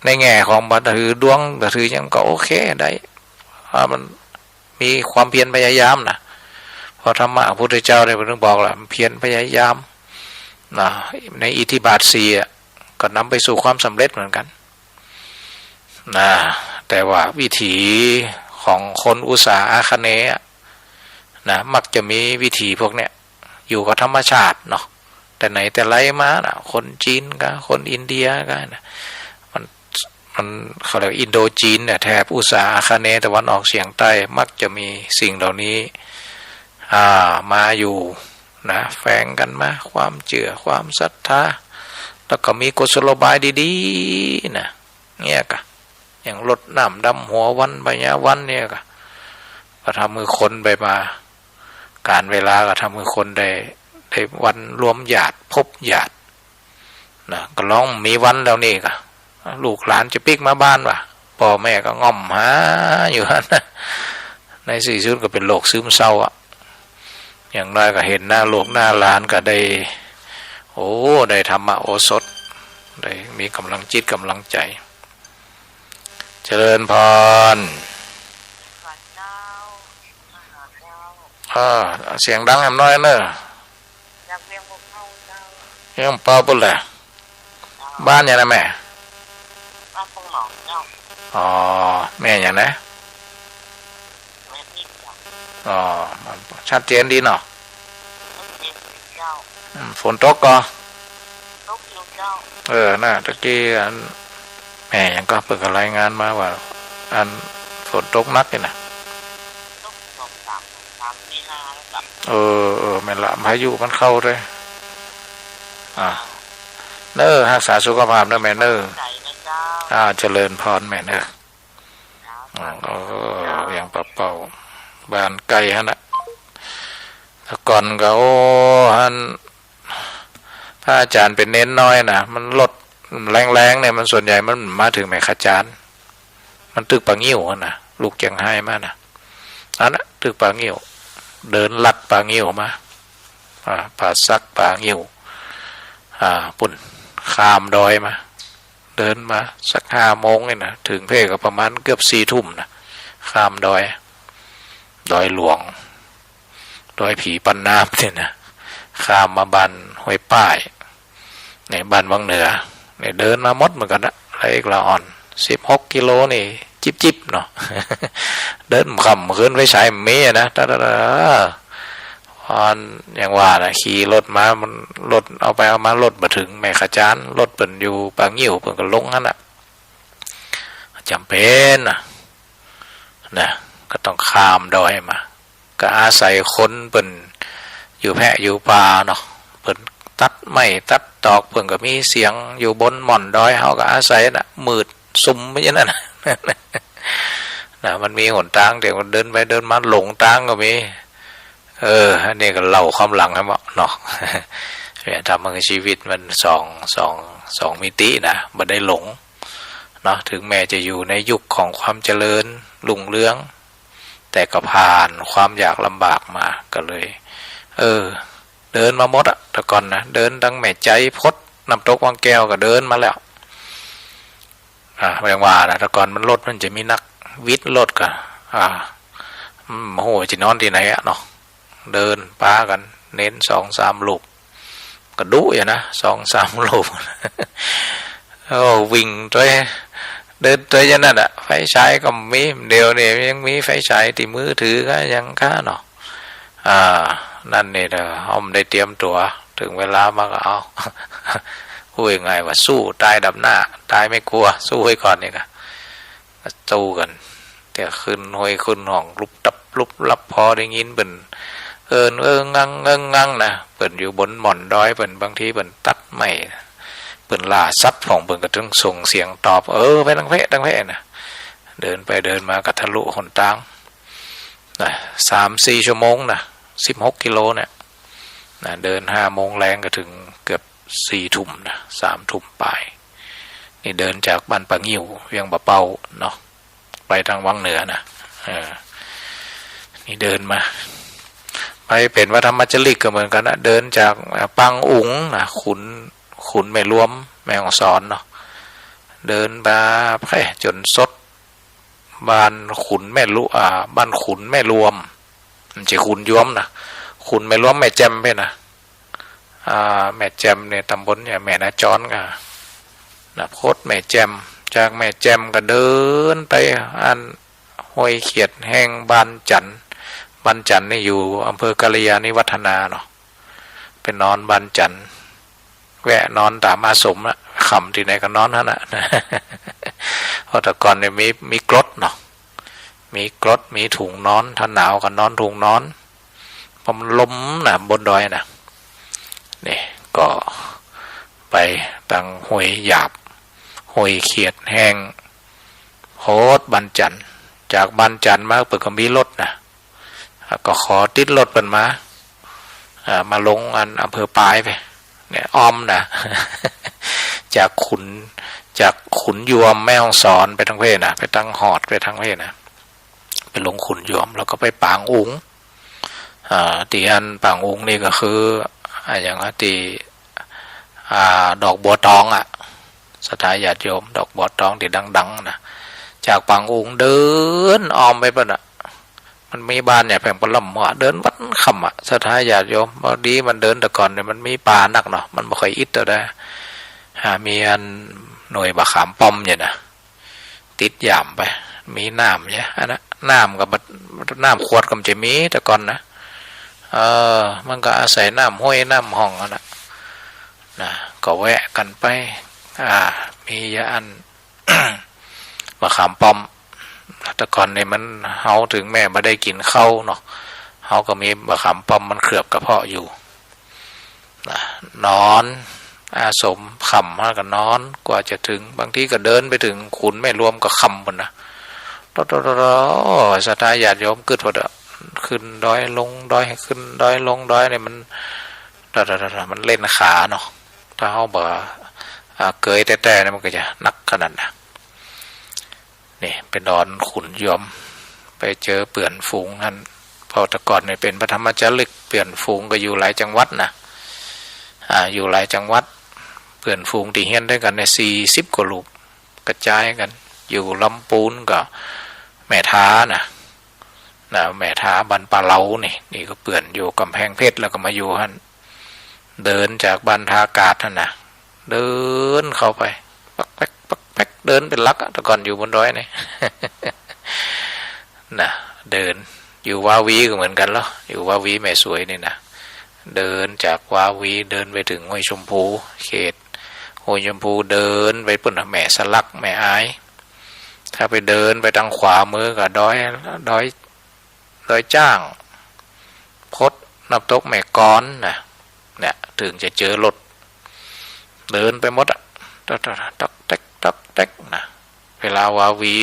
ในแง่ของบัตรถือดวงบัตรถือยังก็โอเคได้มันมีความเพียรพยายามนะพอธรรมะพระพุทธเจ้าได้ถึงบอกแหละเพียรพยายามนะในอิทธิบาทสี่ก็นำไปสู่ความสำเร็จเหมือนกันนะแต่ว่าวิถีของคนอุตสาหะคะเนนะมักจะมีวิถีพวกเนี้ยอยู่กับธรรมชาติเนาะแต่ไหนแต่ไรมานะคนจีนก็คนอินเดียก็นะมันเขาเรียกอินโดจีนเนี่ยแถบอุตสาหะคะเนตะวันออกเฉียงใต้มักจะมีสิ่งเหล่านี้มาอยู่นะแฝงกันมาความเชื่อความศรัทธาแล้วก็มีกุศโลบายดีๆนะเนี่ยก็อย่างรดน้ำดำหัววันใบหญ้าวันเนี่ยก็ทำมือคนไปมาการเวลาก็ทำมือคนได้วันรวมญาติพบญาตินะก็ลองมีวันแล้วนี่ก็ลูกหลานจะปิกมาบ้านว่ะพ่อแม่ก็ง่อมหาอยู่นะในสี่ชุดก็เป็นโรคซึมเศร้าอ่ะอย่างน้อยก็เห็นหน้าลูกหน้าหลานก็ได้ได้ธรรมะโอสถได้มีกำลังจิตกำลังใจเจริญพรเสียงดังแอมน้อยเนอะยังเป่าปุ่นแหละบ้านยังไงแม่อ๋อแม่อย่างนะอ๋อชัดเจนดีเนาะฝนตกก็น่ะตะกี้แม่ยังก็เปิดรายงานมาว่าฝนตกนักเลยนะแม่ละพายุมันเข้าเลยเนอรักษาสุขภาพเนอแม่เนอเจริญพรแม่เนออย่างเป่าบ้านไกลฮะนะแต่ก่อนก็พระอาจารย์เป็นเน้นน้อยนะมันลดแรงๆเนี่ยมันส่วนใหญ่มันมาถึงแม่ขจารมันตึกปางงิ้วนะลูกจังไห้มานะอันนั้นตึกปางงิ้วเดินลัดปางงิ้วมาป่าซักปางงิ้วปุ่นข้ามดอยมาเดินมาสัก5 โมงเนี่ยนะถึงเพก็ประมาณเกือบ4 ทุ่มนะข้ามดอยหลวงดอยผีปันน้ำเนี่ยนะข้ามมาบันห้วยป้ายในบ้านวังเหนือเนี่ยเดินมามดเหมือนกันนะไรอีกละอ่อน16 กิโลนี่จิบเนาะ เดินขำขึ้นไปใช้เมียนะอย่างว่านะขี่รถมามันรถเอาไปเอามารถมาถึงแม่ขจารรถเปิ่นอยู่ปางงิ้วเปิ่นก็ลงนั่นน่ะจำเป็นนะก็ต้องข้ามดอยมาก็อาศัยคนเปิ่นอยู่แพะอยู่ป่าเนาะเปิ่นตัดไม้ตัดตอกเปิ่นก็มีเสียงอยู่บนหม่อนดอยเฮาก็อาศัยน่ะมืดซุ่มไม่ใช่นั่นนะมันมีหนทางเดี๋ยวเดินไปเดินมาหลงทางก็มีอันนี้ก็เล่าความหลังให้บอกเนาะทำให้ชีวิตมันสองมิตินะไม่ได้หลงเนาะถึงแม้จะอยู่ในยุคของความเจริญรุ่งเรืองแต่ก็ผ่านความยากลำบากมาก็เลยเดินมาหมดอะแต่ก่อนนะเดินตั้งแม่ใจพดน้ำตกวังแก้วก็เดินมาแล้วไม่ว่านะแต่ก่อนมันรถมันจะมีนักวิทย์รถกันโอ้โหจะนอนที่ไหนอะเนาะเดินป้ากันเน้น2-3 ลูกก็ดุอย่างนะ2-3 ลูก โอ้วิ่งด้วยเดินด้วยยันนั่นอ่ะไฟฉายก็มีเดียวเนี่ยยังมีไฟฉายที่มือถือก็ยังค่าเนาะนั่นนี่เด้ออ้อมได้เตรียมตัวถึงเวลามาก็เอาพูดยังไงว่าสู้ตายดับหน้าตายไม่กลัวสู้ไว้ก่อนนี่ก็สู้กันแต่ขึ้นห้อยขึ้นห้องลุบตับลุบลับพอได้ยินเป็นงังนะเปิ่นอยู่บนหม่อนดอยเปิ่นบางทีเปิ่นตัดไม้เปิ่นล่าซับของเปิ่นก็ต้องส่งเสียงตอบไปทางเพะนะเดินไปเดินมาก็ทะลุหนทางนะ3-4 ชั่วโมงนะ16 กิโลเนี่ยนะเดิน5 โมงแรงก็ถึงเกือบ4 ทุ่มนะ3 ทุ่มปลายนี่เดินจากบ้านปะงิ้วเวียงบะเป้าเนาะไปทางวังเหนือนะนี่เดินมาไปเป็นวัดธรรมจริกก็เหมือนกันนะเดินจากปังอุ๋งนะขุนแม่รวมแม่ฮ่องสอนเนาะเดินมาจนสดบ้านขุนแม่ลุบ้านขุนแม่รวมมันจะขุนย้อมนะขุนแม่รวมแม่แจมไปนะแม่แจมเนี่ยตำบลเนี่ยแม่นาจอนก็นะโคตรแม่แจมจากแม่แจมก็เดินไปอันห้วยเขียดแห้งบ้านจันนี่อยู่อำเภอกาลยาณิวัฒนาเนาะเป็นนอนบ้านจันแวะนอนตามอาสมละขำที่ไหนก็นอนนั่นแหละเพราะแต่ก่อนเนี่ยมีกรดเนาะมีกรดมีถุงนอนถ้าหนาวก็นอนถุงนอนผมล้มนะบนดอยนะนี่ก็ไปตั้งห้วยหยาบห้วยเขียดแห้งโคตรบ้านจันจากบ้านจันมาเปิดก็มีรถนะก็ขอติดรถเป็นมาลงอำเภอปายไปเนี่ยอ้อมนะจากขุนยวมแม่ฮ่องสอนไปทางเพศนะไปตั้งหอดไปทางเพศนะไปลงขุนยวมแล้วก็ไปปางอุ๋งตีอันปางอุ๋งนี่ก็คืออย่างตีดอกบัวตองสถานญาติโยมดอกบัวตองที่ดังๆนะจากปางอุ๋งเดินอ้อมไปป่ะมันมีบ้านเนี่ยแผงปลำหัวเดินวัดคำสถานญาติโยมพอดีมันเดินแต่ก่อนเนี่ยมันมีป่านักเนาะมันไม่ค่อยอิดตัวได้มีอันหน่วยบะขามป้อมเนี่ยนะติดยามไปมีน้ำเนี่ยอันนั้นน้ำกับน้ำขวดก็จะมีแต่ก่อนนะมันก็อาศัยน้ำห้วยน้ำห้องนะก็แวะกันไปมียาอัน บะขามป้อมแต่ก่อนเนี่ยมันเฮาถึงแม่มาได้กินข้าวเนาะเฮาก็มีบะขามป้อมมันเคลือบกระเพาะอยู่นอนอาสมคำมากันนอนกว่าจะถึงบางทีก็เดินไปถึงขุนไม่รวมก็คำบนนะสถานญาติโยมเกิดพอดขึ้นดอยลงดอยขึ้นดอยลงดอยเนี่ยมันมันเล่นขาเนาะถ้าเฮาบ่เกยแต่เนี่ยมันก็จะนักขนาดนะนี่เป็นดอนขุนยอมไปเจอเปื่อนฝูงนั่นพอแต่ก่อนเนี่ยเป็นพระธรรมจารึกเปื่อนฝูงก็อยู่หลายจังหวัดนะอยู่หลายจังหวัดเปื่อนฝูงที่เฮียนด้วยกันใน40 กว่าลูกกระจายกันอยู่ลำปูนก็แม่ท้านะแม่ท้าบันปลาเล้านี่ก็เปื่อนอยู่กำแพงเพชรแล้วก็มาอยู่ฮั่นเดินจากบันทากาศท่านนะเดินเข้าไปปักแป๊กเดินเป็นลักแต่ก่อนอยู่บนดอยนี่นะเดินอยู่วาวีก็เหมือนกันแล้วอยู่วาวีแม่สวยนี่นะเดินจากวาวีเดินไปถึงห้วยชมพูเขตห้วยชมพูเดินไปปุ่นแม่สลักแม่อายถ้าไปเดินไปทางขวามือก็ดอยจ้างพดนับตกแม่ก้อนนะเนี่ยถึงจะเจอรถเดินไปหมดตักแตกนะเวลาวาวี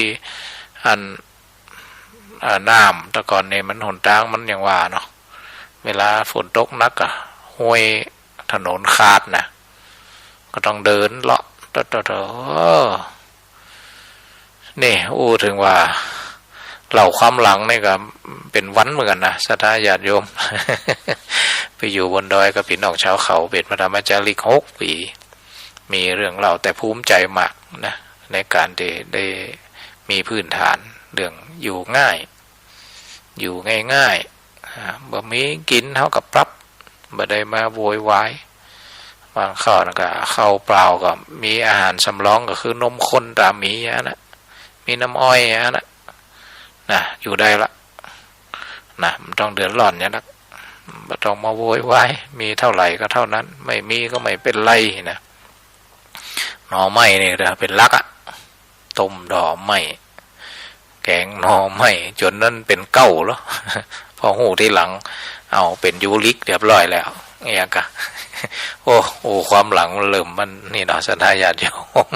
น้ำแต่ก่อนเนี่ยมันหนทางมันอย่างว่าเนาะเวลาฝนตกนักห้วยถนนขาดนะก็ต้องเดินเลาะนี่ถึงว่าเหล่าความหลังนี่ก็เป็นวันเหมือนกันนะสถานญาติโยม ไปอยู่บนดอยกับพี่น้องชาวเขาเป็นพระธรรมจาริก6 ปีมีเรื่องเล่าแต่ภูมิใจมากนะในการได้มีพื้นฐานเรื่องอยู่ง่ายอยู่ง่ายบ่มีกินเท่ากับปรับบ่ได้มาโวยวาย บางข้าวนะก็ข้าวเปล่าก็มีอาหารสำรองก็คือนมข้นตามมีนะมีน้ำอ้อยนะอยู่ได้ละนะมันต้องเดือดร้อนเนี่ยนะไม่ต้องมาโวยวายมีเท่าไหร่ก็เท่านั้นไม่มีก็ไม่เป็นไรนะหน่อไม้เนี่ยเป็นลักต้มดอกไม้แกงหน่อไม้จนนั้นเป็นเก้าแล้วพอหูที่หลังเอาเป็นยูริกเรียบร้อยแล้วเนี่ยกะโอ้ความหลังมันเริ่มมันนี่เนาะสัตยาติโยม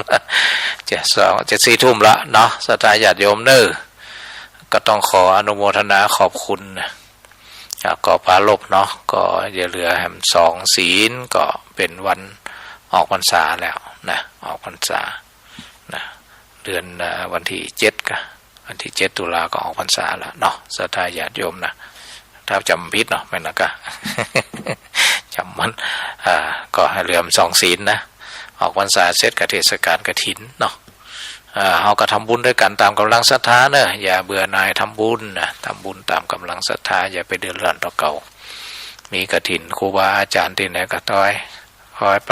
จะ4 ทุ่มละเนาะสัตยาติโยมเนอก็ต้องขออนุโมทนาขอบคุณนะก็ปาลบเนาะก็อย่าเหลือแหม2 ศีลก็เป็นวันออกพรรษาแล้วนะออกพรรษานะเดือนวันที่7ก็วันที่7 ตุลาก็ออกพรรษาแล้วเนาะสัตยาติโยมนะถ้าจำผิดเนาะไม่นะก็ จำมันก็ให้เหลือ2 ศีลนะออกพรรษาเสร็จกับเทศกาลกฐินเนาะเราก็ทำบุญด้วยกันตามกำลังศรัทธาเนอะอย่าเบื่อหน่ายทำบุญนะทำบุญตามกำลังศรัทธาอย่าไปเดือดร้อนต่อเก่ามีกฐินครูบาอาจารย์ที่ไหนก็ต้อยคอยไป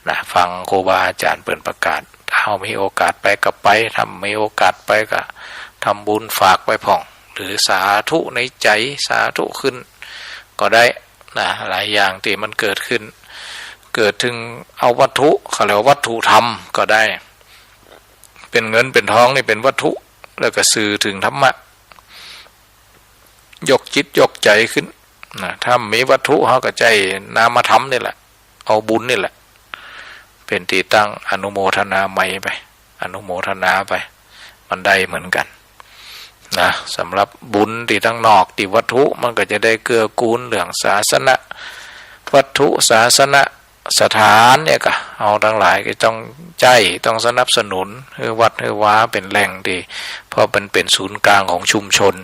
นะฟังครูบาอาจารย์เปิดประกาศถ้ามีโอกาสไปก็ไปทำมีโอกาสไปก็ทำบุญฝากไปผ่องหรือสาธุในใจสาธุขึ้นก็ได้นะหลายอย่างที่มันเกิดขึ้นเกิดถึงเอาวัตถุเขาเรียกว่าวัตถุธรรมก็ได้เป็นเงินเป็นทองนี่เป็นวัตถุแล้วก็สื่อถึงธรรมะยกจิตยกใจขึ้นนะถ้ามีวัตถุเขาก็ใจนามธรรมนี่แหละเอาบุญนี่แหละเป็นที่ตั้งอนุโมทนาใหม่ไปอนุโมทนาไปมันได้เหมือนกันนะสำหรับบุญที่ทั้งนอกที่วัตถุมันก็จะได้เกื้อกูลเรื่องศาสนาวัตถุศาสนาสถานเนี่ยก็เอาทั้งหลายก็ต้องใจต้องสนับสนุนคือวัดคือว้าเป็นแหล่งที่เพราะมันเป็นศูนย์กลางของชุมชน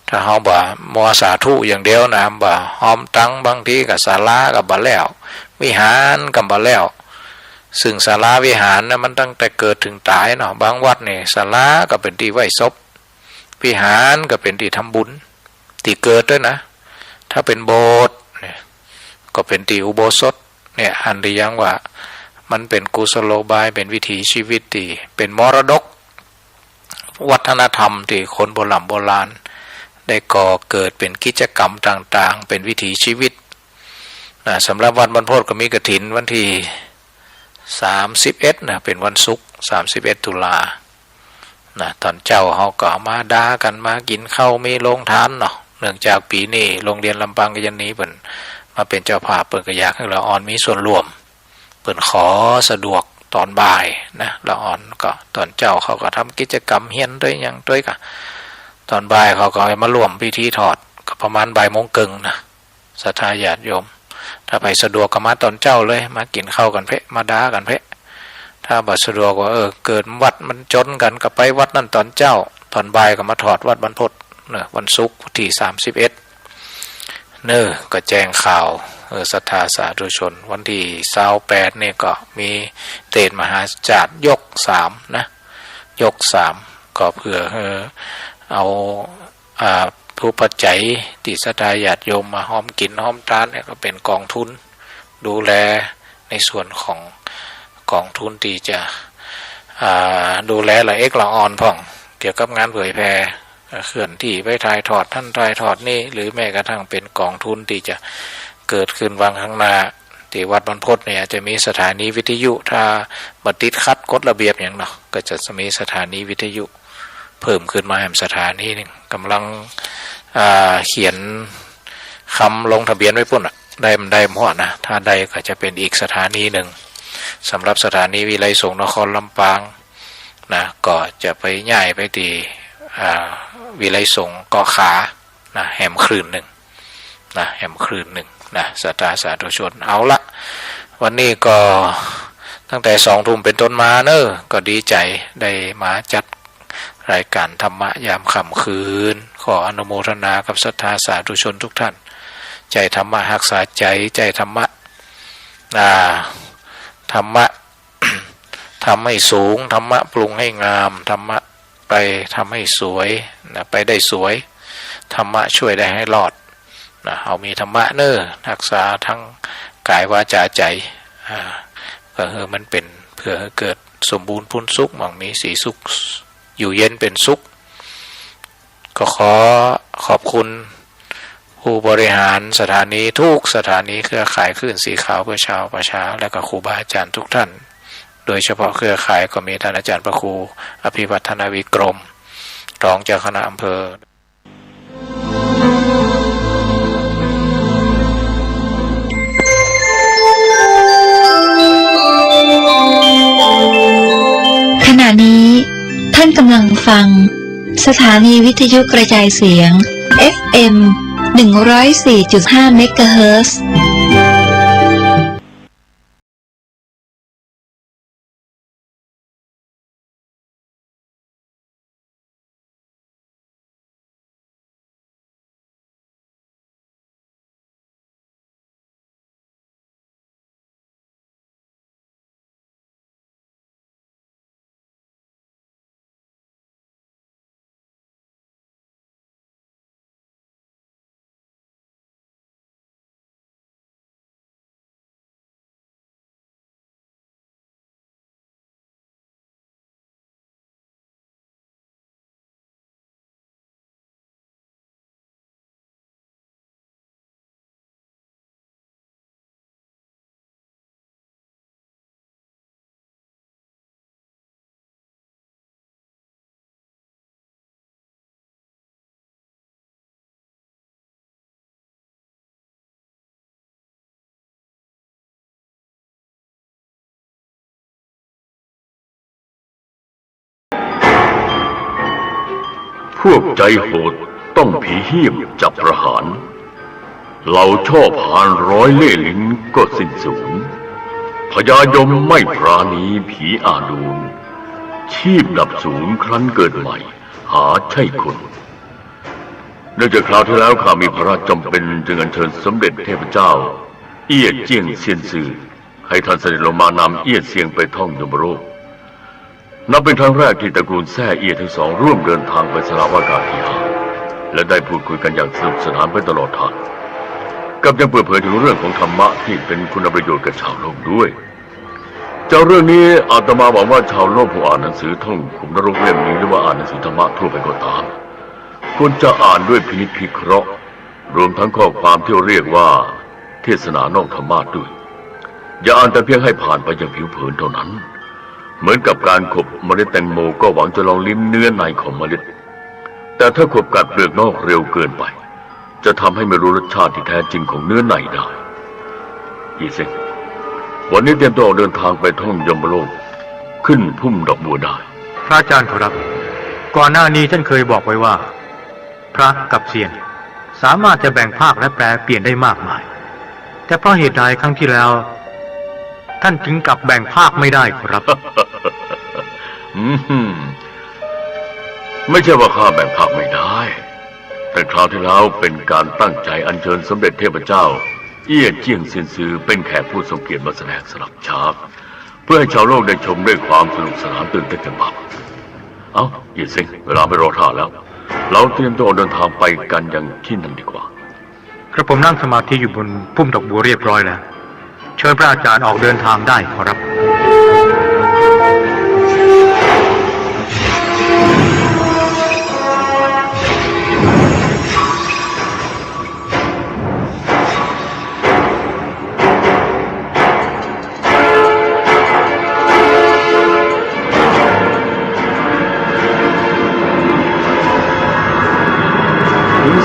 ถ้าเฮาบ่มอสาธุอย่างเดียวนะบ่หอมตั้งบางทีก็ศาลาก็บ่แล้ววิหารก็บ่แล้วซึ่งศาลาวิหารนะมันตั้งแต่เกิดถึงตายเนาะบางวัดนี่ศาลาก็เป็นที่ไว้ศพวิหารก็เป็นที่ทำบุญที่เกิดด้วยนะถ้าเป็นโบสถ์เนี่ยก็เป็นที่อุโบสถเนี่ยอันที่ยังว่ามันเป็นกุศโลบายเป็นวิถีชีวิตที่เป็นมรดกวัฒนธรรมที่คนโบราณได้ก่อเกิดเป็นกิจกรรมต่างๆเป็นวิถีชีวิตนะสำหรับวันบรรพตก็มีกฐินวันที่31นะเป็นวันศุกร์31 ตุลานะตอนเจ้าเขาก็มาด่ากันมากินข้าวมีโรงทานเนาะเนื่องจากปีนี้โรงเรียนลำปางกัยันนี้เปิ่นมาเป็นเจ้าภาพเปิ่นก็อยากให้ละอ่อนมีส่วนร่วมเปิ่นขอสะดวกตอนบ่ายนะละอ่อนก็ตอนเจ้าเขาก็ทำกิจกรรมเฮียนด้วยอย่างด้วยก็ตอนบ่ายเขาก็มาร่วมพิธีถอดก็ประมาณบ่ายโมงครึ่งนะศรัทธาญาติโยมถ้าไปสะดวกก็มาตอนเจ้าเลยมากินข้าวกันเพะมาด่ากันเพะถ้าบ่สะดวกว่าเกิดวัดมันจนกันก็ไปวัดนั่นตอนเจ้าตอนบ่ายก็มาถอดวัดบรรพตเนี่ยวันศุกร์ที่31ก็แจ้งข่าวศรัทธาสาธุชนวันที่28เนี่ยก็มีเตชมหาจารย์ยก3นะยก3ก็เพื่อเอาผู้ปัจจัยที่ศรัทธาญาติโยมมาหอมกินหอมทานเนี่ยก็เป็นกองทุนดูแลในส่วนของกองทุนที่จะดูแลละเอกละอ่อนพ่องเกี่ยวกับงานเผยแพร่เคลื่อนที่ไปถ่ายทอดท่านถ่ายทอดนี่หรือแม้กระทั่งเป็นกองทุนที่จะเกิดขึ้นวางข้างหน้าที่วัดบรรพตเนี่ยจะมีสถานีวิทยุถ้าบัติดคัดกฎระเบียบอย่างเนาะก็จะมีสถานีวิทยุเพิ่มขึ้นมาแห่งสถานีนึงกำลังเขียนคำลงทะเบียนไว้ปุ่นได้หมดนะถ้าได้ก็จะเป็นอีกสถานีหนึ่งสำหรับสถานีวิไลสงฆ์นครลำปางนะก็จะไปย้ายไปที่วิไลสงฆ์เกาะขานะแหมคลื่นหนึ่งนะแหมคลื่นหนึ่งนะศรัทธาสาธุชนเอาละวันนี้ก็ตั้งแต่2 ทุ่มเป็นต้นมาก็ดีใจได้มาจัดรายการธรรมะยามค่ำคืนขออนุโมทนากับศรัทธาสาธุชนทุกท่านใจธรรมะรักษาใจธรรมะธรรมะ ทำให้สูงธรรมะปรุงให้งามธรรมะไปทำให้สวยนะไปได้สวยธรรมะช่วยได้ให้รอดนะเอามีธรรมะรักษาทั้ง กายวาจาใจก็คือมันเป็นเพื่อให้เกิดสมบูรณ์พูนสุขมั่งมีสีสุขอยู่เย็นเป็นสุขก็ขอขอบคุณผู้บริหารสถานีทุกสถานีเครือข่ายคลื่นสีขาวเพื่อชาวประชาและก็ครูบาอาจารย์ทุกท่านโดยเฉพาะเครือข่ายก็มีท่านอาจารย์พระครูอภิวัฒนวิกรมรองเจ้าคณะอำเภอขณะนี้ท่านกำลังฟังสถานีวิทยุกระจายเสียง FM 104.5 เมกะเฮิรตซ์พวกใจโหดต้องผีเหี้ยมจับประหารเหล่าชอบหานร้อยเล่ลิ้นก็สิ้นสูญพญายมไม่ปราณีผีอาดูลชีพดับสูญครั้นเกิดใหม่หาใช่คนเนื่องจากคราวที่แล้วข้ามีภาระจำเป็นจึงอัญเชิญสมเด็จเทพเจ้าเอี้ยเจี้ยงเซียนซือให้ท่านเสด็จลงมานำเอี้ยเซียงไปท่องยมโลกนับเป็นครั้งแรกที่ตระกูลแซ่เอี้ยทั้งสองร่วมเดินทางไปสลาวากาที่หาและได้พูดคุยกันอย่างสนุกสนานไปตลอดทางกับยังเปิดเผยถึงเรื่องของธรรมะที่เป็นคุณประโยชน์กับชาวโลกด้วยจากเรื่องนี้อาตมาหวังว่าชาวโลกผู้อ่านหนังสือท่องขุมนรกเล่มนี้หรือว่าอ่านหนังสือธรรมะทั่วไปก็ตามควรจะอ่านด้วยพินิจพิเคราะห์รวมทั้งข้อความที่เรียกว่าเทศนานอกธรรมะด้วยอย่าอ่านแต่เพียงให้ผ่านไปอย่างผิวเผินเท่านั้นเหมือนกับการขบเมล็ดแตงโมก็หวังจะลองลิ้มเนื้อในของเมล็ดแต่ถ้าขบกัดเปลือกนอกเร็วเกินไปจะทำให้ไม่รู้รสชาติที่แท้จริงของเนื้อในได้อีเซ็งวันนี้เตรียมตัวออกเดินทางไปท่องยมโลกขึ้นพุ่มดอกบัวได้พระอาจารย์ครับก่อนหน้านี้ท่านเคยบอกไว้ว่าพระกับเซียนสามารถจะแบ่งภาคและแปลเปลี่ยนได้มากมายแต่เพราะเหตุใดครั้งที่แล้วท่านถึงกับแบ่งภาคไม่ได้ครับ ไม่ใช่ว่าข้าแบ่งภาคไม่ได้แต่คราวที่แล้วเป็นการตั้งใจอัญเชิญสมเด็จเทพเจ้าเอี้ยเจี้ยงเซียนซือเป็นแขกผู้ทรงเกียรติมาแสดงสลับฉากเพื่อให้ชาวโลกได้ชมด้วยความสนุกสนานตื่นเต้นกันบ้างเอ้าเอี้ยเซิงเวลาไม่รอท่าแล้วเราเตรียมตัวเดินทางไปกันอย่างที่นั่นดีกว่ากระผมนั่งสมาธิอยู่บนพุ่มดอกบัวเรียบร้อยแล้วเชิญพระอาจารย์ออกเดินทางได้ขอรับ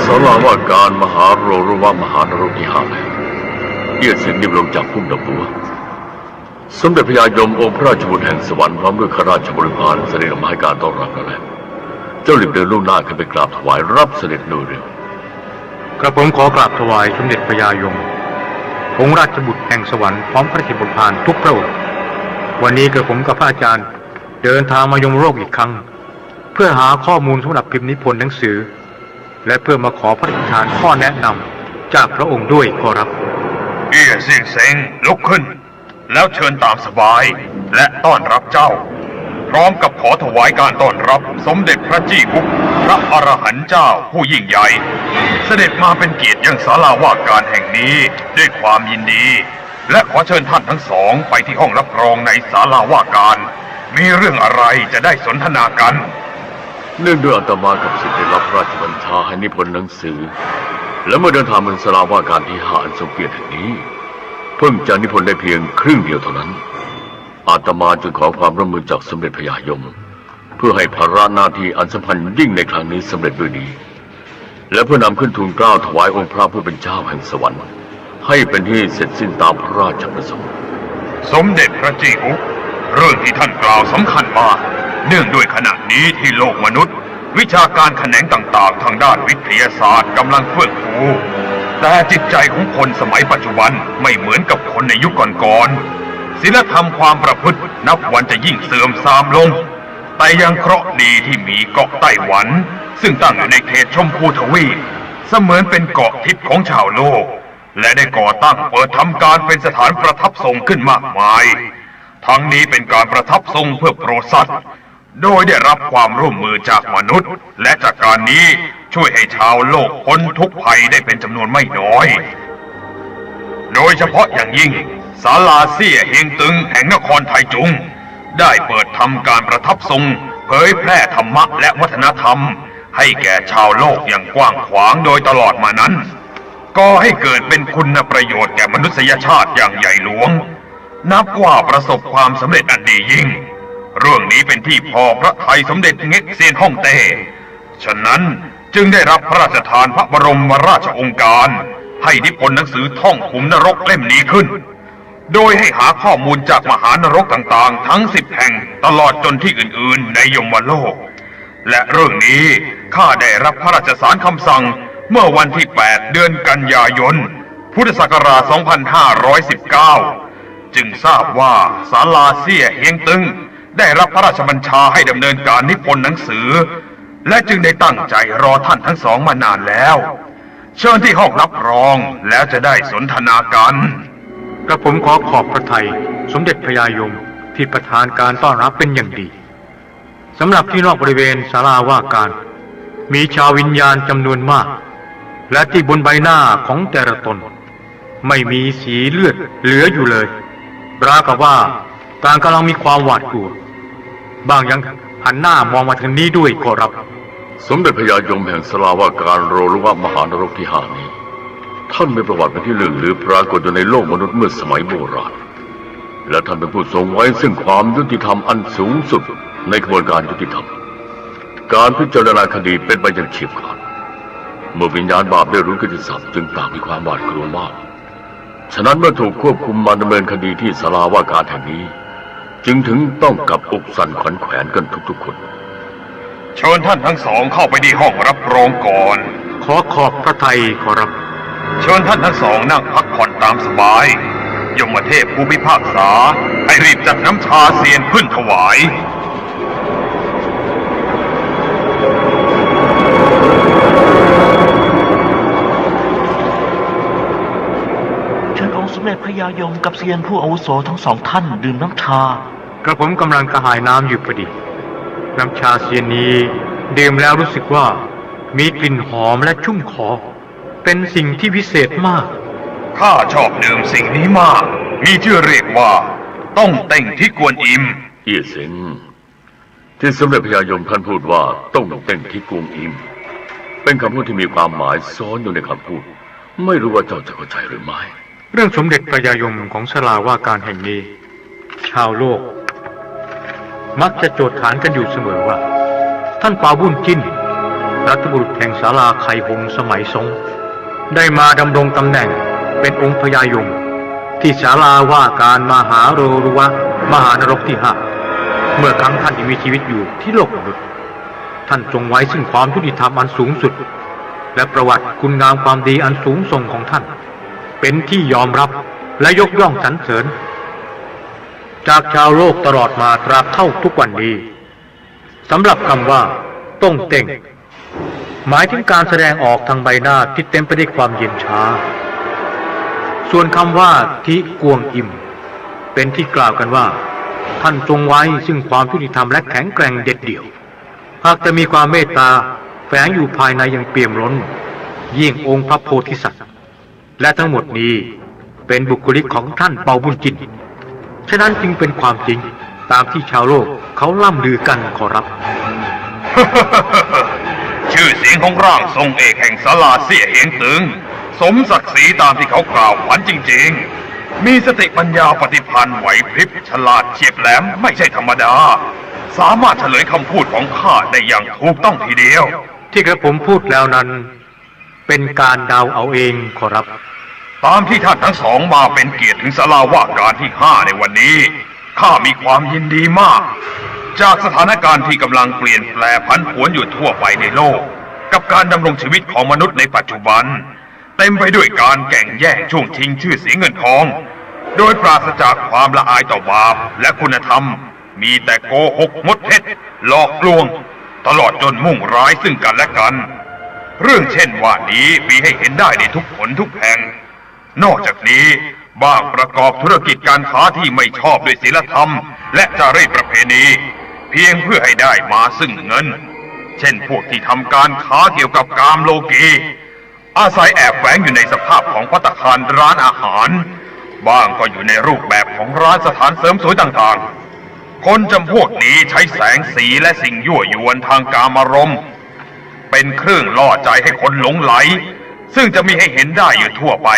สาราว่าการมหาโรรวะมหานรกที่ห้าแล้วเอี้ยเซิงนิ่มลงจากพุ่มดอกบัวสมเด็จพญายมองค์พระราชบุตรแห่งสวรรค์พร้อมด้วยข้าราชบริพารเสด็จมาให้การต้อนรับกันแล้วเจ้ารีบเดินล่วงหน้าขึ้นไปกราบถวายรับเสด็จโดยเร็วกระผมขอกราบถวายสมเด็จพญายมองค์ราชบุตรแห่งสวรรค์พร้อมข้าราชบริพารทุกพระองค์วันนี้กระผมกับพระอาจารย์เดินทางมายมโลกอีกครั้งเพื่อหาข้อมูลสำหรับพิมพ์นิพนธ์หนังสือและเพื่อมาขอพระราชทานข้อแนะนำจากพระองค์ด้วยขอรับเอี้ยเซียงเซ็งลุกขึ้นแล้วเชิญตามสบายและต้อนรับเจ้าพร้อมกับขอถวายการต้อนรับสมเด็จพระจี้กุ๊กพระอรหันต์เจ้าผู้ยิ่งใหญ่เสด็จมาเป็นเกียรติยังศาลาว่าการแห่งนี้ด้วยความยินดี และขอเชิญท่านทั้งสองไปที่ห้องรับรองในศาลาว่าการมีเรื่องอะไรจะได้สนทนากันเนื่องด้วยอาตมากับศิษย์ได้รับพระราชบัญชาให้นิพนธ์หนังสือและเมื่อเดินทางมาศาลาว่าการที่5อันทรงเกียรติแห่งนี้เพิ่งจะนิพนธ์ได้เพียงครึ่งเดียวเท่านั้นอาตมาจึงขอความร่วมมือจากสมเด็จพระยายมเพื่อให้ภาระหน้าที่อันสำคัญยิ่งในครั้งนี้สำเร็จด้วยดีและเพื่อนำขึ้นทูลเกล้าถวายองค์พระผู้เป็นเจ้าแห่งสวรรค์ให้เป็นที่เสร็จสิ้นตามพระราชประสงค์สมเด็จพระเจ้าอยู่เรื่องที่ท่านกล่าวสำคัญมากเนื่องด้วยขณะนี้ที่โลกมนุษย์วิชาการแขนงต่างๆทางด้านวิทยาศาสตร์กำลังเฟื่องฟูแต่จิตใจของคนสมัยปัจจุบันไม่เหมือนกับคนในยุคก่อนๆศีลธรรมความประพฤตินับวันจะยิ่งเสื่อมทรามลงแต่ยังเคราะห์ดีที่มีเกาะไต้หวันซึ่งตั้งอยู่ในเขตชมพูทวีปเสมือนเป็นเกาะทิพย์ของชาวโลกและได้ก่อตั้งเปิดทำการเป็นสถานประทับทรงขึ้นมากมายทั้งนี้เป็นการประทับทรงเพื่อโปรดสัตว์โดยได้รับความร่วมมือจากมนุษย์และจากการนี้ช่วยให้ชาวโลกพ้นทุกภัยได้เป็นจำนวนไม่น้อยโดยเฉพาะอย่างยิ่งศาลาเซี่ยเฮงตึงแห่งนครไทจุงได้เปิดทำการประทับทรงเผยแพร่ธรรมะและวัฒนธรรมให้แก่ชาวโลกอย่างกว้างขวางโดยตลอดมานั้นก่อให้เกิดเป็นคุณประโยชน์แก่มนุษยชาติอย่างใหญ่หลวงนับว่าประสบความสำเร็จอันดียิ่งเรื่องนี้เป็นที่พอพระทัยสมเด็จเง็กเซียนฮ่องเต้ฉะนั้นจึงได้รับพระราชทานพระบรมราชโองการให้นิพนธ์หนังสือท่องขุมนรกเล่มนี้ขึ้นโดยให้หาข้อมูลจากมหานรกต่างๆทั้ง10แห่งตลอดจนที่อื่นๆในยมโลกและเรื่องนี้ข้าได้รับพระราชสารคำสั่งเมื่อวันที่8เดือนกันยายนพุทธศักราช2519จึงทราบว่าศาลาเซี่ยเฮียงตึงได้รับพระราชบัญชาให้ดำเนินการนิพนธ์หนังสือและจึงได้ตั้งใจรอท่านทั้งสองมานานแล้วเชิญที่ห้องรับรองแล้วจะได้สนทนากันกระผมขอขอบพระทัยสมเด็จพระยายมที่ประทานการต้อนรับเป็นอย่างดีสำหรับที่นอกบริเวณศาลาว่าการมีชาววิญญาณจำนวนมากและที่บนใบหน้าของแต่ละตนไม่มีสีเลือดเหลืออยู่เลยราวกับว่าต่างกำลังมีความหวาดกลัวบางยังหันหน้ามองมาทางนี้ด้วยขอรับสมเด็จพระยายมแห่งศาลาว่าการโรลุวะมหานรกที่5นี้ท่านมีประวัติเป็นที่ลึกลือปรากฏอยู่ในโลกมนุษย์เมื่อสมัยโบราณและท่านเป็นผู้ทรงไว้ซึ่งความยุติธรรมอันสูงสุดในกระบวนการยุติธรรมการพิจารณาคดีเป็นไปอย่างเฉียบขาดเมื่อวิญญาณบาปได้รู้กิตติศัพท์จึงต่างมีความหวาดกลัวมากฉะนั้นเมื่อถูกควบคุมมาดำเนินคดีที่ศาลาว่าการแห่งนี้จึงถึงต้องกับอกสั่นขวัญแขวนกันทุกๆคนเชิญท่านทั้งสองเข้าไปที่ห้องรับรองก่อนขอขอบพระทัยขอรับเชิญท่านทั้งสองนั่งพักผ่อนตามสบายยมเทพผู้พิพากษาให้รีบจัดน้ำชาเซียนขึ้นถวายเชิญองค์สมเด็จพระยายมกับเซียนผู้อาวุโสทั้งสองท่านดื่มน้ำชากระผมกำลังกระหายน้ำอยู่พอดีน้ำชาเซียนนี้ดื่มแล้วรู้สึกว่ามีกลิ่นหอมและชุ่มคอเป็นสิ่งที่วิเศษมากข้าชอบดื่มสิ่งนี้มากมีชื่อเรียกว่าต้องเต่งที่กวนอิมเอี่ยเซิงที่สมเด็จพระยายมท่านพูดว่าต้องเต่งที่กวนอิมเป็นคำพูดที่มีความหมายซ้อนอยู่ในคำพูดไม่รู้ว่าเจ้าจะเข้าใจหรือไม่เรื่องสมเด็จพระยายมของศาลาว่าการแห่งนี้ชาวโลกมักจะโจทย์ฐานกันอยู่เสมอว่าท่านปาบุญจิ้นรัฐบุรุษแห่งศาลาไคหงสมัยทรงได้มาดำรงตำแหน่งเป็นองค์พญายมที่ศาลาว่าการมหาโรรุวะมหานรกที่5เมื่อครั้งท่านยังมีชีวิตอยู่ที่โลกมนุษย์ท่านทรงไว้ซึ่งความยุติธรรมอันสูงสุดและประวัติคุณงามความดีอันสูงส่งของท่านเป็นที่ยอมรับและยกย่องสรรเสริญจากชาวโลกตลอดมาตราบเท่าทุกวันนี้สำหรับคำว่าต้องเต่งหมายถึงการแสดงออกทางใบหน้าที่เต็มไปด้วยความเย็นชาส่วนคำว่าทิกวงอิมเป็นที่กล่าวกันว่าท่านทรงไว้ซึ่งความยุติธรรมและแข็งแกร่งเด็ดเดี่ยวหากจะมีความเมตตาแฝงอยู่ภายในอย่างเปี่ยมล้นยิ่งองค์พระโพธิสัตว์และทั้งหมดนี้ เป็นบุคลิกของท่านเปาบุญจินฉะนั้นจึงเป็นความจริงตามที่ชาวโลกเขาล่ำลือกันขอรับ ชื่อเสียงของร่างทรงเอกแห่งศาลาเสี่ยเหียงตึงสมศักดิ์ศรีตามที่เขากล่าวขวัญจริงๆมีสติปัญญาปฏิภาณไหวพริบฉลาดเฉียบแหลมไม่ใช่ธรรมดาสามารถเฉลยคำพูดของข้าได้อย่างถูกต้องทีเดียวที่กระผมพูดแล้วนั้นเป็นการเดาเอาเองขอรับตามที่ท่านทั้งสองมาเป็นเกียรติถึงศาลาว่าการที่5ในวันนี้ข้ามีความยินดีมากจากสถานการณ์ที่กำลังเปลี่ยนแปลผันผวนอยู่ทั่วไปในโลกกับการดำรงชีวิตของมนุษย์ในปัจจุบันเต็มไปด้วยการแข่งแย่งช่วงชิงชื่อเสียงเงินทองโดยปราศจากความละอายต่อบาปและคุณธรรมมีแต่โกหกมดเท็จหลอกลวงตลอดจนมุ่งร้ายซึ่งกันและกันเรื่องเช่นว่านี้มีให้เห็นได้ในทุกหนทุกแห่งนอกจากนี้บางประกอบธุรกิจการค้าที่ไม่ชอบด้วยศีลธรรมและจารีตประเพณีเพียงเพื่อให้ได้มาซึ่งเงินเช่นพวกที่ทำการค้าเกี่ยวกับกามโลกีอาศัยแอบแฝงอยู่ในสภาพของภัตตาคารร้านอาหารบ้างก็อยู่ในรูปแบบของร้านสถานเสริมสวยต่างๆคนจำพวกนี้ใช้แสงสีและสิ่งยั่วยวนทางกามารมณ์เป็นเครื่องล่อใจให้คนหลงไหลซึ่งจะมีให้เห็นได้อยู่ทั่วไป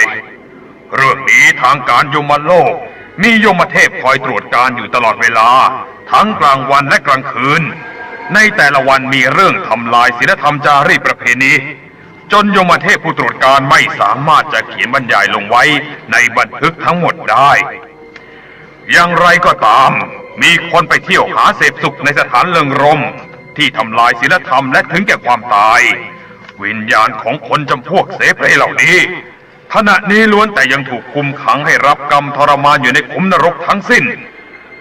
เรื่องนี้ทางการยมโลกมียมเทพคอยตรวจการอยู่ตลอดเวลาทั้งกลางวันและกลางคืนในแต่ละวันมีเรื่องทำลายศีลธรรมจารีตประเพณีจนยมเทพผู้ตรวจการไม่สามารถจะเขียนบรรยายลงไว้ในบันทึกทั้งหมดได้อย่างไรก็ตามมีคนไปเที่ยวหาเสพสุขในสถานเริงรมย์ที่ทำลายศีลธรรมและถึงแก่ความตายวิญญาณของคนจำพวกเสเพลเหล่านี้ขณะนี้ล้วนแต่ยังถูกคุมขังให้รับกรรมทรมานอยู่ในขุมนรกทั้งสิ้น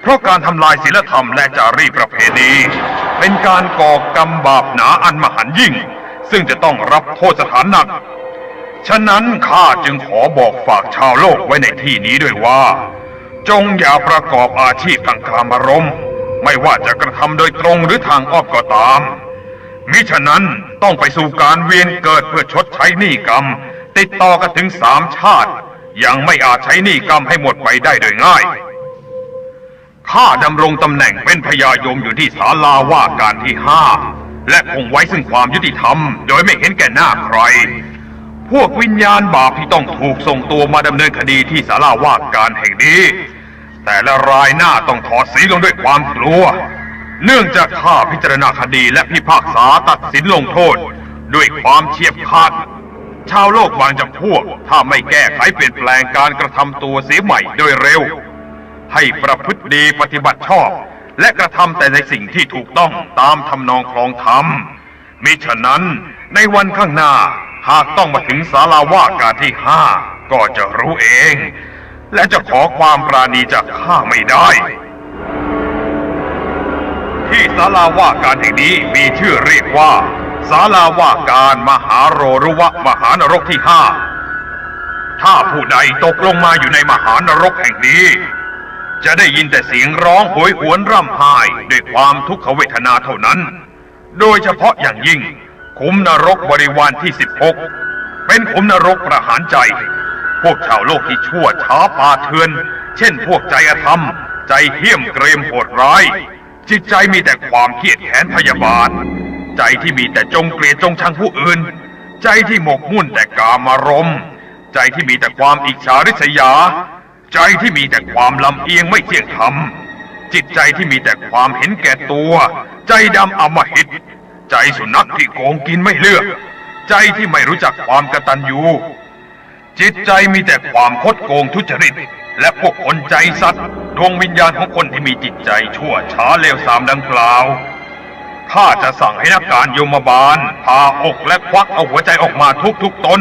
เพราะการทำลายศีลธรรมและจารีตประเพณีเป็นการก่อกรรมบาปหนาอันมหันต์ยิ่งซึ่งจะต้องรับโทษสถานหนักฉะนั้นข้าจึงขอบอกฝากชาวโลกไว้ในที่นี้ด้วยว่าจงอย่าประกอบอาชีพทางกามารมณ์ไม่ว่าจะกระทำโดยตรงหรือทางอ้อมก็ตามมิฉะนั้นต้องไปสู่การเวียนเกิดเพื่อชดใช้หนี้กรรมติดต่อกันถึง3 ชาติยังไม่อาจใช้หนี้กรรมให้หมดไปได้โดยง่ายข้าดำรงตำแหน่งเป็นพญายมอยู่ที่ศาลาว่าการที่5และคงไว้ซึ่งความยุติธรรมโดยไม่เห็นแก่หน้าใครพวกวิญญาณบาปที่ต้องถูกส่งตัวมาดำเนินคดีที่ศาลาว่าการแห่งนี้แต่ละรายหน้าต้องถอดสีลงด้วยความกลัวเนื่องจากข้าพิจารณาคดีและพิพากษาตัดสินลงโทษด้วยความเฉียบขาดชาวโลกบางจำพวกถ้าไม่แก้ไขเปลี่ยนแปลงการกระทำตัวเสียใหม่โดยเร็วให้ประพฤติดีปฏิบัติชอบและกระทำแต่ในสิ่งที่ถูกต้องตามทำนองคลองธรรมมิฉะนั้นในวันข้างหน้าหากต้องมาถึงศาลาว่าการที่5ก็จะรู้เองและจะขอความปราณีจากข้าไม่ได้ที่ศาลาว่าการแห่งนี้มีชื่อเรียกว่าศาลาว่าการมหาโรรุวะมหานรกที่5ถ้าผู้ใดตกลงมาอยู่ในมหานรกแห่งนี้จะได้ยินแต่เสียงร้องโหยหวนร่ำไห้ด้วยความทุกขเวทนาเท่านั้นโดยเฉพาะอย่างยิ่งขุมนรกบริวารที่16เป็นขุมนรกประหารใจพวกชาวโลกที่ชั่วช้าป่าเถื่อนเช่นพวกใจอธรรมใจเหี้ยมเกรงโหดร้ายจิตใจมีแต่ความเครียดแค้นพยาบาทใจที่มีแต่จงเกลียดจงชังผู้อื่นใจที่หมกมุ่นแต่กามารมณ์ใจที่มีแต่ความอิจฉาริษยาใจที่มีแต่ความลำเอียงไม่เที่ยงธรรมจิตใจที่มีแต่ความเห็นแก่ตัวใจดำอำมหิตใจสุนัขที่โกงกินไม่เลือกใจที่ไม่รู้จักความกตัญญูจิตใจมีแต่ความคดโกงทุจริตและพวกคนใจสัตว์ดวงวิญญาณของคนที่มีจิตใจชั่วช้าเลวทรามดังกล่าวข้าจะสั่งให้นักการยมบาลพาอกและควักเอาหัวใจออกมาทุกตน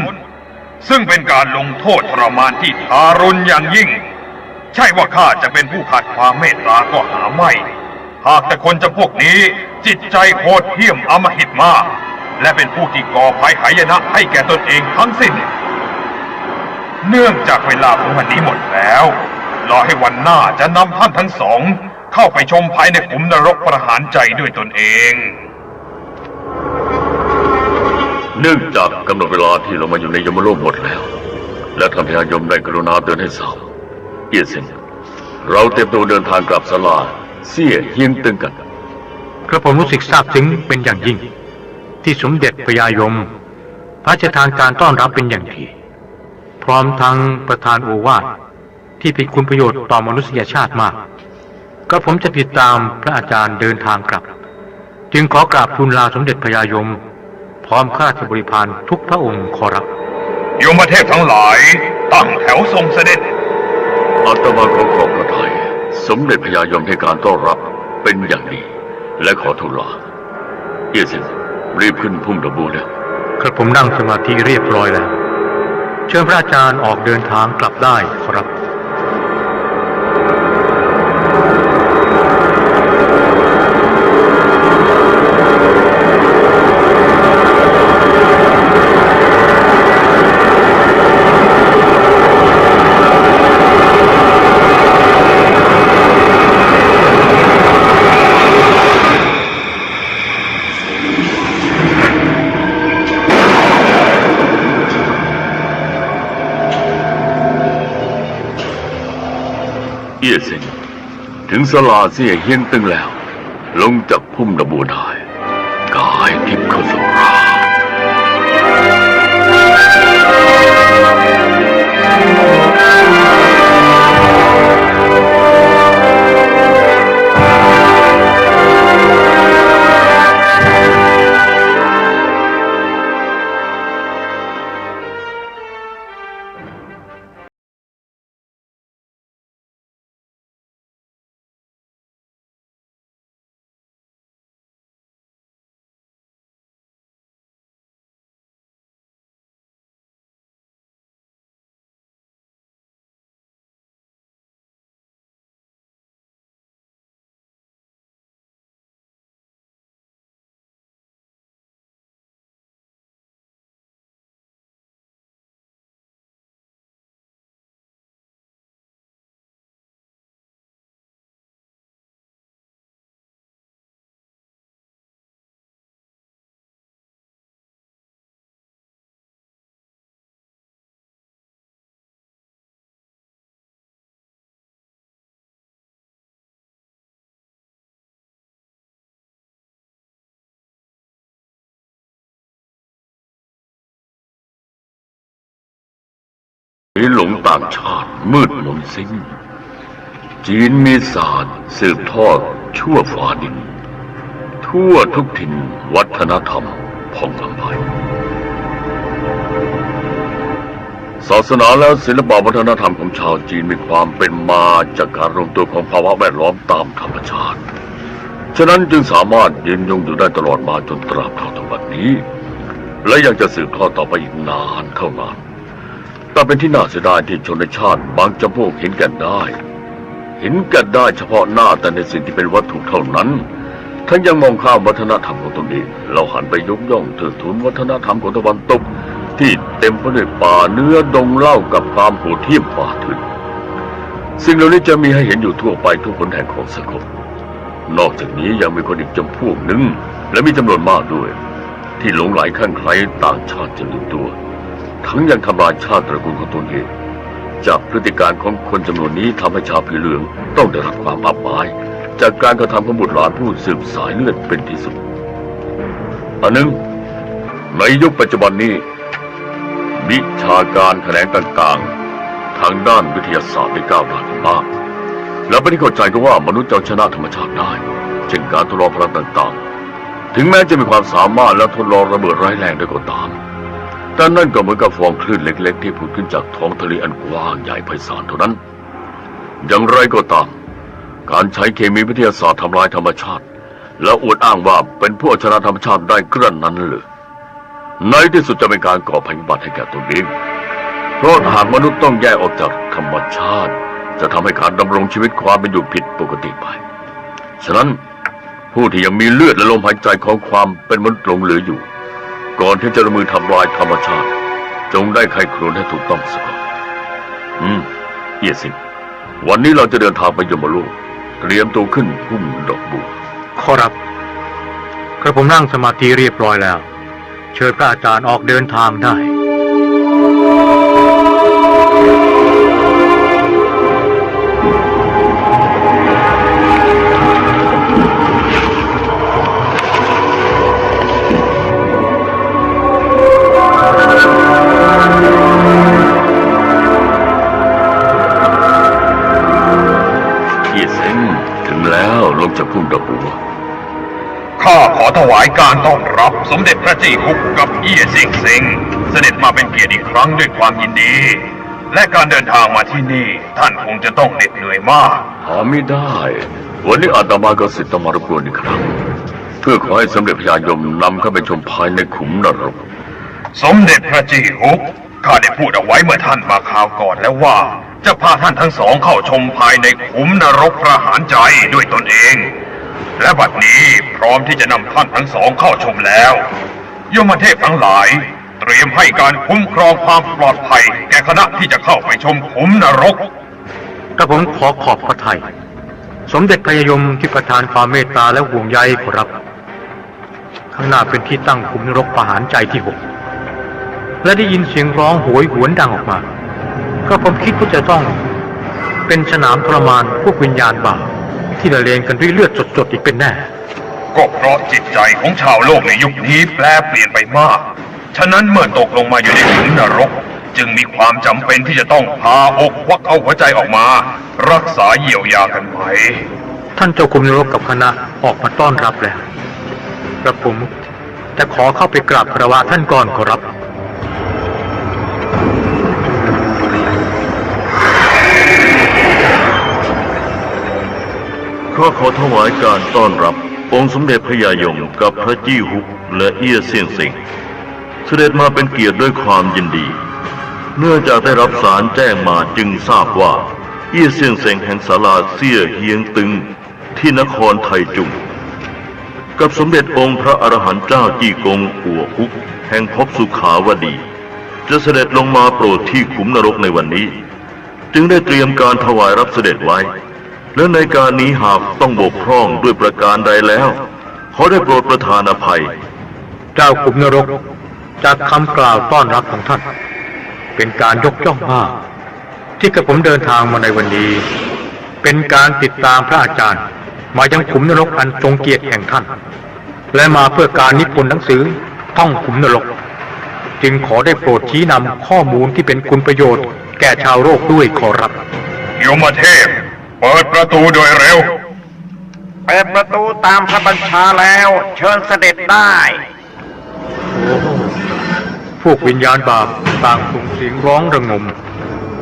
ซึ่งเป็นการลงโทษทรมานที่ทารุณอย่างยิ่งใช่ว่าข้าจะเป็นผู้ขาดความเมตตาก็หาไม่หากแต่คนจำพวกนี้จิตใจโหดเหี้ยมอำมหิตมากและเป็นผู้ที่ก่อภัยหายนะให้แก่ตนเองทั้งสิ้นเนื่องจากเวลาของวันนี้หมดแล้วรอให้วันหน้าจะนำท่านทั้งสองเข้าไปชมภายในขุมนรกประหารใจด้วยตนเองเนื่องจากกำหนดเวลาที่เรามาอยู่ในยมโลกหมดแล้ว และท่านพญายมได้กรุณาเตือนให้ทราบเอียเซิงเราเตรียมตัวเดินทางกลับศาลาเสี่ยเฮียงตึงกันกระผมรู้สึกซาบซึ้งเป็นอย่างยิ่งที่สมเด็จพญายมพระราชทานการต้อนรับเป็นอย่างดีพร้อมทั้งประทานโอวาทที่เป็นคุณประโยชน์ต่อมนุษยชาติมากกระผมจะติดตามพระอาจารย์เดินทางกลับจึงขอกราบทูลลาสมเด็จพญายมพร้อมข้าราชบริพารทุกพระองค์ขอรับโยมเทพทั้งหลายตั้งแถวทรงเสด็จอาตมาขอขอบพระทัยสมเด็จพญายมให้การต้อนรับเป็นอย่างดีและขอทูลลาเอียเซิงรีบขึ้นพุ่มดอกบัวแล้วกระผมนั่งสมาธิเรียบร้อยแล้วเชิญพระอาจารย์ออกเดินทางกลับได้ขอรับเอียเซิงถึงศาลาเสี่ยเฮียงตึงแล้วลงจากพุ่มดอกบัวได้กายทิพย์เข้าสู่ราหลงต่างชาติมืดมนสิ้นจีนมีศาสตร์สืบทอดชั่วฟ้าดินทั่วทุกถิ่นวัฒนธรรมผ่องอำไพศาสนาและศิลปวัฒนธรรมของชาวจีนมีความเป็นมาจากการรวมตัวของภาวะแวดล้อมตามธรรมชาติฉะนั้นจึงสามารถยืนยงอยู่ได้ตลอดมาจนตราบเท่าทุกวันนี้และยังจะสืบทอดต่อไปอีกนานเท่านานแต่เป็นที่น่าเสียดายที่ชนชาติบางจำพวกเห็นแก่ได้เฉพาะหน้าแต่ในสิ่งที่เป็นวัตถุเท่านั้นทั้งยังมองข้ามวัฒนธรรมของตนเองเราหันไปยกย่องเทิดทูนวัฒนธรรมของตะวันตกที่เต็มไปด้วยป่าเนื้อดงเหล้ากับความโหดเหี้ยมป่าทึบสิ่งเหล่านี้จะมีให้เห็นอยู่ทั่วไปทุกคนแห่งของสังคมนอกจากนี้ยังมีคนอีกจำพวกหนึ่งและมีจำนวนมากด้วยที่หลงไหลคลั่งไคล้ต่างชาติจนลืมตัวทั้งยังทำลายชาติตระกูลของตนเองจากพฤติการของคนจำนวนนี้ทำให้ชาวผิวเหลืองต้องได้รับความอับอายจากการกระทำของบุตรหลานผู้สืบสายเลือดเป็นที่สุดอันหนึ่งในยุคปัจจุบันนี้วิชาการแขนงต่างๆทางด้านวิทยาศาสตร์ได้ก้าวหน้ามากและเป็นที่เข้าใจกันว่ามนุษย์จะชนะธรรมชาติได้เช่นการทดลองพลังต่างๆถึงแม้จะมีความสามารถและทดลองระเบิดร้ายแรงได้ก็ตามแต่นั่นก็เหมือนกับฟองคลื่นเล็กๆที่ผุดขึ้นจากท้องทะเลอันกว้างใหญ่ไพศาลเท่านั้นอย่างไรก็ตามการใช้เคมีวิทยาศาสตร์ทำลายธรรมชาติแล้วอวดอ้างว่าเป็นผู้ชนะธรรมชาติได้กระนั้นเลยในที่สุดจะเป็นการก่อภัยพิบัติให้แก่ตนเองเพราะหากมนุษย์ต้องแยกออกจากธรรมชาติจะทำให้การดำรงชีวิตความเป็นอยู่ผิดปกติไปฉะนั้นผู้ที่ยังมีเลือดและลมหายใจของความเป็นมนุษย์หลงเหลืออยู่ก่อนที่จะลงมือทำลายธรรมชาติจงได้ไข้ครวญให้ถูกต้องสักก่อนเอียสิงวันนี้เราจะเดินทางไปยมโลกเตรียมตัวขึ้นพุ่มดอกบัวขอรับกระผมนั่งสมาธิเรียบร้อยแล้วเชิญพระอาจารย์ออกเดินทางได้ ลงจากพุ่มดอกบัว ข้าขอถวายการต้อนรับสมเด็จพระเจ้าฮุกกับเอี้ยเซิงเซิงเสด็จมาเป็นเกียรติอีกครั้งด้วยความยินดี และการเดินทางมาที่นี่ท่านคงจะต้องเหน็ดเหนื่อยมาก หาไม่ได้ วันนี้อาตมาก็สิทธิ์ต้องมารบกวนอีกครั้งเพื่อขอให้สมเด็จพระยายมนำเข้าไปชมภายในขุมนรก สมเด็จพระเจ้าฮุกข้าได้พูดเอาไว้เมื่อท่านมาคราวก่อนแล้วว่าจะพาท่านทั้งสองเข้าชมภายในขุมนรกประหารใจด้วยตนเองและบัดนี้พร้อมที่จะนำท่านทั้งสองเข้าชมแล้วยมเทพทั้งหลายเตรียมให้การคุ้มครองความปลอดภัยแก่คณะที่จะเข้าไปชมขุมนรก กระผมขอขอบพระทัยสมเด็จพระยมที่ประทานความเมตตาและห่วงใยขอรับข้างหน้าเป็นที่ตั้งขุมนรกประหารใจที่ 6และได้ยินเสียงร้องโหยหวนดังออกมาก็ผมคิดว่าจะต้องเป็นสนามทรมานพวกวิญญาณบาปที่ละเลงกันด้วยเลือดสดๆอีกเป็นแน่ก็เพราะจิตใจของชาวโลกในยุคนี้แปรเปลี่ยนไปมากฉะนั้นเมื่อตกลงมาอยู่ในขุมนรกจึงมีความจำเป็นที่จะต้องพาอกควักเอาหัวใจออกมารักษาเยียวยากันไหมท่านเจ้าขุมนรกกับคณะออกมาต้อนรับแล้วกระผมจะขอเข้าไปกราบคารวะท่านก่อนขอรับขอถวายการต้อนรับองค์สมเด็จพระยายมกับพระจี้ฮุกและเอี้ยเซียงเซิงเสด็จมาเป็นเกียรติด้วยความยินดีเนื่องจากได้รับสารแจ้งมาจึงทราบว่าเอี้ยเซียงเซิงแห่งศาลาเซี่ยเฮียงตึงที่นครไทจุงกับสมเด็จองค์พระอรหันต์เจ้าจี้กงกัวฮุกแห่งภพสุขาวดีจะเสด็จลงมาโปรดที่ขุมนรกในวันนี้จึงได้เตรียมการถวายรับเสด็จไว้และในการนี้หากต้องบกพร่องด้วยประการใดแล้วขอได้โปรดประทานอภัยเจ้าขุมนรกจากคำกล่าวต้อนรับของท่านเป็นการยกย่องมากที่กระผมเดินทางมาในวันนี้เป็นการติดตามพระอาจารย์มายังขุมนรกอันทรงเกียรติแห่งท่านและมาเพื่อการนิพนธ์หนังสือท่องขุมนรกจึงขอได้โปรดชี้นำข้อมูลที่เป็นคุณประโยชน์แก่ชาวโลกด้วยขอรับโยมเทพเปิดประตูโดยเร็วเปิดประตูตามพระบัญชาแล้วเชิญเสด็จได้พวกวิญญาณบาปต่างส่งเสียงร้องระงม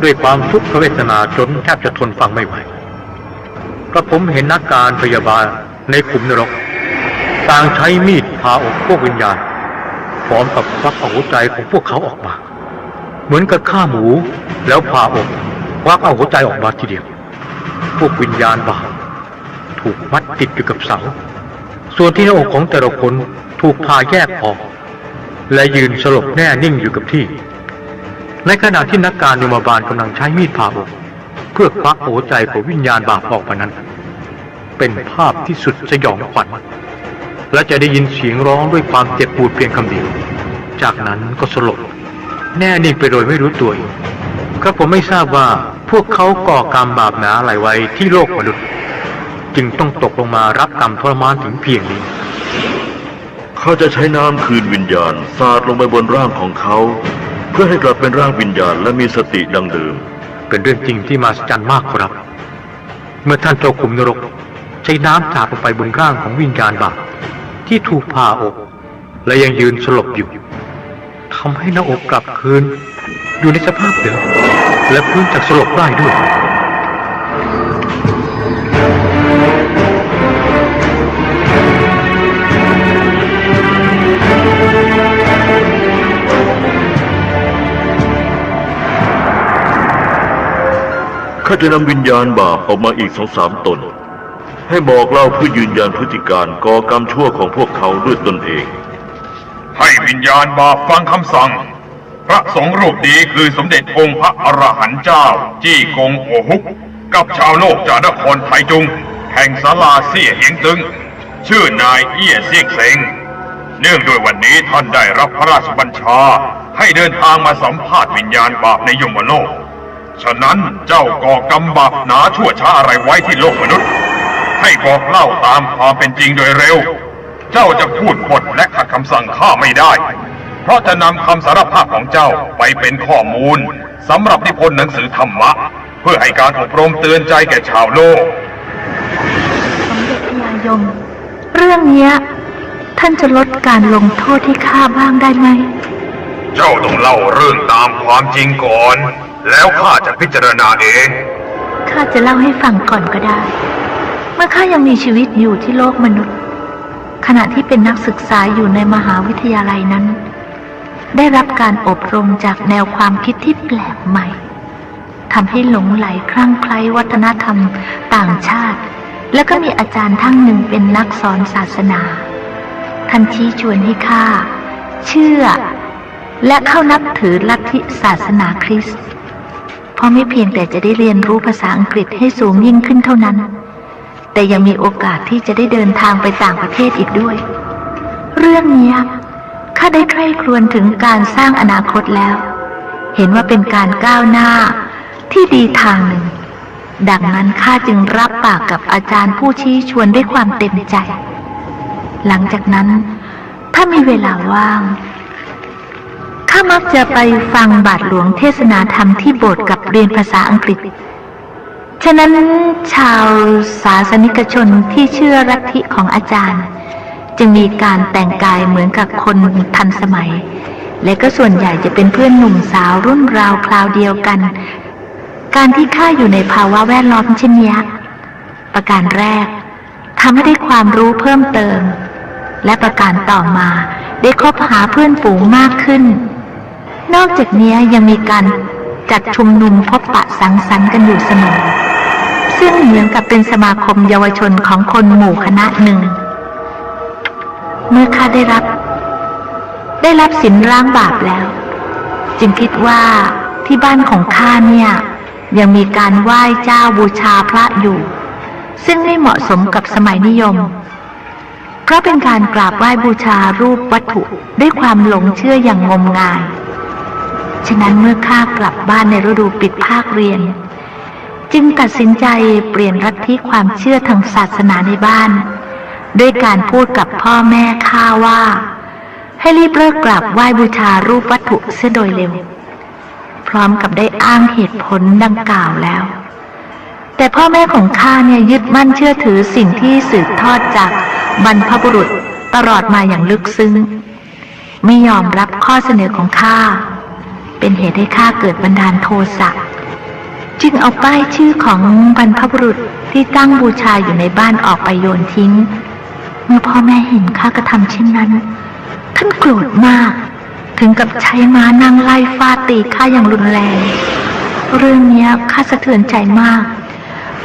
ด้วยความทุกขเวทนาจนแทบจะทนฟังไม่ไหวกระผมเห็นนักการพยาบาลในขุมนรกต่างใช้มีดผ่าอกพวกวิญญาณพร้อมกับควักเอาหัวใจของพวกเขาออกมาเหมือนกับฆ่าหมูแล้วผ่าอกควักเอาหัวใจออกมาทีเดียวพวกวิญญาณบาปถูกมัดติดอยู่กับเสาส่วนที่หน้าอกของแต่ละคนถูกผ่าแยกออกและยืนสลบแน่นิ่งอยู่กับที่ในขณะที่นักการยมบาลกำลังใช้มีดผ่าอกเพื่อควักหัวใจของวิญญาณบาปออกมานั้นเป็นภาพที่สุดสยองขวัญและจะได้ยินเสียงร้องด้วยความเจ็บปวดเพียงคำเดียวจากนั้นก็สลบแน่นิ่งไปโดยไม่รู้ตัวครับผมไม่ทราบว่าพวกเขาก่อกรรมบาปหนาอะไรไว้ที่โลกมนุษย์จึงต้องตกลงมารับกรรมทรมานถึงเพียงนี้เขาจะใช้น้ำคืนวิญญาณสาดลงไปบนร่างของเขาเพื่อให้กลับเป็นร่างวิญญาณและมีสติดังเดิมเป็นเรื่องจริงที่มหัศจรรย์มากครับเมื่อท่านเจ้าขุมนรกใช้น้ำสาดลงไปบนร่างของวิญญาณบาปที่ถูกผ่าอกและยังยืนสลบอยู่ทำให้หน้าอกกลับคืนอยู่ในสภาพเดิมและพื้นจากสลบได้ด้วยข้าจะนำวิญญาณบาปออกมาอีก2-3 ตนให้บอกเล่าเพื่อยืนยันพฤติการก่อกรรมชั่วของพวกเขาด้วยตนเองให้วิญญาณบาปฟังคำสั่งพระสงฆ์รูปนี้คือสมเด็จองค์พระอรหันต์เจ้าจี้กงกัวฮุกกับชาวโลกจากนครไทจุงแห่งศาลาเซี่ยเฮียงตึงชื่อนายเอี้ยเซียงเซิงเนื่องด้วยวันนี้ท่านได้รับพระราชบัญชาให้เดินทางมาสัมภาษณ์วิญญาณบาปในยมโลก ฉะนั้นเจ้าก่อกรรมบาปหนาชั่วช้าอะไรไว้ที่โลกมนุษย์ให้บอกเล่าตามความเป็นจริงโดยเร็วเจ้าจะพูดปดและขัดคำสั่งข้าไม่ได้เพราะจะนำคำสารภาพของเจ้าไปเป็นข้อมูลสำหรับนิพนธ์หนังสือธรรมะเพื่อให้การอบรมเตือนใจแก่ชาวโลกสมเด็จพญายมเรื่องเนี้ยท่านจะลดการลงโทษที่ข้าบ้างได้ไหมเจ้าต้องเล่าเรื่องตามความจริงก่อนแล้วข้าจะพิจารณาเองข้าจะเล่าให้ฟังก่อนก็ได้เมื่อข้ายังมีชีวิตอยู่ที่โลกมนุษย์ขณะที่เป็นนักศึกษาอยู่ในมหาวิทยาลัยนั้นได้รับการอบรมจากแนวความคิดที่แปลกใหม่ทำให้หลงไหลคลั่งไคล้วัฒนธรรมต่างชาติแล้วก็มีอาจารย์ท่านหนึ่งเป็นนักสอนศาสนาท่านชี้ชวนให้ข้าเชื่อและเข้านับถือลัทธิศาสนาคริสต์เพราะไม่เพียงแต่จะได้เรียนรู้ภาษาอังกฤษให้สูงยิ่งขึ้นเท่านั้นแต่ยังมีโอกาสที่จะได้เดินทางไปต่างประเทศอีกด้วยเรื่องนี้ข้าได้ใคร่ครวญถึงการสร้างอนาคตแล้วเห็นว่าเป็นการก้าวหน้าที่ดีทางหนึ่งดังนั้นข้าจึงรับปากกับอาจารย์ผู้ชี้ชวนด้วยความเต็มใจหลังจากนั้นถ้ามีเวลาว่างข้ามักจะไปฟังบาทหลวงเทศนาธรรมที่โบสถ์กับเรียนภาษาอังกฤษฉะนั้นชาวศาสนิกชนที่เชื่อลัทธิของอาจารย์จึงมีการแต่งกายเหมือนกับคนทันสมัยและก็ส่วนใหญ่จะเป็นเพื่อนหนุ่มสาวรุ่นราวคราวเดียวกันการที่ข้าอยู่ในภาวะแวดล้อมเช่นนี้ประการแรกทำให้ได้ความรู้เพิ่มเติมและประการต่อมาได้คบหาเพื่อนฝูงมากขึ้นนอกจากนี้ยังมีการจัดชุมนุมพบปะสังสรรค์กันอยู่เสมอซึ่งเหมือนกับเป็นสมาคมเยาวชนของคนหมู่คณะหนึ่งเมื่อข้าได้รับศีลล้างบาปแล้วจึงคิดว่าที่บ้านของข้าเนี่ยยังมีการไหว้เจ้าบูชาพระอยู่ซึ่งไม่เหมาะสมกับสมัยนิยมเพราะเป็นการกราบไหว้บูชารูปวัตถุด้วยความหลงเชื่ออย่างงมงายฉะนั้นเมื่อข้ากลับบ้านในฤดูปิดภาคเรียนจึงตัดสินใจเปลี่ยนลัทธิความเชื่อทางศาสนาในบ้านด้วยการพูดกับพ่อแม่ข้าว่าให้รีบเลิกกราบไหว้บูชารูปวัตถุเสียโดยเร็วพร้อมกับได้อ้างเหตุผลดังกล่าวแล้วแต่พ่อแม่ของข้าเนี่ยยึดมั่นเชื่อถือสิ่งที่สืบทอดจากบรรพบุรุษตลอดมาอย่างลึกซึ้งไม่ยอมรับข้อเสนอของข้าเป็นเหตุให้ข้าเกิดบันดาลโทสะจึงเอาป้ายชื่อของบรรพบุรุษที่ตั้งบูชาอยู่ในบ้านออกไปโยนทิ้งเมื่อพ่อแม่เห็นข้ากระทำเช่นนั้นท่านโกรธมากถึงกับใช้ม้านั่งไล่ฟาดตีข้าอย่างรุนแรงเรื่องนี้ข้าสะเทือนใจมาก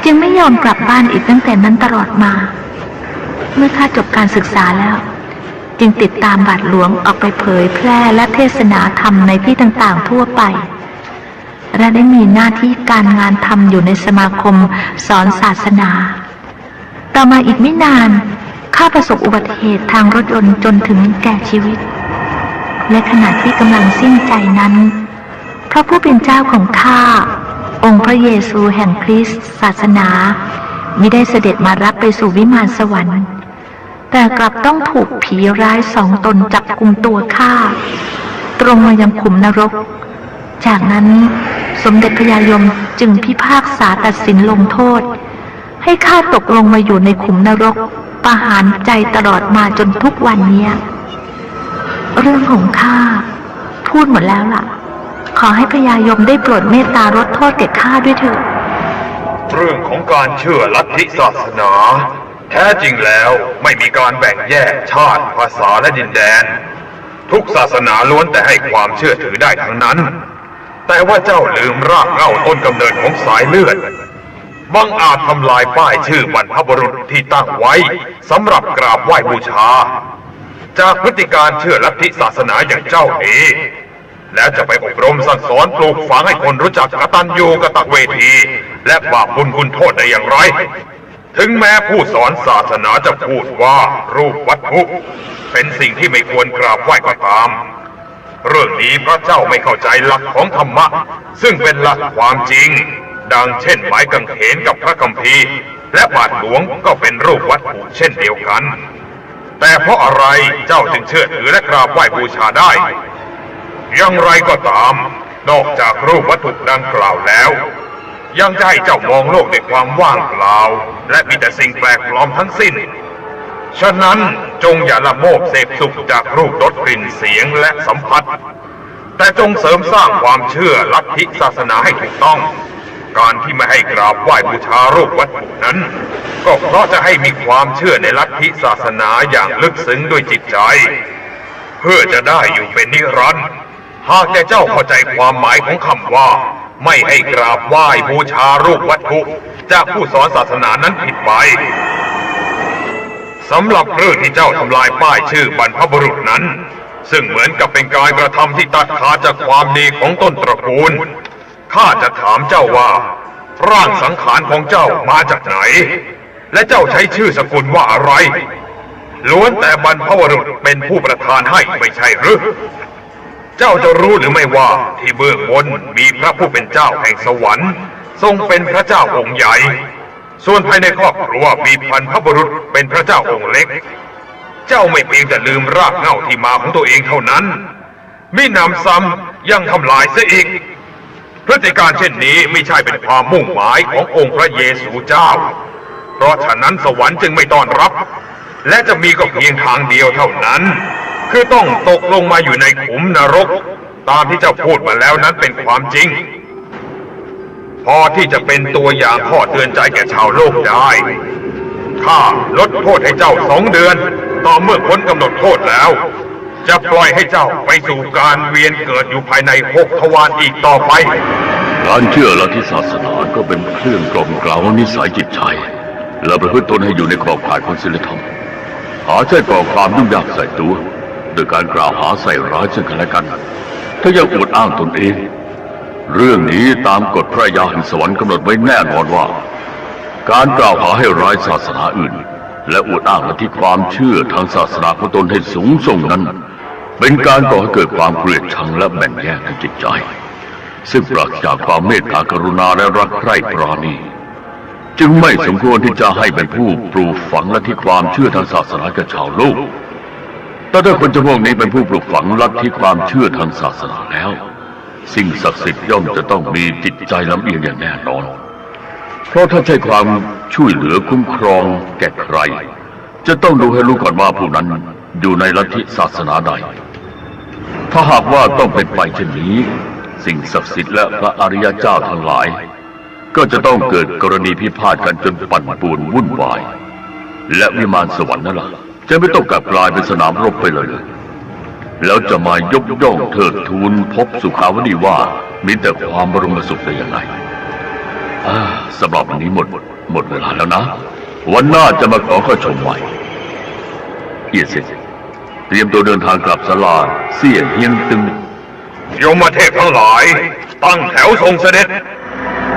จึงไม่ยอมกลับบ้านอีกตั้งแต่นั้นตลอดมาเมื่อข้าจบการศึกษาแล้วจึงติดตามบาทหลวงออกไปเผยแพร่และเทศนาธรรมในที่ต่างๆทั่วไปและได้มีหน้าที่การงานทำอยู่ในสมาคมสอนศาสนาต่อมาอีกไม่นานข้าประสบอุบัติเหตุทางรถยนต์จนถึงแก่ชีวิตและขณะที่กำลังสิ้นใจนั้นพระผู้เป็นเจ้าของข้าองค์พระเยซูแห่งคริสต์ศาสนามิได้เสด็จมารับไปสู่วิมานสวรรค์แต่กลับต้องถูกผีร้าย2 ตนจับกุมตัวข้าตรงมายังขุมนรกจากนั้นสมเด็จพญายมจึงพิพากษาตัดสินลงโทษให้ข้าตกลงมาอยู่ในขุมนรกประหารใจตลอดมาจนทุกวันนี้เรื่องของข้าพูดหมดแล้วล่ะขอให้พญายมได้โปรดเมตตาลดโทษแก่ข้าด้วยเถิดเรื่องของการเชื่อลัทธิศาสนาแท้จริงแล้วไม่มีการแบ่งแยกชาติภาษาและดินแดนทุกศาสนาล้วนแต่ให้ความเชื่อถือได้ทั้งนั้นแต่ว่าเจ้าลืมรากเหง้าต้นกำเนิดของสายเลือดบังอาจทำลายป้ายชื่อบรรพบุรุษที่ตั้งไว้สำหรับกราบไหว้บูชาจากพฤติการเชื่อลัทธิศาสนาอย่างเจ้านี้แล้วจะไปอบรมสั่งสอนปลูกฝังให้คนรู้จักกตัญญูกตเวทีและบาปบุญคุณโทษได้อย่างไรถึงแม้ผู้สอนศาสนาจะพูดว่ารูปวัตถุเป็นสิ่งที่ไม่ควรกราบไหว้ก็ตาม เรื่องนี้พระเจ้าไม่เข้าใจหลักของธรรมะซึ่งเป็นหลักความจริงดังเช่นไม้กางเขนกับพระคัมภีร์และบาทหลวงก็เป็นรูปวัตถุเช่นเดียวกันแต่เพราะอะไรเจ้าจึงเชื่อถือและกราบไหว้บูชาได้อย่างไรก็ตามนอกจากรูปวัตถุดังกล่าวแล้วยังจะให้เจ้ามองโลกด้วยความว่างเปล่าและมีแต่สิ่งแปลกปลอมทั้งสิ้นฉะนั้นจงอย่าละโมบเสพสุขจากรูปรสกลิ่นเสียงและสัมผัสแต่จงเสริมสร้างความเชื่อลัทธิศาสนาให้ถูกต้องการที่ไม่ให้กราบไหว้บูชารูปวัตถุนั้นก็เพราะจะให้มีความเชื่อในลัทธิศาสนาอย่างลึกซึ้งด้วยจิตใจเพื่อจะได้อยู่เป็นนิรันดร์หากแต่เจ้าเข้าใจความหมายของคำว่าไม่ให้กราบไหว้บูชารูปวัตถุจากผู้สอนศาสนานั้นผิดไปสำหรับเรื่องที่เจ้าทำลายป้ายชื่อบรรพบุรุษนั้นซึ่งเหมือนกับเป็นการกระทำที่ตัดขาดจากความดีของต้นตระกูลข้าจะถามเจ้าว่าร่างสังขารของเจ้ามาจากไหนและเจ้าใช้ชื่อสกุลว่าอะไรล้วนแต่บรรพบุรุษเป็นผู้ประทานให้ไม่ใช่หรือเจ้าจะรู้หรือไม่ว่าที่เบื้องบนมีพระผู้เป็นเจ้าแห่งสวรรค์ทรงเป็นพระเจ้าองค์ใหญ่ส่วนภายในครอบครัวมีบรรพบุรุษเป็นพระเจ้าองค์เล็กเจ้าไม่เพียงแต่ลืมรากเหง้าที่มาของตัวเองเท่านั้นมิหนำซ้ำยังทำลายเสียอีกพฤติการเช่นนี้ไม่ใช่เป็นความมุ่งหมายขององค์พระเยซูเจ้าเพราะฉะนั้นสวรรค์จึงไม่ต้อนรับและจะมีก็เพียงทางเดียวเท่านั้นคือต้องตกลงมาอยู่ในขุมนรกตามที่เจ้าพูดมาแล้วนั้นเป็นความจริงพอที่จะเป็นตัวอย่างข้อเตือนใจแก่ชาวโลกได้ข้าลดโทษให้เจ้า2 เดือนต่อเมื่อพ้นกำหนดโทษแล้วจะปล่อยให้เจ้าไปสู่การเวียนเกิดอยู่ภายใน6 ทวารอีกต่อไปการเชื่อลัทธิศาสนาก็เป็นเครื่องกล่อมเกลานิสัยจิตใจและประพฤติตนให้อยู่ในขอบข่ายของศีลธรรมหาใช่ก่อความยุ่งยากใส่ตัวโดยการกล่าวหาใส่ร้ายซึ่งกันและกันถ้ายังอวดอ้างตนเองเรื่องนี้ตามกฎพระยาแห่งสวรรค์กำหนดไว้แน่นอนว่าการกล่าวหาให้ร้ายศาสนาอื่นและอวดอ้างลัทธิความเชื่อทางศาสนาของตนให้สูงส่งนั้นเป็นการก่อให้เกิดความเกลียดชังและแบ่งแยกทางจิตใจซึ่งปราศจากความเมตตากรุณาและรักใคร่ปราณีจึงไม่สมควรที่จะให้เป็นผู้ปลูกฝังลัทธิความเชื่อทางศาสนาแก่ชาวโลกแต่ถ้าคนจำพวกนี้เป็นผู้ปลูกฝังลัทธิความเชื่อทางศาสนาแล้วสิ่งศักดิ์สิทธิ์ย่อมจะต้องมีจิตใจลำเอียงอย่างแน่นอนเพราะถ้าใช้ความช่วยเหลือคุ้มครองแก่ใครจะต้องดูให้รู้ก่อนว่าผู้นั้นอยู่ในลัทธิศาสนาใดถ้าหากว่าต้องเป็นไปเช่นนี้สิ่งศักดิ์สิทธิ์และพระอริยเจ้าทั้งหลายก็จะต้องเกิดกรณีพิพาทกันจนปั่นป่วนวุ่นวายและวิมานสวรรค์นั่นล่ะจะไม่ต้องกลับกลายเป็นสนามรบไปเลยแล้วจะมายกย่องเทิดทูนพบสุขาวดีว่ามีแต่ความบรมสุขได้อย่างไรสำหรับวันนี้หมดเวลาแล้วนะวันหน้าจะมาขอเข้าชมใหม่เอียเสร็จเตรียมตัวเดินทางกลับศาลาเสี่ยเฮียงตึงโยมเทพทั้งหลายตั้งแถวทรงเสด็จ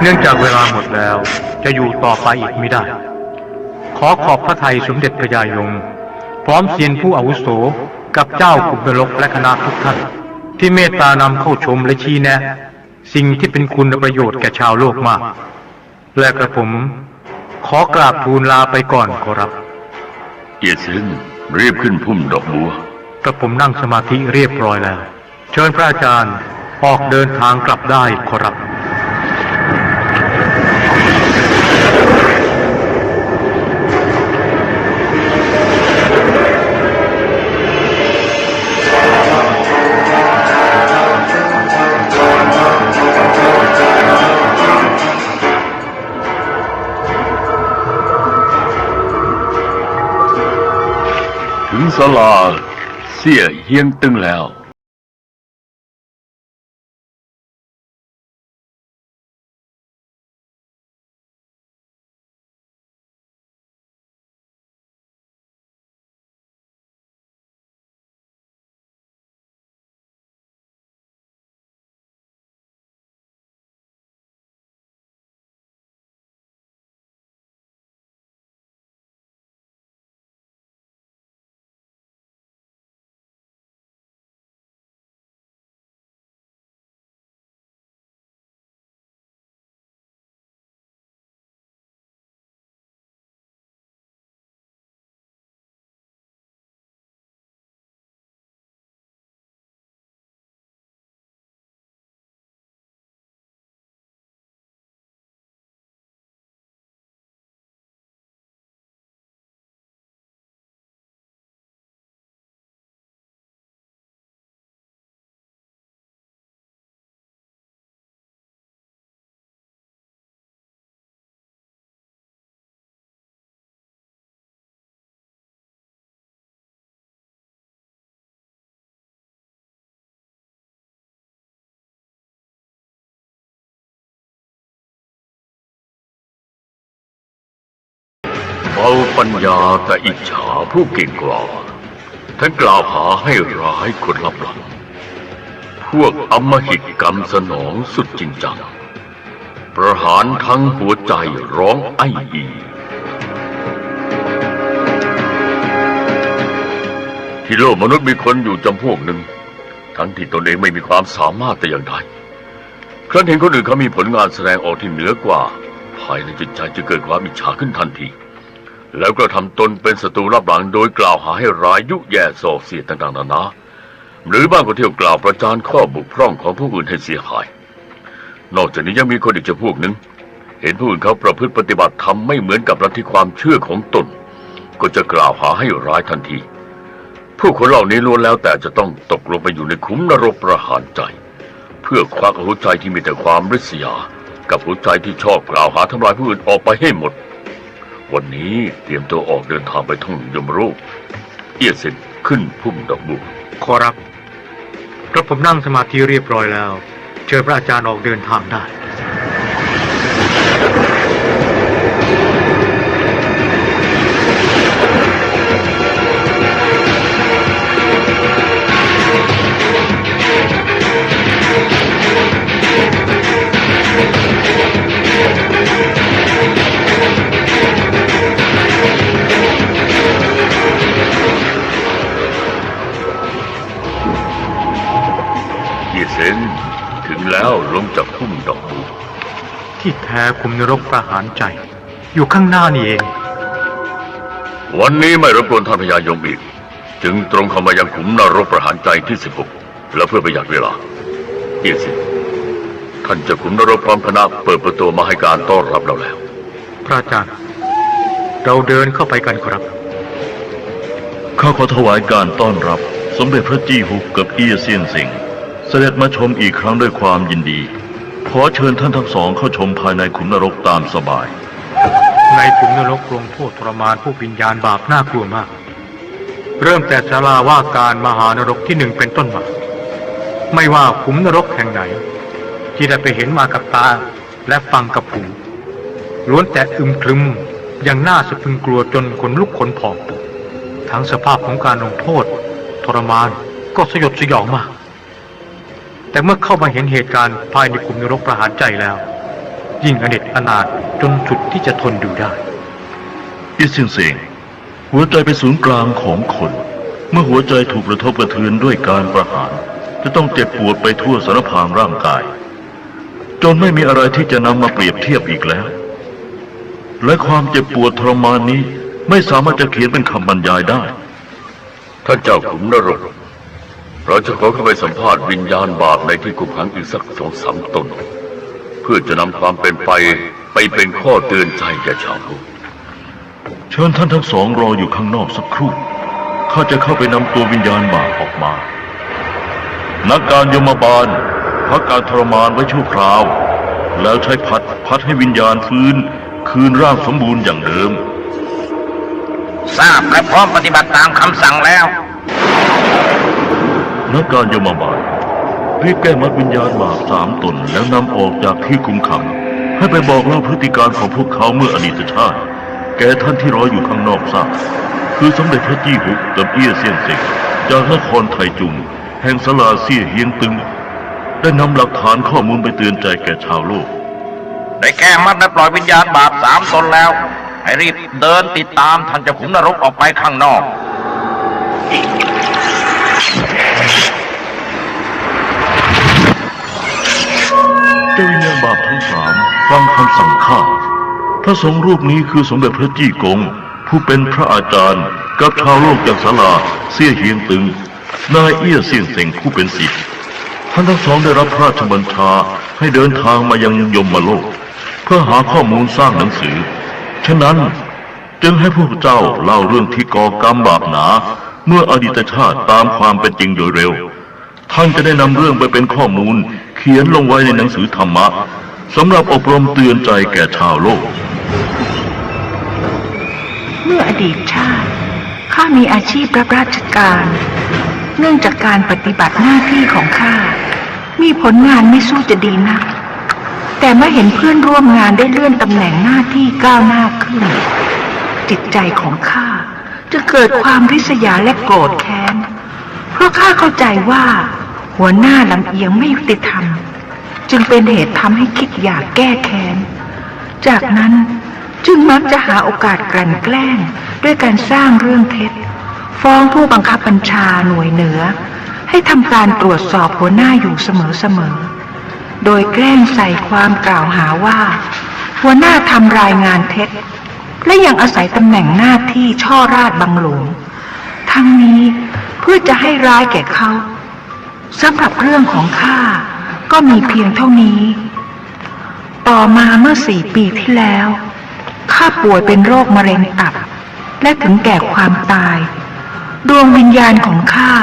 เนื่องจากเวลาหมดแล้วจะอยู่ต่อไปอีกไม่ได้ขอขอบพระทัยสมเด็จพระยายงพร้อมเซียนผู้อาวุโสกับเจ้าขุนนรกและคณะทุกท่านที่เมตตานำเข้าชมและชี้แนะสิ่งที่เป็นคุณประโยชน์แก่ชาวโลกมากและกระผมขอกราบทูลลาไปก่อนขอรับเอียซึงรีบขึ้นพุ่มดอกบัวกระผมนั่งสมาธิเรียบร้อยแล้วเชิญพระอาจารย์ออกเดินทางกลับได้ขอรับถึงศาลาเสี่ยเฮียงตึงแล้ว เอาปัญญาแต่อิจฉาผู้เก่งกว่าทั้งกล่าวหาให้ร้ายคนรับหลังพวกอำมหิตกรรมสนองสุดจริงจังประหารทั้งหัวใจร้องไอ้อีที่โลกมนุษย์มีคนอยู่จำพวกหนึ่งทั้งที่ตนเองไม่มีความสามารถแต่อย่างใดครั้นเห็นคนอื่นเขามีผลงานแสดงออกที่เหนือกว่าภายในจิตใจจะเกิดความอิจฉาขึ้นทันทีแล้วก็ทำตนเป็นศัตรูรับหลังโดยกล่าวหาให้ร้ายยุแย่ส่อเสียดต่างๆนานาหรือบ้างก็เที่ยวกล่าวประจานข้อบกพร่องของผู้อื่นให้เสียหายนอกจากนี้ยังมีคนอีกจำพวกหนึ่งเห็นผู้อื่นเขาประพฤติปฏิบัติธรรมไม่เหมือนกับลัทธิความเชื่อของตนก็จะกล่าวหาให้ร้ายทันทีผู้คนเหล่านี้ล้วนแล้วแต่จะต้องตกลงไปอยู่ในขุมนรกประหารใจเพื่อควักหัวใจที่มีแต่ความริษยากับหัวใจที่ชอบกล่าวหาทำลายผู้อื่นออกไปให้หมดวันนี้เตรียมตัวออกเดินทางไปท่องยมโลกเอี้ยเซินขึ้นพุ่มดอกบัวขอรับกระผมนั่งสมาธิเรียบร้อยแล้วเชิญพระอาจารย์ออกเดินทางได้ถึงแล้วลงจากพุ่มดอกบัวที่แท้ขุมนรกประหารใจอยู่ข้างหน้านี่เองวันนี้ไม่รบกวนท่านพญายมอีกจึงตรงเข้ามายังขุมนรกประหารใจที่16และเพื่อประหยัดเวลาเอี้ยเซินท่านเจ้าขุมนรกพร้อมคณะเปิดประตูมาให้การต้อนรับเราแล้วพระอาจารย์เราเดินเข้าไปกันครับข้าขอถวายการต้อนรับสมเด็จพระจี้ฮุกกับเอี้ยเซียนสิงเสด็จมาชมอีกครั้งด้วยความยินดีขอเชิญท่านทั้งสองเข้าชมภายในขุมนรกตามสบายในขุมนรกลงโทษทรมานผู้วิญญาณบาปน่ากลัวมากเริ่มแต่ศาลาว่าการมหานรกที่1เป็นต้นมาไม่ว่าขุมนรกแห่งไหนที่ได้ไปเห็นมากับตาและฟังกับหูล้วนแต่อึมครึมอย่างน่าสะพรึงกลัวจนขนลุกขนพองทั้งสภาพของการลงโทษทรมานก็สยดสยองมากแต่เมื่อเข้ามาเห็นเหตุการณ์ภายในขุมนรกประหารใจแล้วยิ่งอเนจอนาถจนสุดที่จะทนดูได้เอี้ยเซียนสิงหัวใจเป็นศูนย์กลางของคนเมื่อหัวใจถูกกระทบกระเทือนด้วยการประหารจะต้องเจ็บปวดไปทั่วสารพางร่างกายจนไม่มีอะไรที่จะนำมาเปรียบเทียบอีกแล้วและความเจ็บปวดทรมานนี้ไม่สามารถจะเขียนเป็นคำบรรยายได้ท่านเจ้าขุมนรกเราจะขอเข้าไปสัมภาษณ์วิญญาณบาปในที่คุมขังอีกสัก2-3 ตนเพื่อจะนำความเป็นไปเป็นข้อเตือนใจแก่ชาวโลกเชิญท่านทั้งสองรออยู่ข้างนอกสักครู่ข้าจะเข้าไปนำตัววิญญาณบาปออกมานักการยมบาลพักการทรมานไว้ชั่วคราวแล้วใช้พัดให้วิญญาณฟื้นคืนร่างสมบูรณ์อย่างเดิมทราบและพร้อมปฏิบัติตามคำสั่งแล้วนักการยมบาลรีบแก้มัดวิญญาณบาป3 ตนแล้วนำออกจากที่คุมขังให้ไปบอกเล่าพฤติการของพวกเขาเมื่ออดีตชาติแก่ท่านที่รออยู่ข้างนอกทราบคือสมเด็จพระจี้ฮุกกับเอี้ยเซียนสิงจากนครไทจุงแห่งศาลาเซี่ยเฮียงตึงได้นำหลักฐานข้อมูลไปเตือนใจแก่ชาวโลกได้แก้มัดและปล่อยวิญญาณบาป3 ตนแล้วให้รีบเดินติดตามท่านเจ้าขุมนรกออกไปข้างนอกเจ้าวิญญาณบาปทั้ง3ฟังคำสั่งข้าพระสงฆ์รูปนี้คือสมเด็จพระจี้กงผู้เป็นพระอาจารย์กับชาวโลกจากศาลาเซี่ยเฮียงตึงนายเอี้ยเซียนเซ็งผู้เป็นศิษย์ท่านทั้งสองได้รับพระราชบัญชาให้เดินทางมายังยมโลกเพื่อหาข้อมูลสร้างหนังสือฉะนั้นจึงให้พวกเจ้าเล่าเรื่องที่ก่อกรรมบาปหนาเมื่ออดีตชาติตามความเป็นจริงโดยเร็วท่านจะได้นำเรื่องไปเป็นข้อมูลเขียนลงไว้ในหนังสือธรรมะสำหรับอบรมเตือนใจแก่ชาวโลกเมื่ออดีตชาติข้ามีอาชีพรับราชการเนื่องจากการปฏิบัติหน้าที่ของข้ามีผลงานไม่สู้จะดีนักแต่เมื่อเห็นเพื่อนร่วมงานได้เลื่อนตำแหน่งหน้าที่ก้าวหน้าขึ้น จิตใจของข้าจะเกิดความริษยาและโกรธแค้นเพราะข้าเข้าใจว่าหัวหน้าลำเอียงไม่ยุติธรรมจึงเป็นเหตุทำให้คิดอยากแก้แค้นจากนั้นจึงมักจะหาโอกาสกลั่นแกล้งด้วยการสร้างเรื่องเท็จฟ้องผู้บังคับบัญชาหน่วยเหนือให้ทำการตรวจสอบหัวหน้าอยู่เสมอโดยแกล้งใส่ความกล่าวหาว่าหัวหน้าทำรายงานเท็จและยังอาศัยตำแหน่งหน้าที่ช่อราชบังหลวงทั้งนี้เพื่อจะให้ร้ายแก่เขาสำหรับเรื่องของข้าก็มีเพียงเท่านี้ต่อมาเมื่อ4 ปีที่แล้วข้าป่วยเป็นโรคมะเร็งตับและถึงแก่ความตายดวงวิญญาณของข้า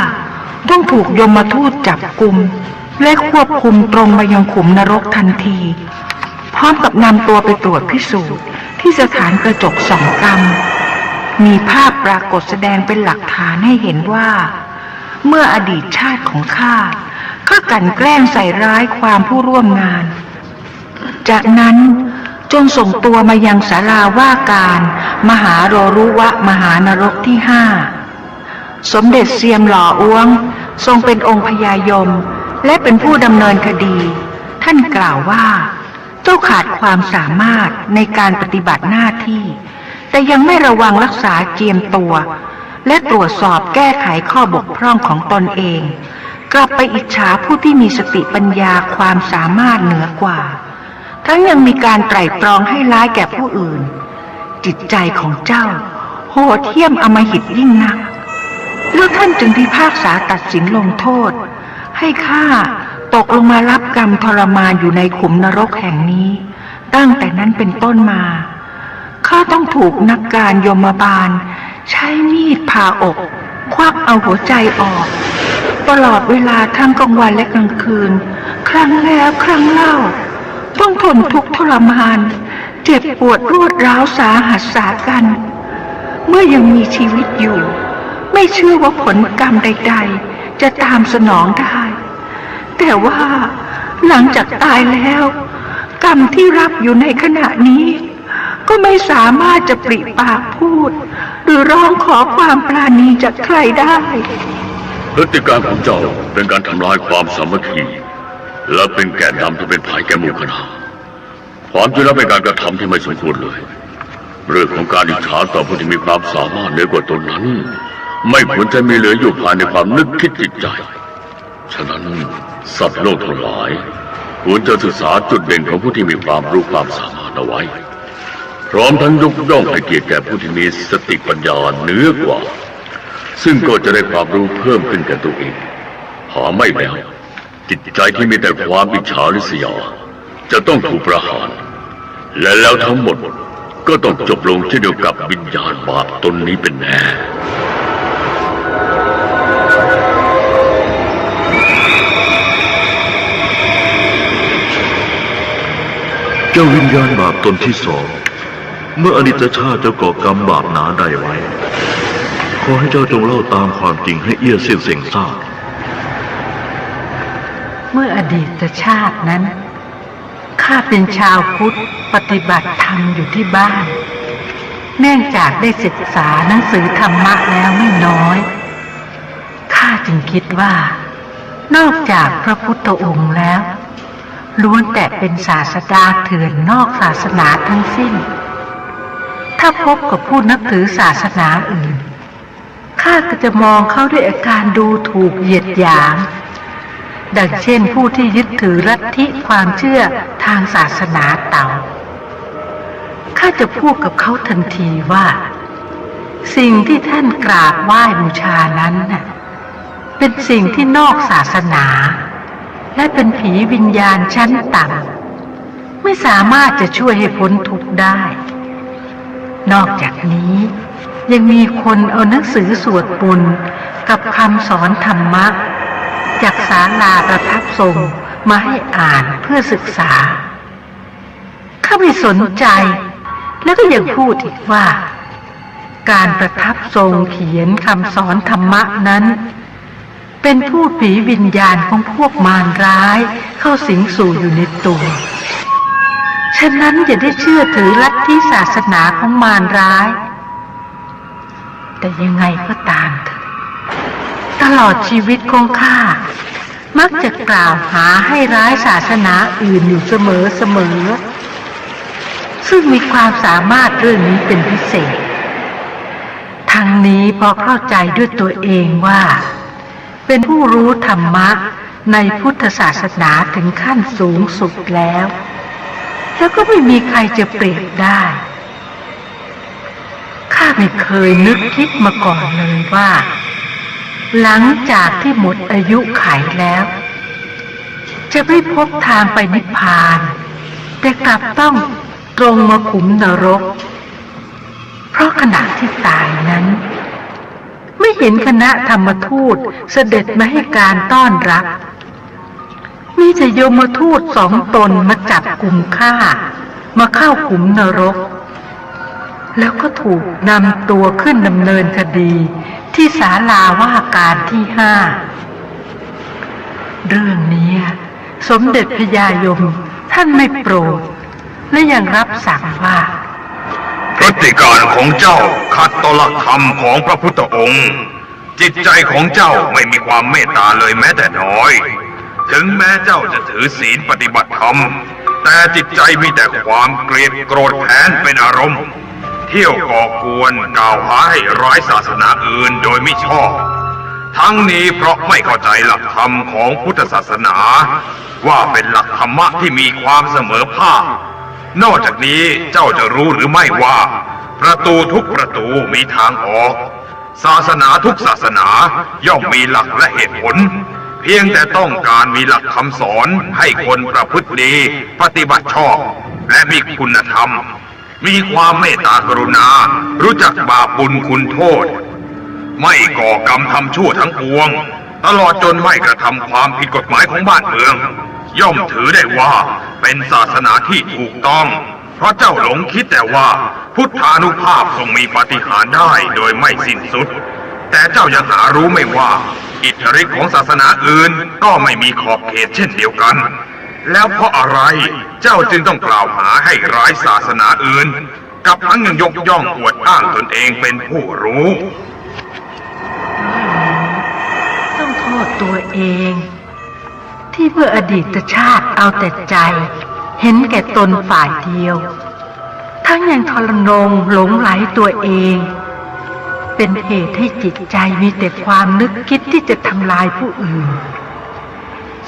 ต้องถูกยมทูตจับกุมและควบคุมตรงมายังขุมนรกทันทีพร้อมกับนำตัวไปตรวจพิสูจน์ที่สถานกระจกส่องกรรมมีภาพปรากฏแสดงเป็นหลักฐานให้เห็นว่าเมื่ออดีตชาติของข้ากลั่นแกล้งใส่ร้ายความผู้ร่วมงานจากนั้นจงส่งตัวมายังศาลาว่าการมหาโรรุวะมหานรกที่5สมเด็จเซียมหล่ออ้วงทรงเป็นองค์พญายมและเป็นผู้ดำเนินคดีท่านกล่าวว่าเจ้าขาดความสามารถในการปฏิบัติหน้าที่แต่ยังไม่ระวังรักษาเจียมตัวและตรวจสอบแก้ไขข้อบกพร่องของตนเองกลับไปอิจฉาผู้ที่มีสติปัญญาความสามารถเหนือกว่าทั้งยังมีการไตร่ตรองให้ร้ายแก่ผู้อื่นจิตใจของเจ้าโหดเหี้ยมอำมหิตยิ่งนักแล้วท่านจึงพิพากษาตัดสินลงโทษให้ข้าตกลงมารับกรรมทรมานอยู่ในขุมนรกแห่งนี้ตั้งแต่นั้นเป็นต้นมาข้าต้องถูกนักการยมบาลใช้มีดผ่าอกควักเอาหัวใจออกตลอดเวลาทั้งกลางวันและกลางคืนครั้งแล้วครั้งเล่าต้องทนทุกข์ทรมานเจ็บปวดรวดร้าวสาหัสสากันเมื่อยังมีชีวิตอยู่ไม่เชื่อว่าผลกรรมใดๆจะตามสนองได้แต่ว่าหลังจากตายแล้วกรรมที่รับอยู่ในขณะนี้ก็ไม่สามารถจะปริปากพูดหรือร้องขอความปราณีจากใครได้พฤติการของเจ้าเป็นการทำลายความสามัคคีและเป็นแกนนำที่เป็นภัยแก่หมู่คณะความจริงแล้วเป็นการกระทำที่ไม่สมควรเลยเรื่องของการอิจฉาต่อผู้ที่มีความสามารถเหนือกว่าตนนั้นไม่ควรจะมีเหลืออยู่ภายในความนึกคิดจิตใจฉะนั้นสัตว์โลกทั้งหลายควรจะศึกษาจุดเด่นของผู้ที่มีความรู้ความสามารถเอาไว้พร้อมทั้งยกย่องให้เกียรติแก่ผู้ที่มีสติปัญญาเหนือกว่าซึ่งก็จะได้ความรู้เพิ่มขึ้นแก่ตัวเองหาไม่แล้วจิตใจที่มีแต่ความอิจฉาริษยาจะต้องถูกประหารและแล้วทั้งหมดก็ต้องจบลงเช่นเดียวกับวิญญาณบาปตนนี้เป็นแน่เจ้าวิญญาณบาปตนที่2เมื่ออดีตชาติเจ้าก่อกรรมบาปหนาใดไว้ขอให้เจ้าจงเล่าตามความจริงให้เอี้ยเสียงเสียงทราบเมื่ออดีตชาตินั้นข้าเป็นชาวพุทธปฏิบัติธรรมอยู่ที่บ้านเนื่องจากได้ศึกษาหนังสือธรรมะแล้วไม่น้อยข้าจึงคิดว่านอกจากพระพุทธองค์แล้วล้วนแต่เป็นศาสดาเถื่อนนอกศาสนาทั้งสิ้นถ้าพบกับผู้นับถือศาสนาอื่นข้าก็จะมองเขาด้วยอาการดูถูกเหยียดหยามดังเช่นผู้ที่ยึดถือลัทธิความเชื่อทางศาสนาเต่าข้าจะพูดกับเขาทันทีว่าสิ่งที่ท่านกราบไหว้บูชานั้นน่ะเป็นสิ่งที่นอกศาสนาและเป็นผีวิญญาณชั้นต่ำไม่สามารถจะช่วยให้พ้นทุกข์ได้นอกจากนี้ยังมีคนเอาหนังสือสวดมนต์กับคำสอนธรรมะจากศาลาประทับทรงมาให้อ่านเพื่อศึกษาข้าไม่สนใจแล้วก็ยังพูดอีกว่าการประทับทรงเขียนคำสอนธรรมะนั้นเป็นผู้ผีวิญญาณของพวกมารร้ายเข้าสิงสู่อยู่ในตัวฉะนั้นอย่าได้เชื่อถือลัทธิศาสนาของมารร้าย แต่ยังไงก็ตามเถอะตลอดชีวิตของข้ามักจะกล่าวหาให้ร้ายศาสนาอื่นอยู่เสมอซึ่งมีความสามารถเรื่องนี้เป็นพิเศษทั้งนี้พอเข้าใจด้วยตัวเองว่าเป็นผู้รู้ธรรมะในพุทธศาสนาถึงขั้นสูงสุดแล้วก็ไม่มีใครจะเปรียบได้ข้าไม่เคยนึกคิดมาก่อนเลยว่าหลังจากที่หมดอายุไขแล้วจะไม่พบทางไปนิพพานแต่กลับต้องตรงมาขุมนรกเพราะขณะที่ตายนั้นไม่เห็นคณะธรรมทูตเสด็จมาให้การต้อนรับมีแต่ยมทูต2 ตนมาจับกลุ่มข้ามาเข้าขุมนรกแล้วก็ถูกนำตัวขึ้นดำเนินคดีที่ศาลาว่าการที่5เรื่องนี้สมเด็จพญายมท่านไม่โปรดและยังรับสั่งว่าพฤติการของเจ้าขัดต่อหลักธรรมของพระพุทธองค์จิตใจของเจ้าไม่มีความเมตตาเลยแม้แต่น้อยถึงแม้เจ้าจะถือศีลปฏิบัติธรรมแต่จิตใจมีแต่ความเกลียดโกรธแค้นเป็นอารมณ์เที่ยวก่อกวนกล่าวหาให้ร้ายศาสนาอื่นโดยไม่ชอบทั้งนี้เพราะไม่เข้าใจหลักธรรมของพุทธศาสนาว่าเป็นหลักธรรมะที่มีความเสมอภาคนอกจากนี้เจ้าจะรู้หรือไม่ว่าประตูทุกประตูมีทางออกศาสนาทุกศาสนาย่อมมีหลักและเหตุผลเพียงแต่ต้องการมีหลักคำสอนให้คนประพฤติดีปฏิบัติชอบและมีคุณธรรมมีความเมตตากรุณารู้จักบาปบุญคุณโทษไม่ก่อกรรมทำชั่วทั้งปวงตลอดจนไม่กระทำความผิดกฎหมายของบ้านเมืองย่อมถือได้ว่าเป็นศาสนาที่ถูกต้องเพราะเจ้าหลงคิดแต่ว่าพุทธานุภาพทรงมีปาฏิหาริย์ได้โดยไม่สิ้นสุดแต่เจ้ายังหารู้ไม่ว่าอิทธิฤทธิ์ของศาสนาอื่นก็ไม่มีขอบเขตเช่นเดียวกันแล้วเพราะอะไรเจ้าจึงต้องกล่าวหาให้ร้ายศาสนาอื่นกับทั้งยังยกย่องอวดอ้างตนเองเป็นผู้รู้ต้องโทษตัวเองที่เมื่ออดีตชาติเอาแต่ใจเห็นแก่ตนฝ่ายเดียวทั้งยังทรนงหลงไหลตัวเองเป็นเหตุให้จิตใจมีแต่ความนึกคิดที่จะทำลายผู้อื่น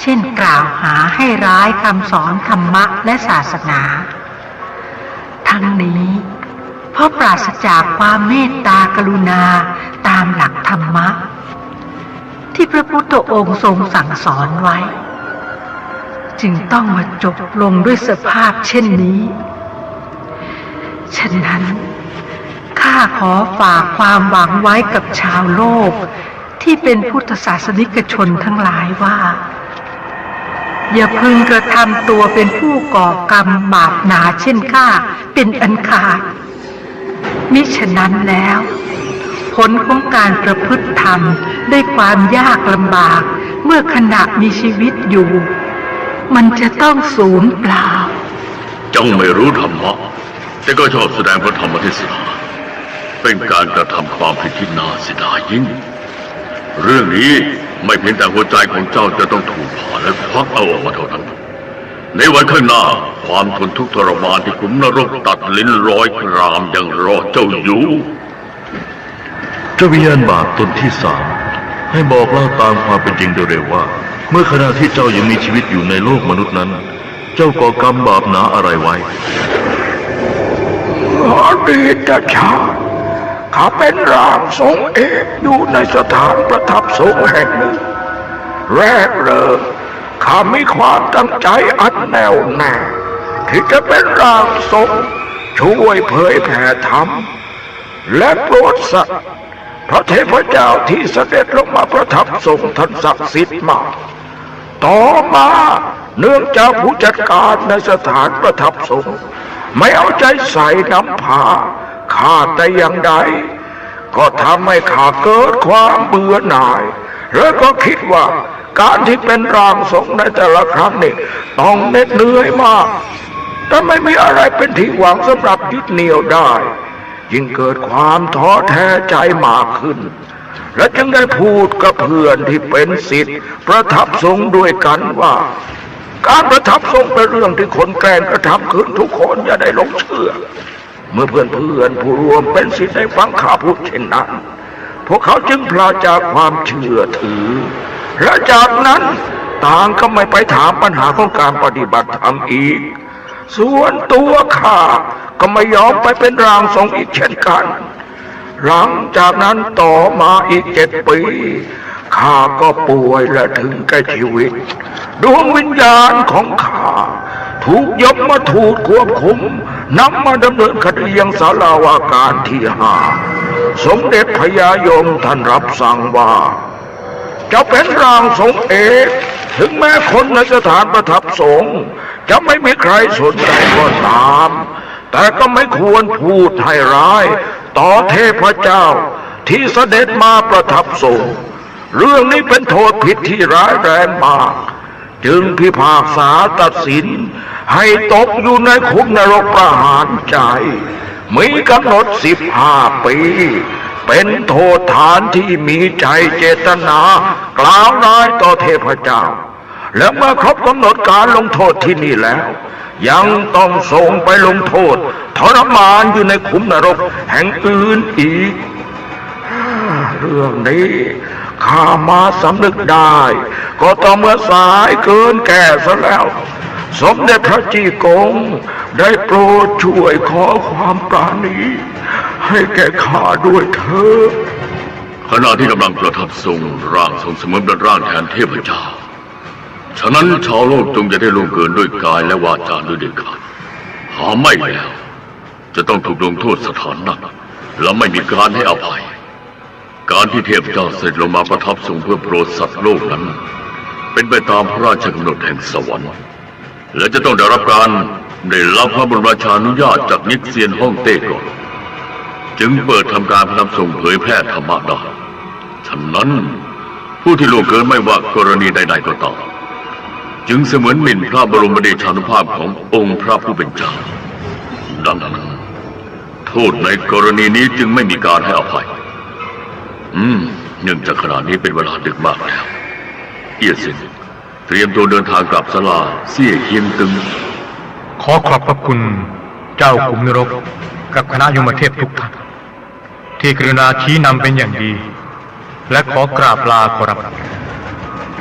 เช่นกล่าวหาให้ร้ายคำสอนธรรมะและศาสนาทั้งนี้เพราะปราศจากความเมตตากรุณาตามหลักธรรมะที่พระพุทธองค์ทรงสั่งสอนไว้จึงต้องมาจบลงด้วยสภาพเช่นนี้ฉะนั้นข้าขอฝากความหวังไว้กับชาวโลกที่เป็นพุทธศาสนิกชนทั้งหลายว่าอย่าพึงกระทำตัวเป็นผู้ก่อกรรมบาปหนาเช่นข้าเป็นอันขาดมิฉะนั้นแล้วผลของการประพฤติธรรมด้วยความยากลำบากเมื่อขณะมีชีวิตอยู่มันจะต้องสูญเปล่าเจ้าไม่รู้ธรรมะแต่ก็ชอบแสดงพระธรรมเทศนาเป็นการกระทำความผิดที่น่าเสียดายยิ่งเรื่องนี้ไม่เพียงแต่หัวใจของเจ้าจะต้องถูกผ่าและควักเอาออกมาเท่านั้นในวันข้างหน้าความทนทุกข์ทรมานที่ขุมนรกตัดลิ้นร้อยกรามยังรอเจ้าอยู่เจ้าวิญญาณบาปตนที่3ให้บอกเล่าตามความเป็นจริงโดยเร็วว่าเมื่อขณะที่เจ้ายังมีชีวิตอยู่ในโลกมนุษย์นั้นเจ้าก่อกรรมบาปหนาอะไรไว้อดีตชาติข้าเป็นร่างทรงเอกอยู่ในสถานประทับทรงแห่งหนึ่งแรกเริ่มข้ามีความตั้งใจอันแน่วแน่ที่จะเป็นร่างทรงช่วยเผยแผ่ธรรมและโปรดสัตว์พระเทพเจ้าที่เสด็จลงมาประทับทรงท่านศักดิ์สิทธิ์มากต่อมาเนื่องจากผู้จัดการในสถานประทับทรงไม่เอาใจใส่นำพาข้าแต่อย่างใดก็ทำให้ข้าเกิดความเบื่อหน่ายแล้วก็คิดว่าการที่เป็นร่างทรงในแต่ละครั้งนี่ต้องเหน็ดเหนื่อยมากแต่ไม่มีอะไรเป็นที่หวังสำหรับยึดเหนี่ยวได้ ยิ่งเกิดความท้อแท้ใจมากขึ้นและจึงได้พูดกับเพื่อนที่เป็นศิษย์ประทับทรงด้วยกันว่าการประทับทรงเป็นเรื่องที่คนแกล้งกระทำขึ้นทุกคนอย่าได้หลงเชื่อเมื่อเพื่อนผู้รวมเป็นศิษย์ได้ฟังข้าพูดเช่นนั้นพวกเขาจึงพลาดจากความเชื่อถือและจากนั้นต่างก็ไม่ไปถามปัญหาของการปฏิบัติธรรมอีกส่วนตัวข้าก็ไม่ยอมไปเป็นร่างทรงอีกเช่นกันหลังจากนั้นต่อมาอีก7 ปีข้าก็ป่วยและถึงแก่ชีวิตดวงวิญญาณของข้าถูกยมมาถูกควบคุมนำมาดำเนินคดียังศาลาวาการที่5สมเด็จพญายมท่านรับสั่งว่าจะเป็นร่างทรงเอกถึงแม้คนในสถานประทับสงฆ์จะไม่มีใครสนใจก็ตามแต่ก็ไม่ควรพูดให้ร้ายต่อเทพเจ้าที่เสด็จมาประทับทรงเรื่องนี้เป็นโทษผิดที่ร้ายแรงมากจึงพิพากษาตัดสินให้ตกอยู่ในคุกนรกประหารใจมีกำหนด15 ปีเป็นโทษฐานที่มีใจเจตนากล่าวร้ายต่อเทพเจ้าและเมื่อครบกำหนดการลงโทษที่นี่แล้วยังต้องส่งไปลงโทษทรมานอยู่ในขุมนรกแห่งอื่นอีกเรื่องนี้ข้ามาสำนึกได้ก็ต่อเมื่อสายเกินแก่ซะแล้วสมเด็จพระจีกงได้โปรดช่วยขอความปราณีให้แก่ข้าด้วยเถิดขณะที่กำลังประทับทรงร่างทรงเสมือนเป็นร่างแทนเทพเจ้าฉะนั้นชาวโลกจงจะได้ล่วงเกินด้วยกายและวาจาด้วยเด็ดขาดหาไม่แล้วจะต้องถูกลงโทษสถานหนักและไม่มีการให้อภัยการที่เทพเจ้าเสด็จลงมาประทับทรงเพื่อโปรดสัตว์โลกนั้นเป็นไปตามพระราชกำหนดแห่งสวรรค์และจะต้องได้รับพระบรมราชานุญาตจากนิกเซียนฮ่องเต้ก่อนจึงเปิดทำการประทับทรงเผยแพร่ธรรมะได้ฉะนั้นผู้ที่ล่วงเกินไม่ว่ากรณีใดๆก็ตามจึงเสมือนหมิ่นพระบรมเดชานุภาพขององค์พระผู้เป็นเจ้าดังนั้นโทษในกรณีนี้จึงไม่มีการให้อภัยเนื่องจากขณะนี้เป็นเวลาดึกมากแล้วเอี้ยซินเตรียมตัวเดินทางกลับศาลาเสี่ยเฮียงตึงขอขอบพระคุณเจ้าขุมนรกกับคณะยมเทพทุกท่านที่กรุณาชี้นำเป็นอย่างดีและขอกราบลาขอรับ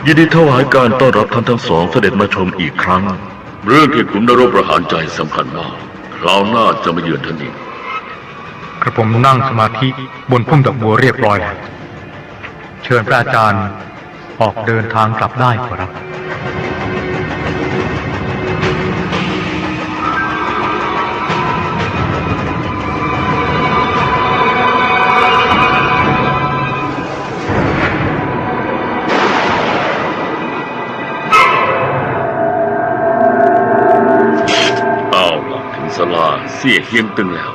ยินดีถวายการต้อนรับท่านทั้งสองเสด็จมาชมอีกครั้งเรื่องที่ขุมนรกประหารใจสำคัญมากคราวหน้าจะมาเยือนท่านอีกกระผมนั่งสมาธิบนพุ่มดอกบัวเรียบร้อยแล้วเชิญพระอาจารย์ออกเดินทางกลับได้ขอรับศาลาเสี่ยเฮียงตึงแล้ว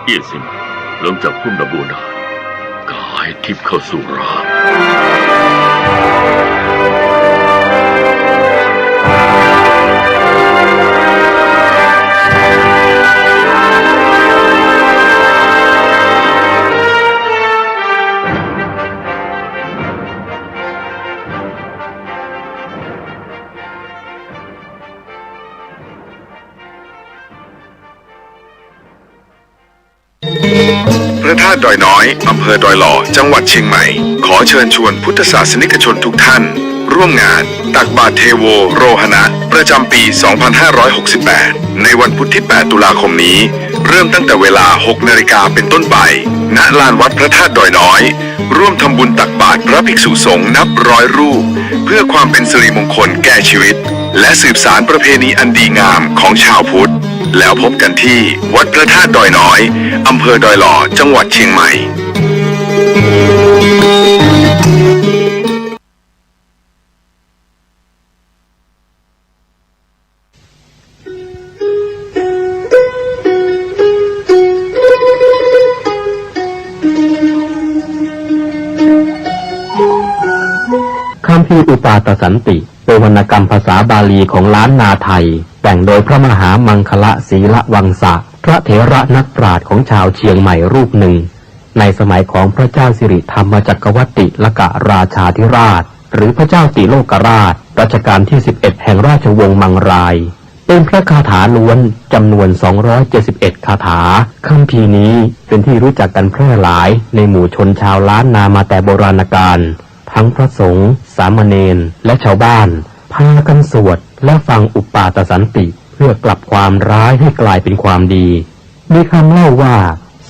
เอี้ยซินลงจากพุ่มดอกบัวได้กายทิพย์เข้าสู่ร่างพระธาตุดอยน้อยอำเภอดอยหล่อจังหวัดเชียงใหม่ขอเชิญชวนพุทธศาสนิกชนทุกท่านร่วมงานตักบาตรเทโวโรหณะประจำปี 2568 ในวันพุธที่ 8 ตุลาคมนี้เริ่มตั้งแต่เวลา 6 นาฬิกาเป็นต้นไปณลานวัดพระธาตุดอยน้อยร่วมทำบุญตักบาตรพระภิกษุสงฆ์นับ100 รูปเพื่อความเป็นสิริมงคลแก่ชีวิตและสืบสานประเพณีอันดีงามของชาวพุทธแล้วพบกันที่วัดพระธาตุดอยน้อยอำเภอดอยหล่อจังหวัดเชียงใหม่คัมภีร์อุปาตสันติเป็นวรรณกรรมภาษาบาลีของล้านนาไทยแต่งโดยพระมหามังคละศีละวังสะ พระเถระนักปราชญ์ของชาวเชียงใหม่รูปหนึ่งในสมัยของพระเจ้าสิริธรรมจักรวรรดิลกราชาธิราชหรือพระเจ้าติโลกราชรัชกาลที่11แห่งราชวงศ์มังรายเป็นพระคาถาล้วนจำนวน271คาถาคัมภีร์นี้เป็นที่รู้จักกันแพร่หลายในหมู่ชนชาวล้านนามาแต่โบราณกาลทั้งพระสงฆ์สามเณรและชาวบ้านพากันสวดและฟังอุปาทสันติเพื่อกลับความร้ายให้กลายเป็นความดีมีคำเล่าว่า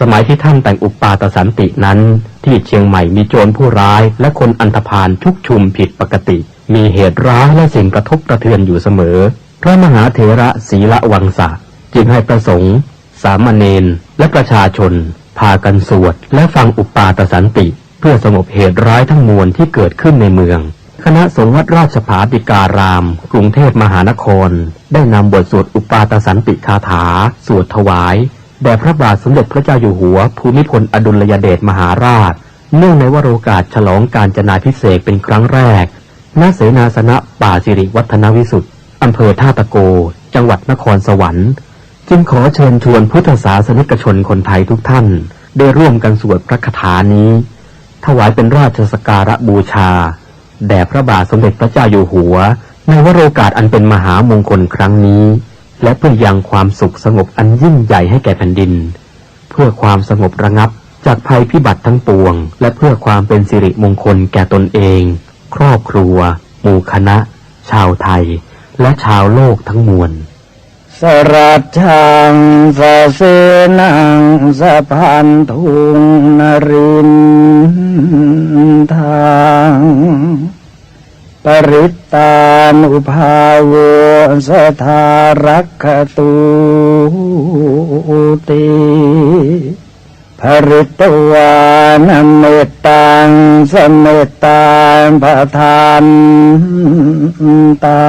สมัยที่ท่านแต่งอุปาทสันตินั้นที่เชียงใหม่มีโจรผู้ร้ายและคนอันธพาลชุกชุมผิดปกติมีเหตุร้ายและสิ่งกระทบกระเทือนอยู่เสมอพระมหาเถระศีละวังสะจึงให้พระสงฆ์สามเณรและประชาชนพากันสวดและฟังอุปาทสันติเพื่อสงบเหตุร้ายทั้งมวลที่เกิดขึ้นในเมืองคณะสงฆ์วัดราชภาติการามกรุงเทพมหานครได้นำบทสวดอุปาทสันติคาถาสวดถวายแด่พระบาทสมเด็จพระเจ้าอยู่หัวภูมิพลอดุลยเดชมหาราชเนื่องในวโรกาสฉลองกาญจนาภิเษกเป็นครั้งแรกณเสนาสนะป่าสิริวัฒนวิสุทธิ์อำเภอท่าตะโกจังหวัดนครสวรรค์จึงขอเชิญชวนพุทธศาสนิกชนคนไทยทุกท่านได้ร่วมกันสวดพระคาถานี้ถวายเป็นราชสักการะบูชาแด่พระบาทสมเด็จพระเจ้าอยู่หัวในวโรกาสอันเป็นมหามงคลครั้งนี้และเพื่อยังความสุขสงบอันยิ่งใหญ่ให้แก่แผ่นดินเพื่อความสงบระงับจากภัยพิบัติทั้งปวงและเพื่อความเป็นสิริมงคลแก่ตนเองครอบครัวหมู่คณะชาวไทยและชาวโลกทั้งมวลสรัจฉังสะเสนังสะพันธุงนรินทางปริตตานุภาโวสทารักขตุติภริตวานเมตตังสเมตตาปทานตา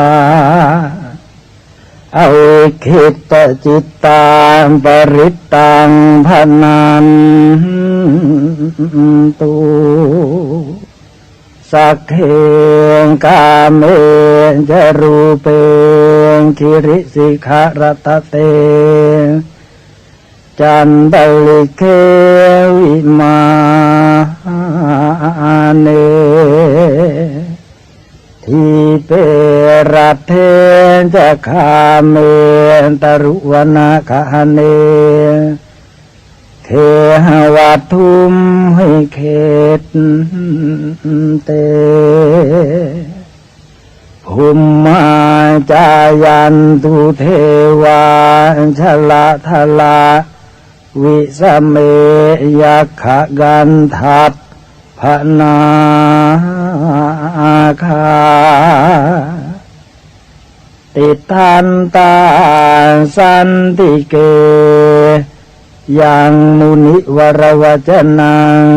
อวิคิตจิตตาปริตตังพนันตุสักเขกาเมจรูเปคิริสิขารตเตจันตลิเควิมาเนทีเปรัตเทจะคาเมตรุวนาคาเนเขหวัตทุมให้เขตเตภูมิมาจายันตุเทวาชลาทลาวิสเมยักขกันทัพพนาคาติทันตาสันติเกยังมุนิวรวจนัง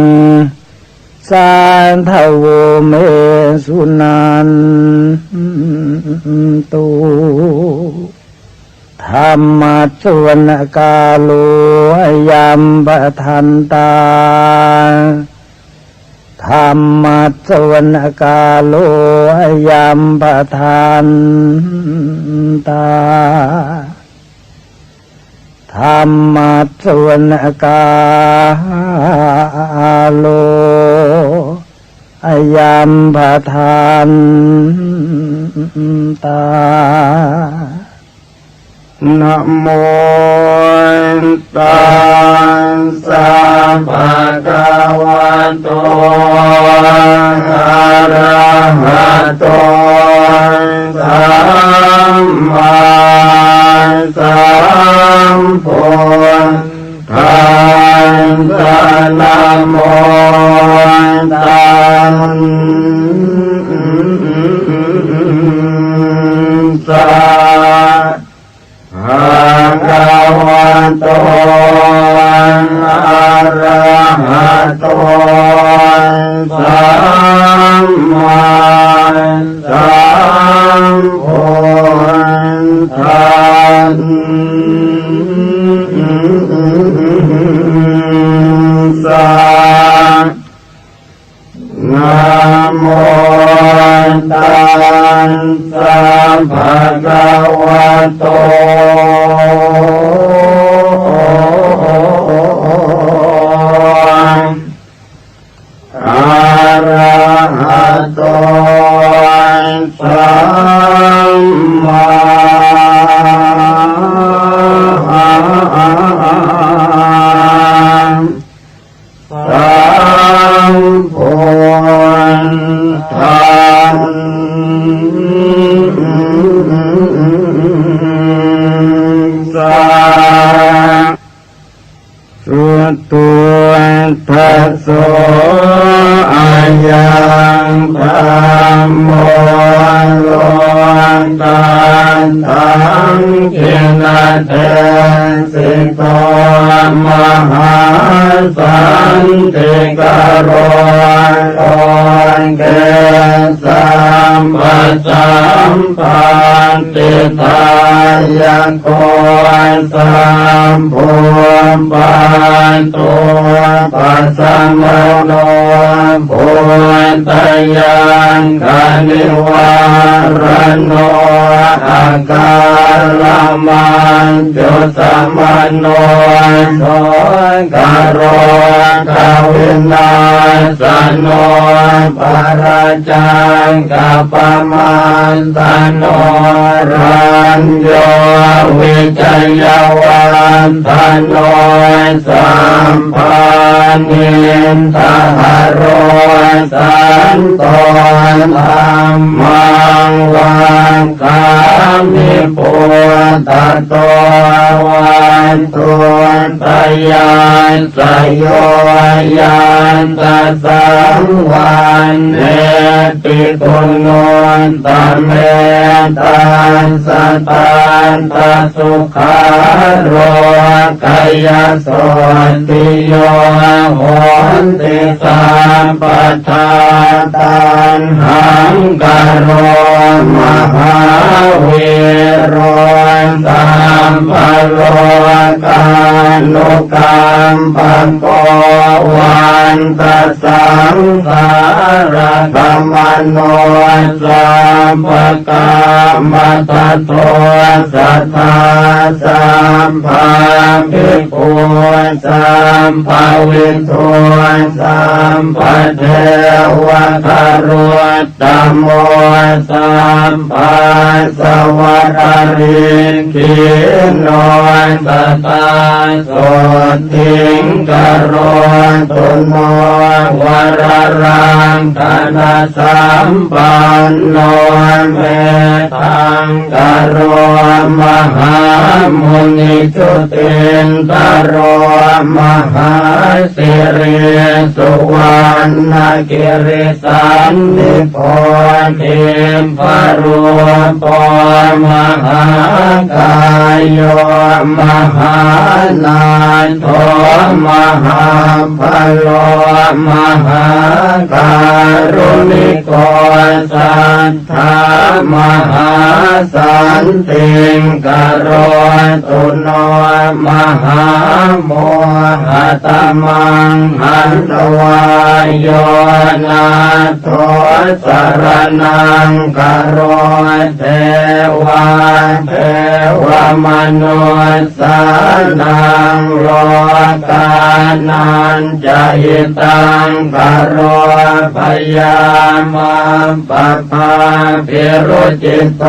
สานทโวเมสุนันตุธรรมะสวนกาโลยัมปทันตาธรรมะสวนกาโลยัมปทันตาธรรมะสวนกาโลยัมปทันตานะโมตัสสะภะคะวะโตอะระหะโตสัมมาสัมพุทธัสสะนะโมตัสสะภะคะวะโตอะระหะโตสัมมาสัมพุ สัมมาสัมพุทธัสสะสุตุทัสโสอายังธัมโมโลตัสสังขินาเทสิโตมหาสันติกโรโอนเกสัมปัสสัมปันติทายะโกสัมภูปันตุปัสสะโมโนภูตยังคานิวารโนอาการมันจุสมโนโสกโรกวินาสโนปราจังกัปมันตโนรัญโยวิจยวันตโนสัมปันนิทหโรสันโตธรรมังวันกามิปุตตะโตวันตุตยานสโยยันตสังวันเนติคุณโนตเมตันสตันตสุขาโรกายโสติโยโหติสัมปทาตันหังกโรมหาวิโรสัมภโรกานุกรรมปโกวันตสังสารกรรมโนสัมปกรรมตัตโตสัทธาสัมภาภิกขุสัมภวินโทสัมปเทวคารตโมสัมภาสวัตริขิโนตตาโสทิงกโรตุโนวรรังคณสัมปันโนเมตังกโรมหามุนิจุตินตโรมหาสิริสุวรรณกิริสันนิโพธิพรุปมหากายโยมหานาโทมหาพโลมหาการุณิโกสัทธามหาสันติกโรตุโนมหาโมหตมังหันตวายโยนาโทสรนังกโรเทวาเทวมนุสานังโลกานันจะหิตังกโรพยามาปภาภิรุจิตโต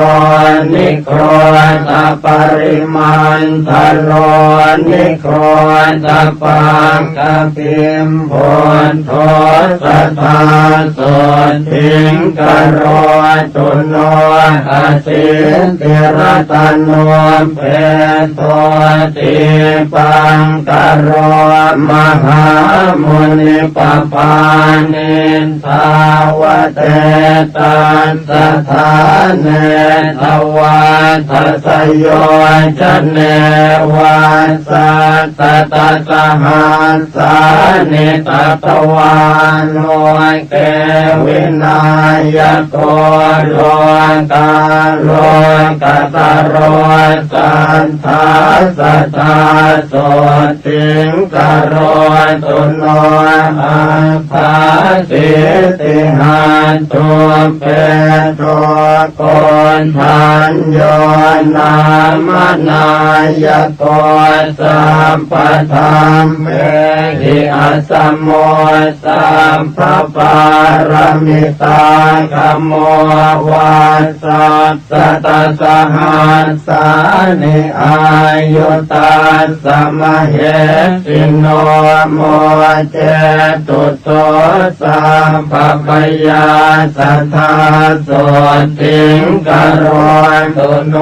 นิโครตปริมันทโลนิโครตปังกปิมโพนโทสัทธาโสทิงกโรตุโนอาสิติรตโนเพโตติปังกโรมหามุนิปปานิทาวเตตันตถาเนทวันทัสโยจันเนวันสัตตตสหัสสานิตตวานโลเกวินายโกโลกาโลกตโรสันทาสัทธาโสติงกโรตุโนอาภาสิติหา ตุเปตุโกนทันโยนามนายโกสัมปทานเมหิอัสสโมสัมภปารมิตาขโมวัสสัตตสหัสสานิอายุตาสมเหสิโนโมเจตุโตสัมภปยาสัทธาโสติงกโรตุโน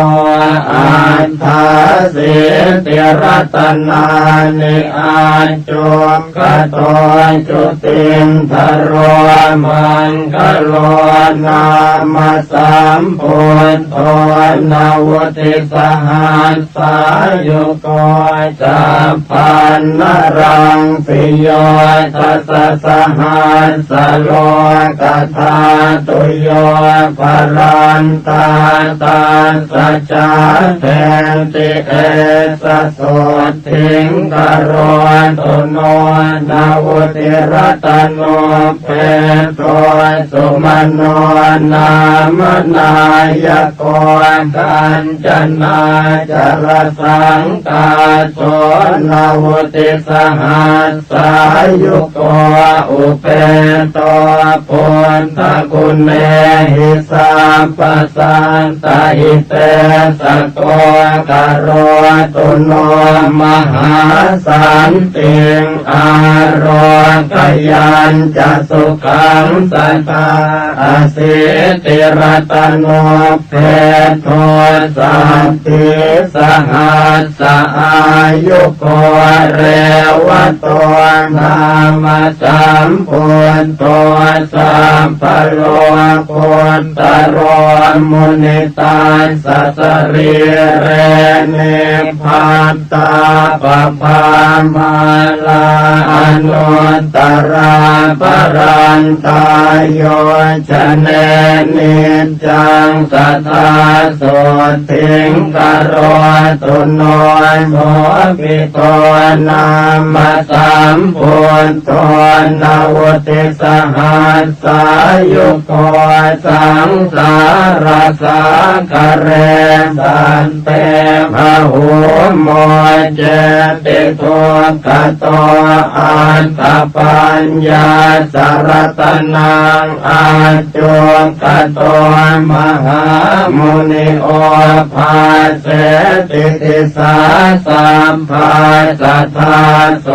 อัฏฐาสิติรัตนานิอาจุกโตจุตินทโรมังคโลนามาสัมพุทโธนาวติสหัสสายุโกจัปปันนรังสิโยทัสสะหัสสะโลกธาตุโยปรันตาตาสัจจาแทนติเอสะโสทิงกโรตุโนนาวติรัตโนเปโตสุมโนนามนายโกกัญจนาจรสังกาโสนาวติสหัสสายุโกอุเปโตปุณตะกุณเนหิสัมปสันตหิเตสโกกโรตุโนมหาสันติงอารกยัญจะสุขังสัตตาอสิติรัตโนเพโทสัตติสหัสสะอายุโกเรวะโตนามาสัมพุทโธสัมปโลโกตโรมุนิตาสัสริเรเนพัตตาปภามาลาอนุตตราปรันตายโยชเนนิจังสัทธาโสทิงกโรตุโนโมปิโตนามาสัมพุทโธนาวติสหัสสายุโกสังสารสังกเรสันเตภะหุโมเจติทุกขโตอันตปัญญาสารตนังอาจุกโตมหามุนิโอภาเสติติสาสัมภาสัทธาโส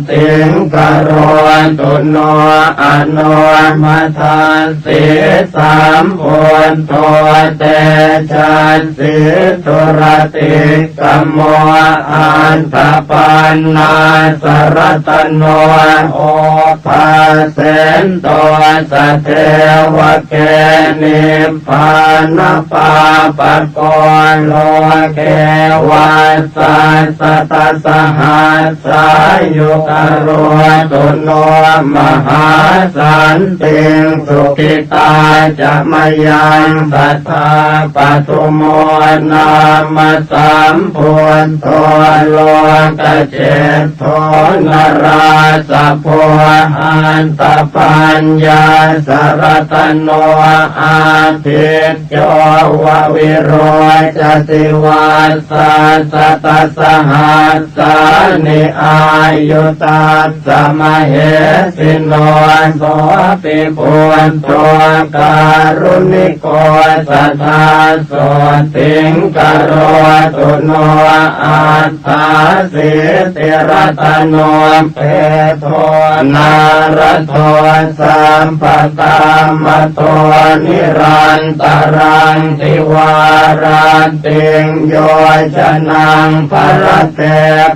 ติงกโรตุโนอนุมัทานสิสามพุทโธเตชันสิตุรติกัมโมอันตปันนาสรตโนโอภาเสนโตสเทวะเกนิพพานปาปะโกโลเกวัสสัสตสหัสสายุกโรตุโนมหาสันติงสุขิตาจะมยังสัทธาปทุโมนามาสัมพุทโธโลกเจโธนราสะโพอันตปัญญาสารตโนอาทิตโยววิโรจติวัสสัสตสหัสสานิอายุตาสมเหสิโนโสปิปุณโตการุณิโกสัทธาโสติงกโรตุโนอัฏฐาสิติรัตโนเปโทนารโทสัมปตามโตนิรันตรังทิวาราติงโยชนังภรเต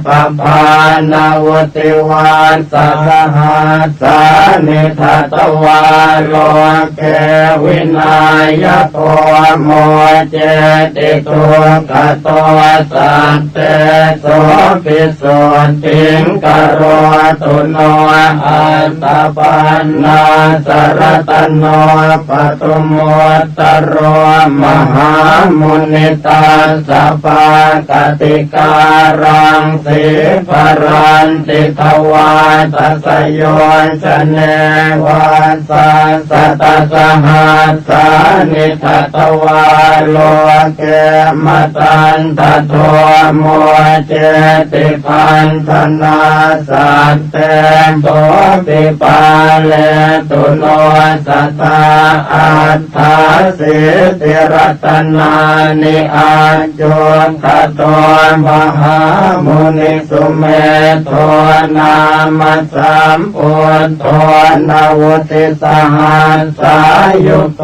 ปภานาวติวันสัทหาสานิทัตวาโลเกวินายโกโมเจติตุกโตสัตเตโสปิโสติงกโรตุโนอันตปันนาสรตโนปตุโมตโรมหามุนิตาสปากติการังสิปรันติทวาสสโยชเนวัสสั สัตสหัสสานิทัตวาโลเกมตันทโทโมเจติพันธนาสัตเตโตปิปาเลตุโนสัตตาอัฏฐาสิติรัตนานิอาจุขโตมหามุนิสุเมโทนามัสสัมปุทโธนวุติสหัสสายุโก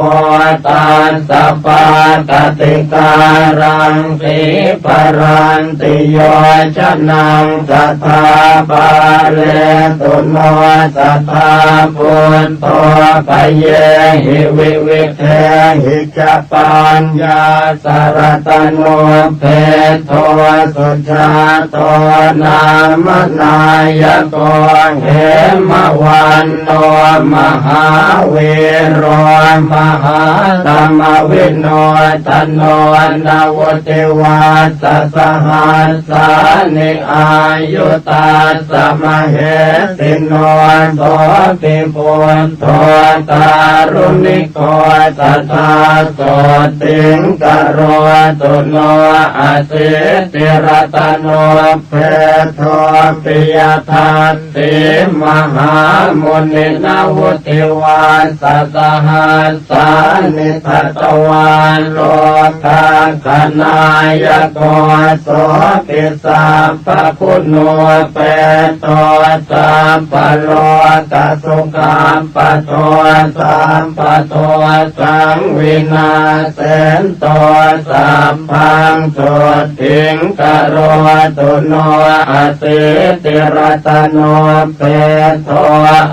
ตัสสะปาตติการังสีปรันติโยชนังสัทธาปาเลตุโนสัทธาปุตโตปเยหิวิวิเทหิจปัญญาสารตโนเพโทสุชาโตนามนายโกเหมวันโนมหาเวโรมหาธรรมวิโนตโนนาวติวัสสหัสสานิอายุตาสมเหสิโนโสติปุตโตการุณิโกสัทธาโสติงกโรตุโนอาสิติรัตโนเพโทปิยทัตติมหามุนินาวุติวาสสหัสสานิทัตวาโลกาคณายโกโสติสัพพคุณโนเปโตสัพพโลกสุขัมปโตสัมปโตสังวินาเสนโตสัพพังโสติงกโรตุโนอาสิติรัตโนเปโต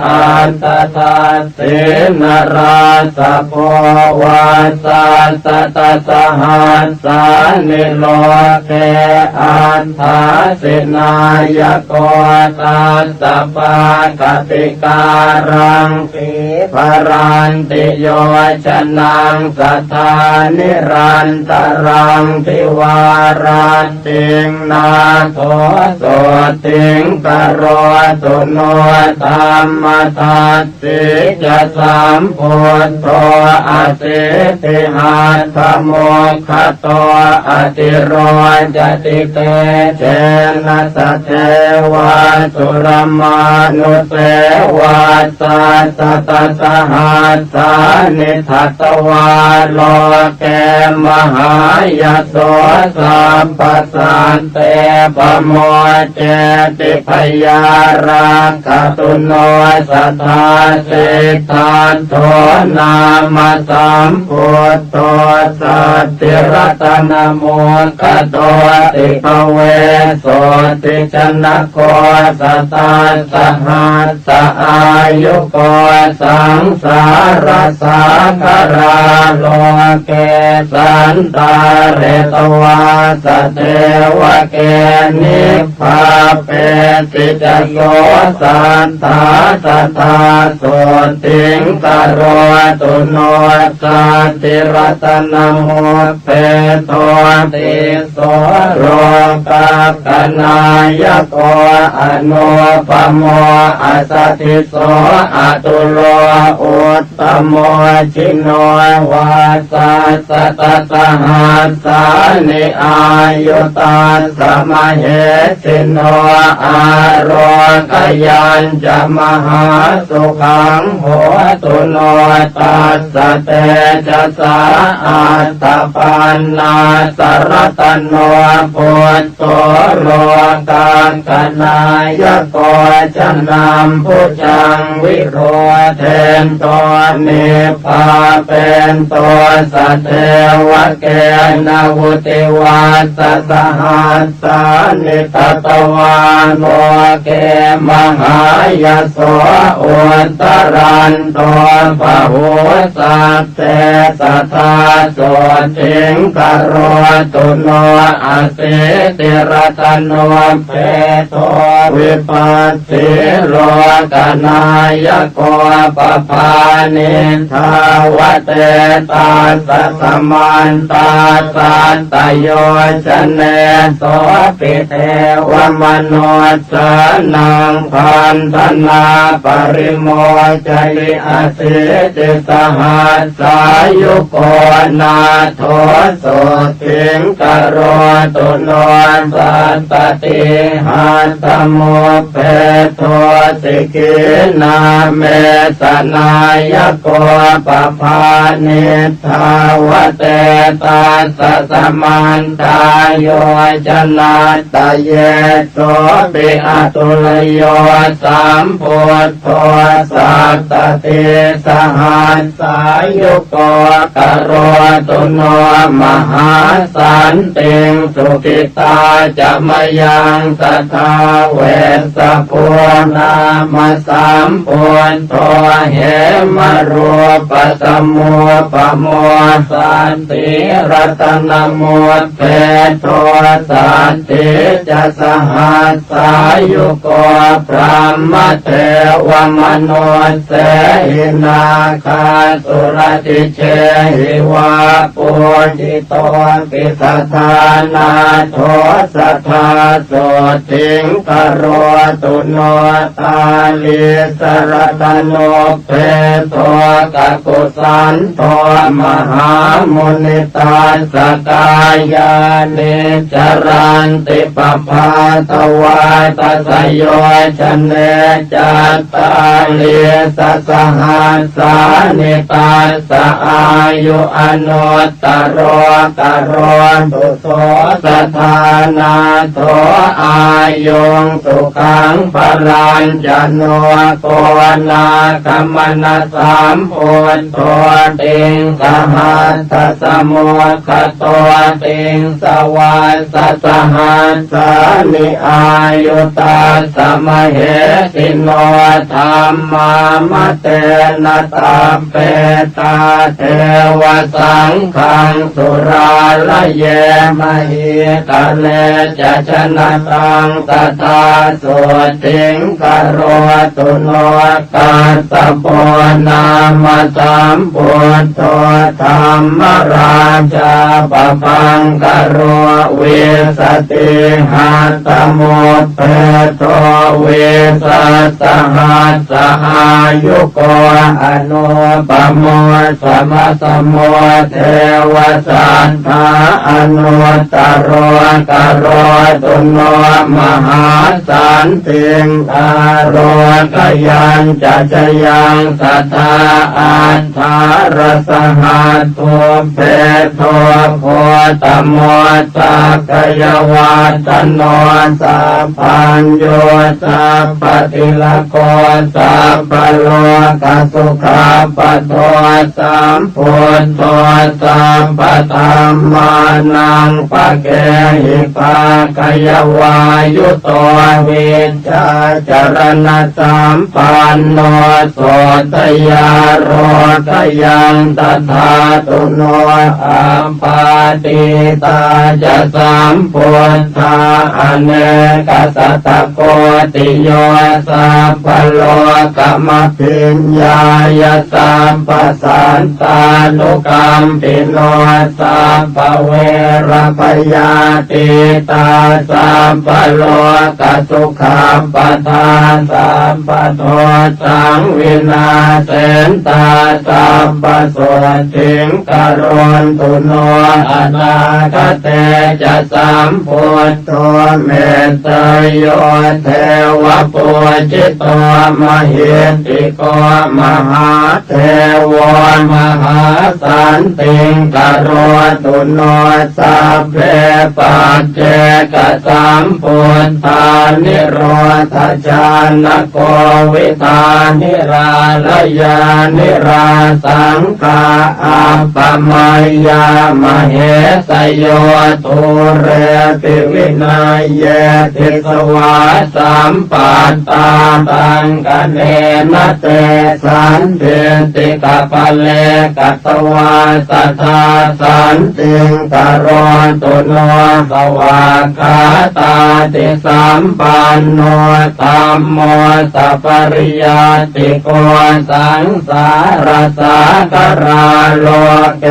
อันตตาสินราสโพวาสัสตสหัสสานิโลเกอัฏฐาสินายโกตัสสะปาคติการังสีภรันติโยชนังสัทธานิรันตรังทิวาราติงนาโทโสติงกโรตุโนธรรมทัสสิจะสัมพุทโธอสิติหัตถโมคขโตอติโรจติเตเจนะสะเทวะสุรมานุเสวะสัตตสหัสสานิทัตวาโลเกมหายโสสัมปสันเตปโมเจติพยาราคตุโนสัทธาสิทธัตโธนามาสัมพุทโธสัตติรัตนโมคโตติภเวโสติชนะโกสัตตาสหัสสะอายุโกสังสารสาคาราโลเกสันตาเรตวาสเทวเกนิพพาเปติจโยสันตาสัทธาโสติงกโรตุโนสัตติรัตนโมเพโทติโสโรกาคณายโกอนุปโมอัสสติโสอตุโลอุตตโมชิโนวาสัสตสหัสสานิอายุตาสมเหสิโนอาโรกยัญจะมหาสุขังโหตุโนตัสสะเตจะสาอัตตปันนาสรตโนปุตโตโลกาคณายโกจะนำผู้จังวิโรเทนตัวนิพพาเป็นตัวสัทเทวเกณวุติวัสสหัสสานิทัตวาโลเกมหายโสอุตรันโตปะหุสัพเตสัทธาโสติงกโรตุโนอาสิติรัตโนเพโท วิปัสสิโลกนายโกปภานิทาวเตตาสสมันตาสัตตโยชเนโสปิเทวมโนสนังพันธนาปริโมจยิอสิจิสหัสสายุโกนาโทโสติงกโรตุโนสัตตติหัตถโมเพโทสิกินาเมสนายโกปภานิทาวเตตาสสมันตาโยจนาตเยโสปิอตุลโยสัมพุทโธสัตตติสหัสสายุโกกโรตุโนมหาสันติงสุขิตาจะมยังสัทธาเวสสพุนามสัมพุทโธเหมรูปสมุปโมสันติรัตนโมเทโทสันติจะสหัสสายุโกพระมเทวมโนเสหินาคาสุรติเชหิวาปุจิโตปิสัทธานาโทสัทธาโสติงกโรตุโนตาลิสรตโนเพโทกกุสันโทมหามุนิตาสกายานิจรันติปภาตวาตสโยชเนจัตตาลิสสหัสสานิตาสอายุอนุตตโรกโรตุโสสัทธานาโทอายุงสุขังพลัญจโนโกนาคัมมนาสามพุทโธติงสหัสสะสมุขโตติงสวัสสะสหัสสานิอายุตาสมเหสิโนธรรมามเตนะตาเปตาเทวสังฆังสุราลเยมหิตะเลจะชนะตังตถาโสติงกโรตุโนกัสสะโปนามสัมพุทโธธรรมราชาปปังกโรเวสติหัตถโมเพโทเวสัสสหัสสอายุโกอนุปโมสมสโมเทวสัทธาอนุตตโรกโรตุโนมหาสันติงอโรกยัญจะชยังสัทธาอัฏฐารสหัสตุเพโทโคตโมสักกยวัตโนสัพพัญโยสัพพติลโกสัพพโลกสุขาปโทสัมพุทโธสัพพธัมมานังปะเกหิปากยวายุโตวิชชาจรณะสัมปันโนโสตยาโรกยังตถาตุโนอัมปาติตาจะสัมพุทธาอเนกสัตตโกติโยสัพพโลกมพิญญายสัมปสันตานุกัมปิโนสัพพเวรปยาติตาสัพพโลกสุขัมปทานสัพพโทสังวินาเสนตาสัพพโสติงกโรนตุโนอนาคเตจะสัมพุทโธเมตตโยเทวปุจิตโตมหิติโกมหาเทวมหาสันติงกโรตุโนสัพเพปัจเจกสัมพุทธานิโรธชานโกวิธานิราลยานิราสังฆาอัปปมัยยามเหสโยทุเรปิวินัยเยติสวาสัมปัตตาตังกเนนะเตสันเดติกะปะเลกัตวาสัทธาสันติงกโรตุโนสวากขาตาติสัม ปันโนธัมโมสัพปริยติโกสังสารสักการาโลเก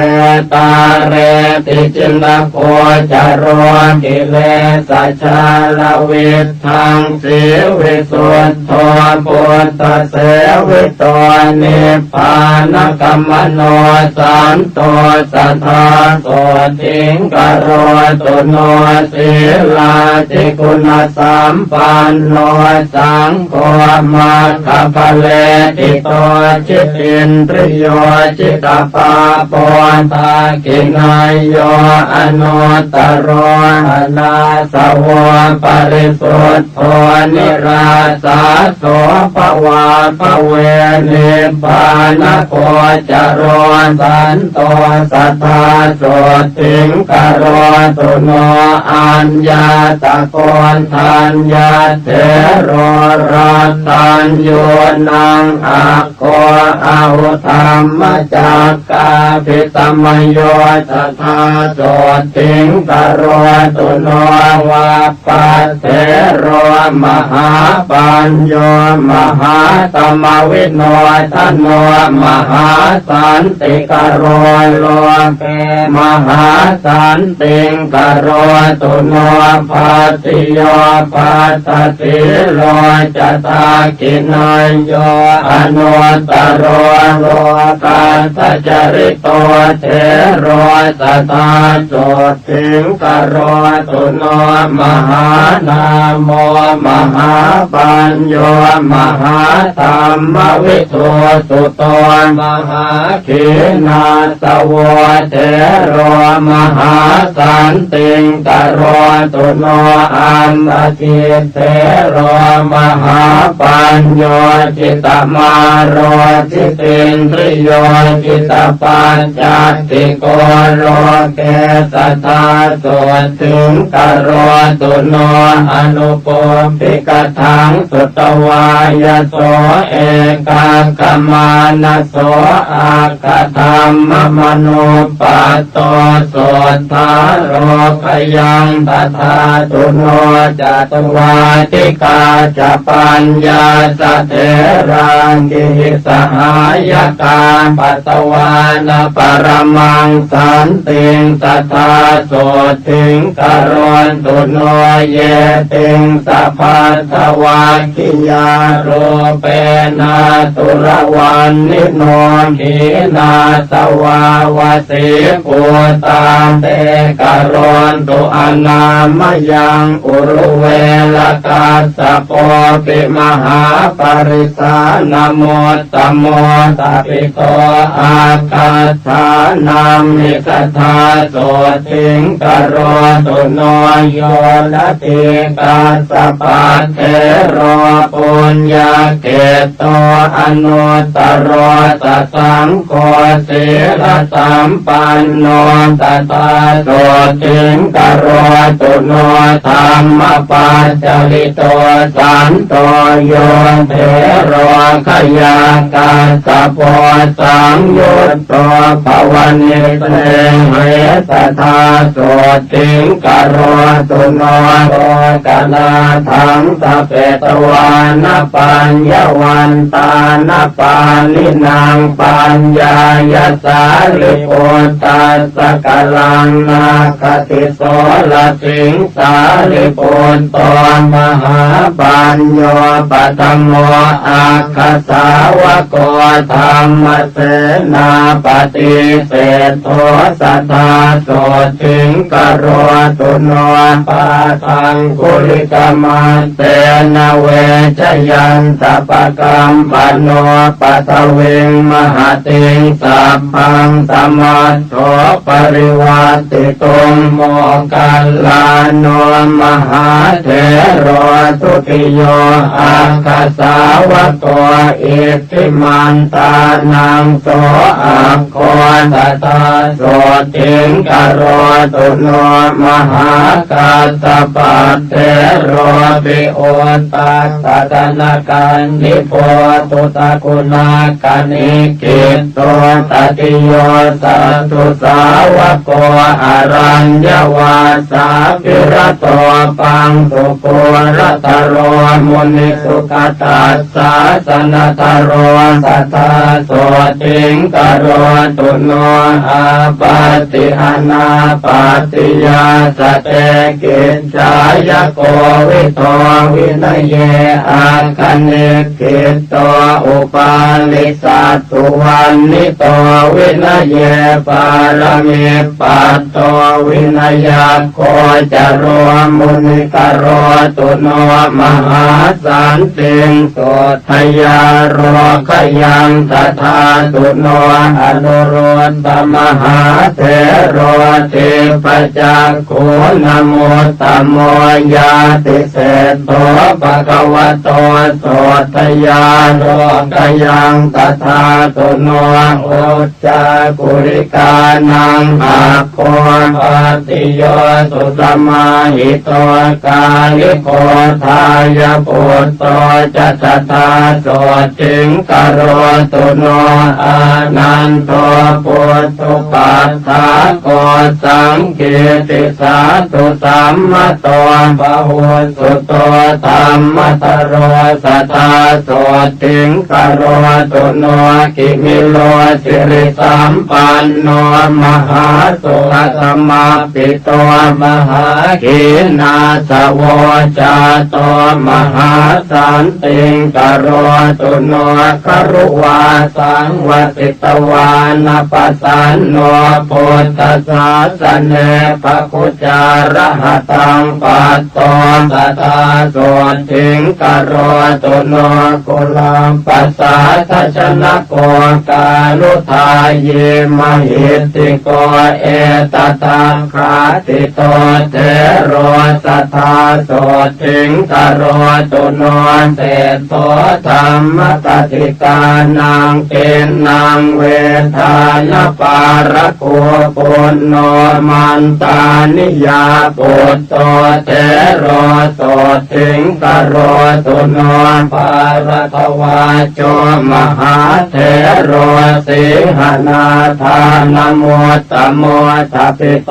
ตาเรติจินโกจารกิเลสชาลวิทังสีวิสุทโธปุตตะเสวิโตนิพพานกัมมโนสันโตสัทธาโสติงกโรตุโนศีลาติคุณสัมปันโนสังโฆมัคคะภะเลติโตจิตตินทริโยจิตตปาปอนตากินายโยอนุตตโรหนาสวะปริสุทธโธนิราสาโสภวาภเวนิพพานโคจรสันโตสัทธาโสติงกโรตุโนอัญญาตะโกนทัญญาเถโรรัตตัญโยนังอะโกอาหุธรรมจักกาภิตมโยสัทธาโสติงกโรตุโนวาปัสเถโรมหาปัญโยมหาตมวิโนทโนมหาสันติกโรโลเกมหาสันติงกโรตุโนภัสสิโยภัสสติโลจตากินายโยอนุตตโรโลกัสสจริโตเถโรสัทธาโสติงกโรตุโนมหานามโมมหาปัญโยมหาธรรมวิทูสุโตมหาขีนาสวะเถโรมหาสันติงกโรตุโนอัมมติเถโรมหาปัญโยจิตตมาโรจิตตินทริโยจิตตปัญจติโกโลเกสัทธาโสติงกโรตุโนอนุปปิกทังสุตวายโสเอกากมานะโสอาคธรรมมโนปัตโตโสทาโรคยังตถาตุโนจตุวาติกาจะปัญญาสเถรังกิสหายกาปัตตวานปรมังสันติงตถาโสติงกโรตุโนเยติงสัพพัทธวาคิยาโรเปนาตุระวันนิโนขีนาสวาวสีปุตาเตกโรตุอนามยังอุรุเวลกาสโปปิมหาปริสานโมตโมตปิโตอาคาธานามิกถาโสติงกโรตุโนโยนะติกาสปัตเถโรปุญญาเกโตอนุตตโรตสังโฆศีลสัมปันโนตถาโสติงกโรตุโนธัมมปัจจลิโตสันโตโยเถโรขยากาสโพสังยุตโตภวนิเตเหสทาโสติงกโรตุโนโลกนาทังสเปตวานปัญญวันตานปาลินังปัญญายสาลิปุตตัสสกลังนาคติโสลสิงสาลิปุตโตมหาปัญโยปัตโมอาคสาวโกธรรมเสนาปฏิเสธโทสัทธาโสติงกโรตุโนปาทังกุลิกมัสเตนะเวชยันตปกรรมปโนปัตเวงมหาติงสัพพังสมัสโสปริวัติตุงโมกัลลาโนมหาเถโรสุติโยอาคาสาวโกอิทธิมันตานังโสอาโคตตาโสติงกโรตุโนมหากัสสปัตเถโรปิโอตัสสะตนะกันนิโพตุตะกุณากนิกิตโตตติโยสัตตุสาวโกอรัญญวาสาภิรโตปังสุ โกรัตโรมุนิสุขตัสสะสนตโรสัทธาโสติงกโรตุโนอาปาติอนาปาติยาสเตกิจจายโกวิโตวินัยเยอาคันเนกิตโตอุปาลิสัตตุวันนิโตวินัยเยปารมิปัตโตวินัยโคจโรมุนิกโรตุโนมหาสันติงโสทยาโรขยังตถาตุโนอนุโรธมหาเถโรติปจักขุนโมตัมโมยาติเสโตภะคะวะโตโสทยาโรขยังตถาตุโนโอจากุริกานังอาโคปติโยสุสมาหิโตกาลิโกทายาปุตโตจัตตาโสติงกโรตุโนอานันโตปุตตุปัฏฐาโกสังเกติสาตุสัมมะโตปะหุสุโตธัมมตโรสัทธาโสติงกโรตุโนกิมิโลสิริสัมปันโนมหาสุขสัมมาปิโตมหาขีนาสโวจาโตมหาสันติงกโรตุโนครุวาสังวสิตวานปัสสันโนพุทธศาสเนภคุจารหัตังปัตโตสัทธาโสติงกโรตุโนกุลังปัสสะทัชนะโกกาลุทายเยมหิติโกเอตตังคาติโตเทโรสัทธาโสติงกโรตุโนเตโตธรรมกติกานังเป็นนางเวทานปารโกปุณโนมันตานิยาปุตโตเทโรโสติงกโรตุโนปารทวาโจมหาเทโรสิงหนาทานโมตโมทัปิโต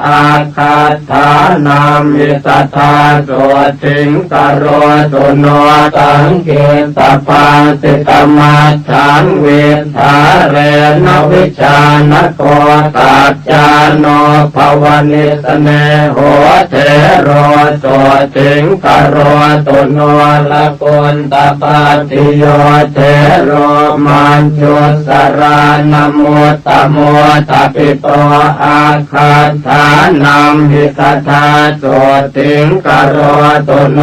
อาคาธานามิสัทธาโสติงกโรตุโนตังเกตปาสิตมัฏฐานเวทาเรนวิชานโกตัจจาโนภวนิสเนโหเทโรโสติงกโรตุโนละกุณตปาติโยเทโรมันจุสรานโมตโมทัปิโตอาคาธานัมหิสัทธาโสติงกโรตุโน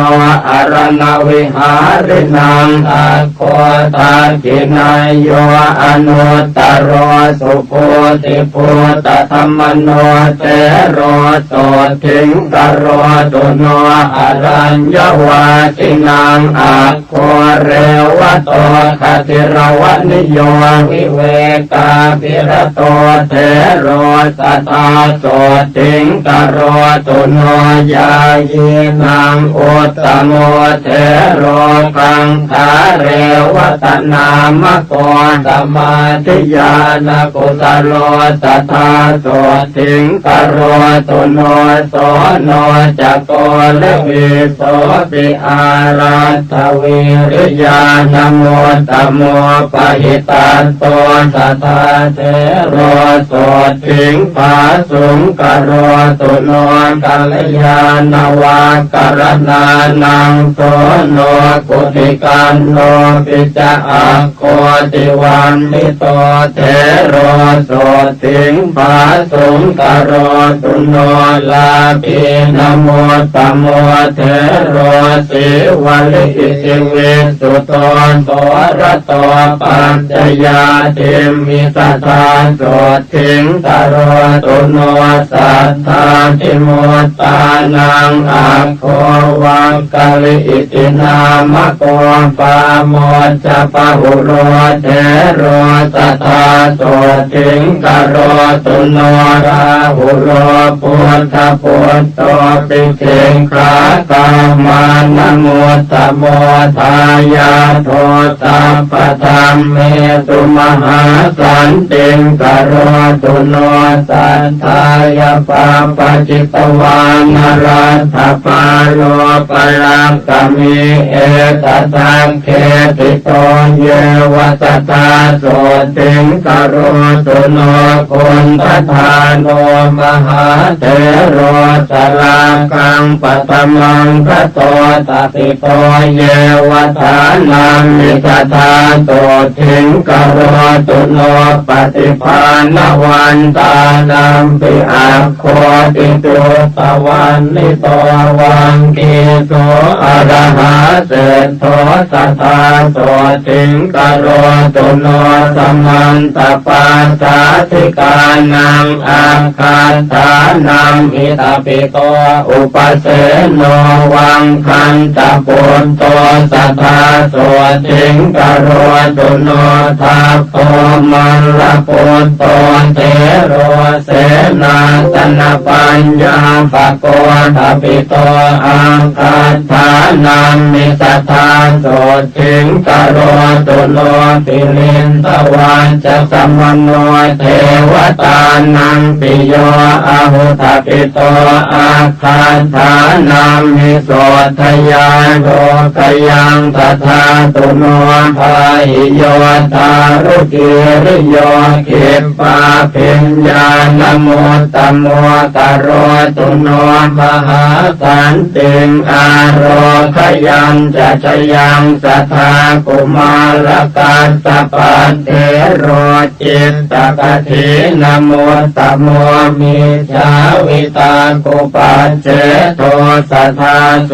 อรณวิหารินังอาโคตากินายโยอนุตตโรสุโพธิพุทธธรรมโนเตโรโสติงกโรตุโนอรัญญวาจินังอาโคเรวะโตคติรวนิโยวิเวกาภิรโตเทโรสัทธาโสติงกโรตุโนยายีนังอุตตโมเทโรกังขาเรวตนามโกสมาธิญาณกุสโลสัทธาโสติงกโรตุโนโสโนจักโกเลวิโสปิอารัตถวิริยานโมตโมปหิตันโตสัทธาเทโรโสติงปาสุงกโรตุโนกัลยาณวากรณานังโสโนกุติกันโนปิจอาโคติวันนิโตเทโรโสติงปาสุงกโรตุโนลาภินโมตโมเทโรสิวลิสิวิสุโตโสรโตปัญจยาติมิสัทธาโสติงกโรตุโนสัทธาติโมตานังอาโควังกาลิอิตินามโกปาโมจปะหุโรเทโรสัทธาโสติงกโรตุโนราหุโรปุ ทปุตโตปิเกขากามานโมตโมทายาโทสัพพธรรมเมตุมหาสันติงกโรตุโนสัทธายาปาปจิตวานรัตถปาโลปรังกมิเอตตังเขติโตเยวสัตตาโสติงกโรตุโนคุณทธาโนมหาเถโรสรากังปตมังคโตตติโตเยวทานังมิทธาโตทิงกโรตุโนปฏิภาณวันตานัมปิอาโคติตุตวันนิโตวังกีโสอะระหะเสโทสัทธาโสทิงกโรตุโนสัมมันตปาสาธิกานังอาคาธานังอิตาปิโตอุปเสโนวังคันตะปุตโตสัทธาโสทิงกโรตุโนทัพโตมันละปุตโตเทโรเสนาสนปัญญาภโกทัปิโตอาคาธานังมิสัทธาโสทิงกโรตุโนปิลินตวันจะสัมมโนเทวตานังปิโยอาหุทปิโตอาคาธานังมิโสทยาโลกยังตถาตุโนภาหิโยตารุกิริโยขิปปาปิญญาณโมตโมตโรตุโนมหาสันติงอาโรคยังจะชยังสัทธากุมารกัสสปะเทโรจิตตกถินโมตโมมิชาวิตากุปัจเจโตสัทธาโส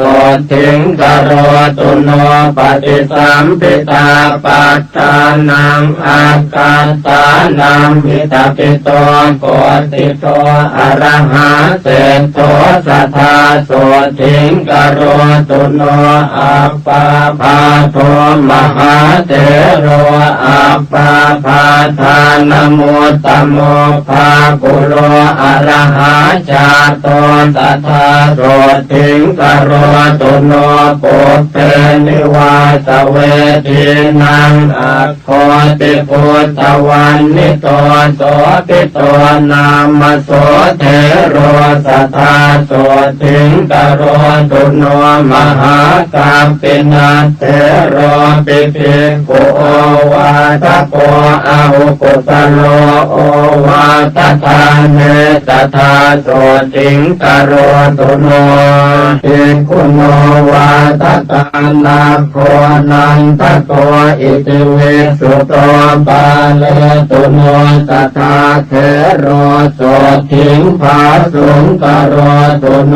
ทิงกโรตุโนปฏิสัมภิตาปัฏฐานังอาการตานังวิตาปิโตโกติโตอะระหะเสโตสัทธาโสทิงกโรตุโนอัปปาภาโทมหาเถโรอัปปาภาทานโมตโมภากุโลอะระหะจาโตสัทธาโสทิงกโรตุโนปุพเพนิวาสเวทีนังอัคโคติพุทธวันนิโตโสปิโตนามโสเทโรสัทธาโสทิงกโรตุโนมหากัมปินาเทโรปิภิกขุโอวาทโกอาหุกุสโลโอวาททานเนสัทธาโสทิงกโรตุโนภิกขุโนวาทตานาโคนันทโกอิติวิสุโตปาเลตุโนสัทธาเทโรโสทิงภาสุงกโรตุโน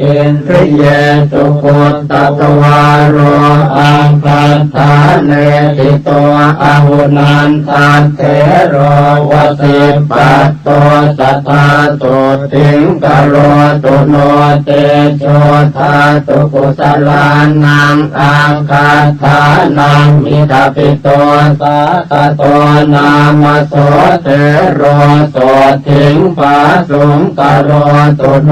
อินทริเยสุขุตตตวารโรอังคาธาเนติโตอาหุนันทันเทโรวสิปัตโตสัทธาโสทิงกโรตุโนเตโชธาตุกุสลานังอังคาธานังมิทปิโตสาตโตนามโสเทโรโสทิงภาสุงกโรตุโน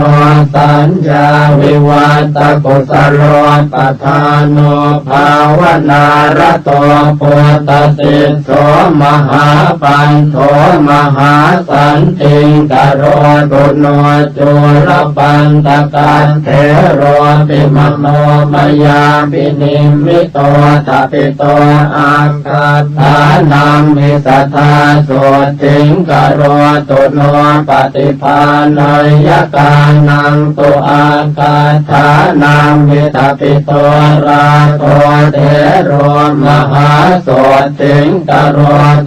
สัญญาวิวัตกุสโลปทานโนภาวนารโตโพตติโสมหาปันโทมหาสันติงกโรตุโนจุลปันตกันเทโรติมโนมยาปินิมิโตทัปิโตอาคาธานังมิสัทธาโสทิงกโรตุโนปฏิภาณยกานังตุอาคาธานังมิทัปิโตราโตเทโรมหาโสทิงกโร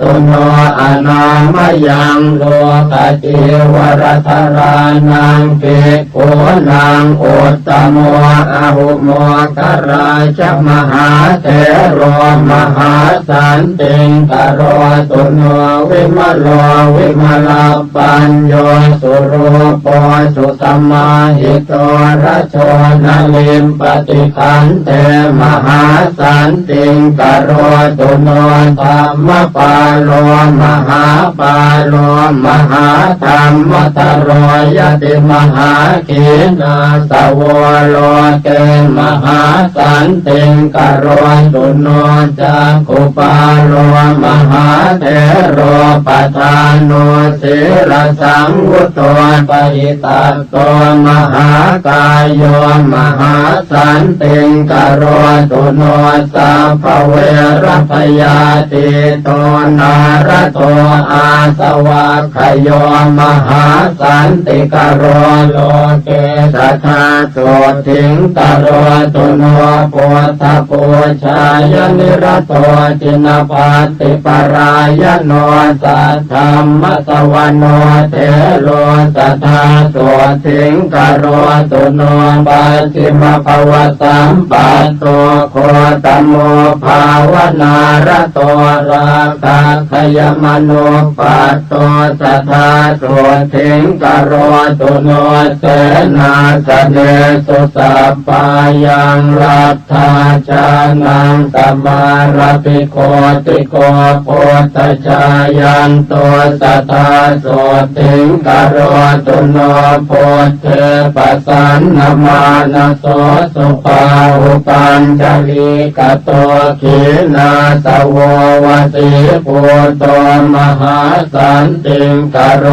ตุโนอนามยังโลกจิวรธรานังภิกขุนังอุตตโมอาหุโมกราชมหาเถโรมหาสันติงกโรตุโนวิมโลวิมลปัญโยสุรูปสุสัมมาหิโตระโชนลิมปฏิคันเตมหาสันติงกโรตุโนธรรมปาโลมหาปาโลมหาธรรมตโรย ยติมหาขีนาสวโลเกมหาสันติงกโรสุโนจักขุปาโลมหาเถโรปทานโนศิรสังวุตโตปหิตัสโตมหากายโยมหาสันติงกโรสุโนสัพพเวรพยาติโตนารโตอาสวะขโยมหาสันติกโรโลเกสัทธาโสทิงกโรตุโนปุถทปุชายนิรโตจินปาติปรายโนสัทธรรมสวโนเทโลสัทธาโสทิงกโรตุโนปัจฉิมภวสัมปัตโตโคตโมภาวนารโตราคะขยมโนปัตโตสัทธาโสทิงกโรตุโนเสนาสเนสุสัพพายังรัตถาจานังสมารปิโกติโกโพธชายันโตสัทธาโสทิงกโรตุโนโพเทปัสสันนมานะโสสุปาหุปัญจลีกโตขีนาสววติปุโตมหาสันติงกโร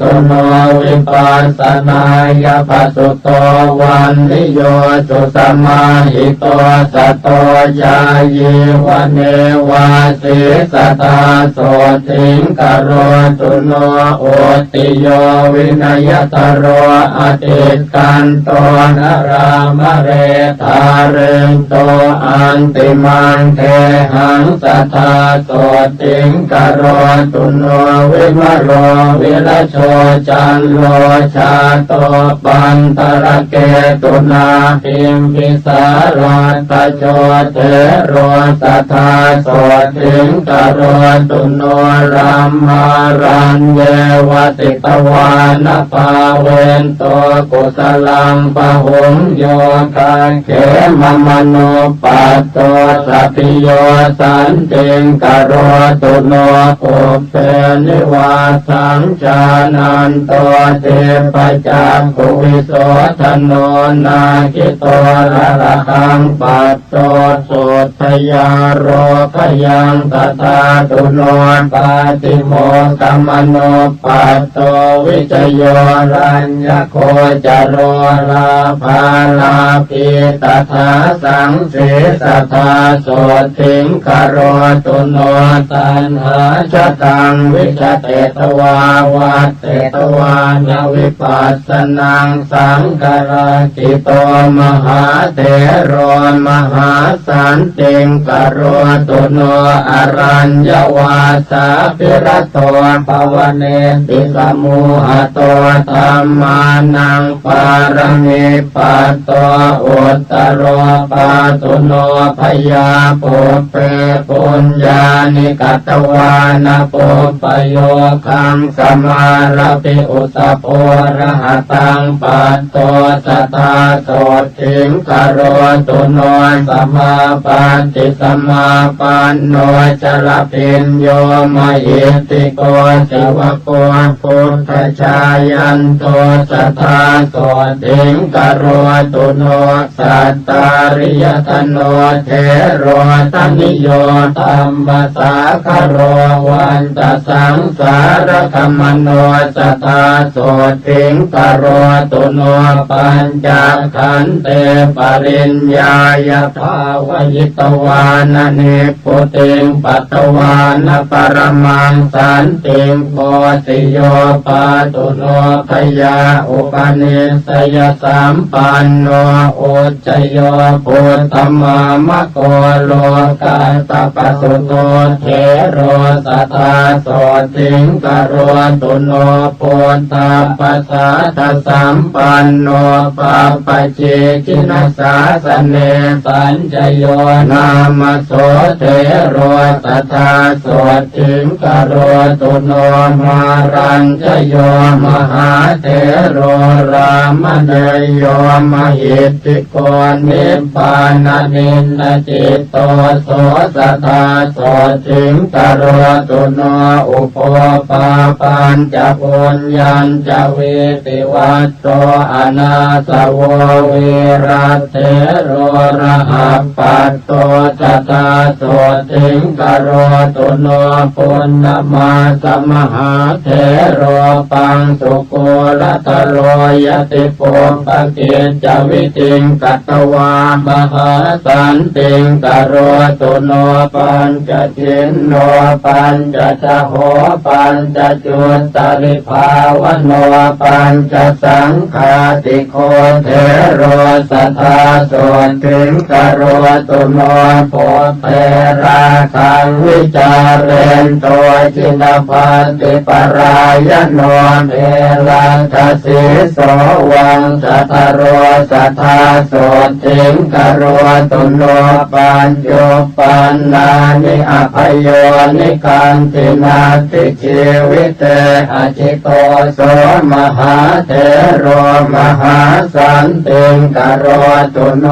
ตุโนวิปัสสนายปัสสุโตวันนิโยสุสมาหิโตสัตโตยายีวันเนวาสิสัตตาโสทิงกโรตุโนโอติโยวินัยตโรอติกันโตนรามเรธาเรนโตอันติมังเทหังสัทธาโสทิงกโรตุโนวิมโรวิรโชจันโลชาโตปันตระเกตุนาพิมพิสารัตโชเทโรสัทธาโสทิงกโรตุโนรัมมารัญเยวติตวานภาเวนโตกุสลังปะหุงโยคะเขมมโนปัตโตสัพพิโยสันติงกโรตุโนปุเพนิวาสังจานันโตเทปจักขุวิโสทโนนาคิโตระระหังปัตโตโสทยาโรคยังตถาตุโนปาติโมกมโนปัตโตวิจโยรัญญโคจโรลาภาลาภิตถาสังเสสัทธาโสทิงกโรตุโนตัณหาชตังวิชเตตวาวัตเตตวานวิปัสสนังสังกราจิโตมหาเถโรมหาสันติงกโรตุโนอรัญญวาสาภิรโตภวเนติสมุหโตธัมมานังปารมิปัตโตอุตตโรปาตุโนพยาปุเปปุญญานิกัตวานะปุปโยคังสมารปิอุตโพระหตังปัตโตสัทธาโสทิงกโรตุโนสมาปันติสมาปันโนจรพินโยมหิติโกสิวโกพุทธชายันโตสัทธาโสทิงกโรตุโนสัตตาริยธโนเทโรตนิโยตัมปสาคโรวันตสังสารคมโนสัทธาโสทิงกโรตุโนปัญจขันเตปริญญายภาวยิตวานเนปุติงปัตตวานปรมังสันติงโพธิโยปาตุโนพยาอุปนิสยสัมปันโนอุจจโยปุตตมามะโกโลกาตปัสสุโตเทโรสัทธาโสทิงกโรตุโนปุตตาปัสสะทสัมปันโนปัปปเจกินัสสาสเนสัญจโยนามโสเทโรสัทธาโสทิงกโรตุโนมารัญจโยมหาเถโรรามเนโยมหิตติโกนิพพานนินนจิตโตโสสัทธาโสทิงกโรตุโนอุปปาปัญจปุญญัญจว เวติวัตโตอนาสโววิรัตเถโรระหัปปัตโตจตาโสติงกโรตุโนปุณณมาสมหาเถโรปังสุโกลตโรยติโปปะเกจวิติงกัตวามหาสันติงกโรตุโนปัญจจินโนปัญจชโหปัญจจุตริภาวโนปัญจสังฆาติโคเทโรสัทธาโสติงกโรตุโนโพเทราคังวิจารเรนโตจินภันติปรายโนเทลังคสิโสวังสัทธโรสัทธาโสติงกโรตุโนปัญโยปันนานิอภโยนิคันตินาติชีวิเตอจิโตโสมหาเถโรมหาสันติงกโรตุโน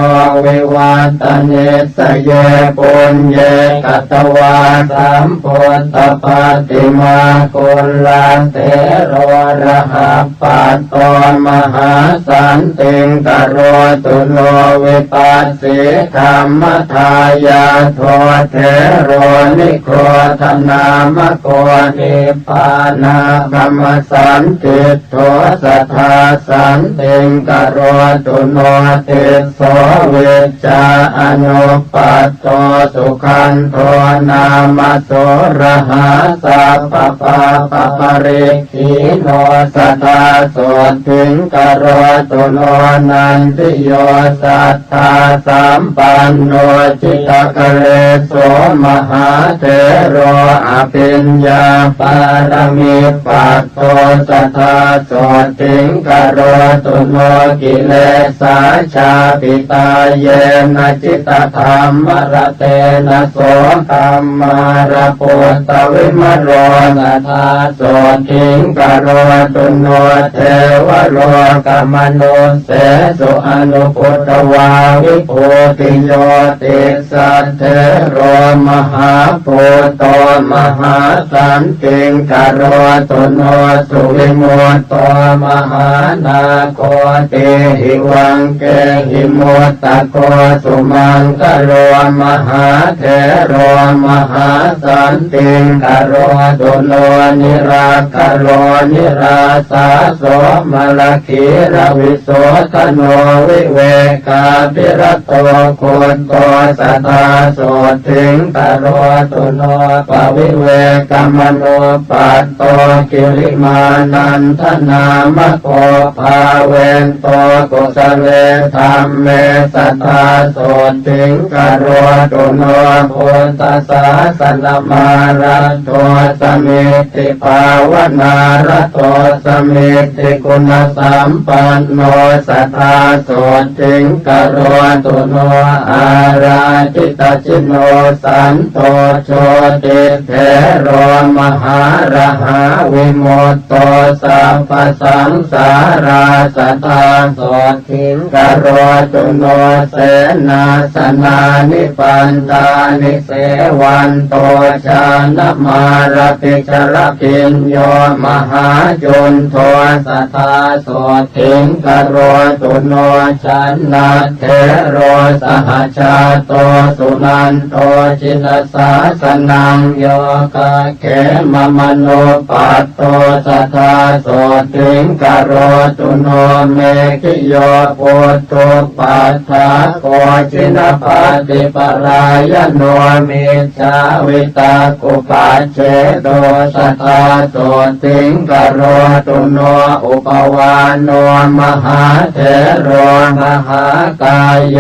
วิวัตเนสเยปุญเยกัตวาสัมพุทธปฏิมากุลาเถโรระหัปปัตโตมหาสันติงกโรตุโนวิปัสสิธรรมทายาโทเถโรนิโคธนามโกนิปานากรรมสันติโทสัทธาสันติงกโรตุโนติโสวิจาอนุปัตโตสุขันโทนามโสระหาสัพพปะปะปริขีโนสัทธาโสติงกโรตุโนนันติโยสัทธาสัมปันโนจิตกเลโสมหาเถโรอภิญญาปารมิปัตโตสัทธาโสติงกโรตุโนกิเลสาชาปิตาเยนะจิตธรรมระเตนะโสธรรมาระปุตตวิมโรสัทธาโสติงกโรตุโนเทวโลกมนุเสสุอนุพุทธวาวิโพติโยติสัทเถโรมหาปุตโตมหาสันติงกโรตุโนสุวิมุตโตมหานาโคติหิวังเกหิมุตตะโกสุมังกโรมหาเถโรมหาสันติงกโรตุโนนิราคโรนิราสาโสมลคีระวิโสทโนวิเวกาภิรโตโคตโตสัทธาโสติงกโรตุโนปวิเวกมโนปัตโตกิริมานันทนามโกภาเวนโตกุสเลธรรมเมสัทธาโสติงกโรตุโนพุทธศาสนามาระโตสมิติภาวนาระโตสมิติคุณสัมปันโนสัทธาโสติงกโรตุโนอาราจิตจิโนสันโตโชติเถโรมหาระหาวิโมตโตสัพพสังสาราสัทธาโสติงกโรตุโนเสนาสนานิปันตานิเสวันโตชานมาระปิจรพิญโยมหาจุนโทสัทธาโสติงกโรตุโนชันนาเถโรสหชาโตสุนันโตจินสาสนังโยกะเขมมโนปัตโตสัทธาโสติงกโรตุโนเมขิโยปุตโตปัฏฐาโกจินปาติปรายโนมิจฉาวิตากุปัจเจโตสัทธาโสติงกโรตุโนอุปวานโนมหาเถโรมหากายโย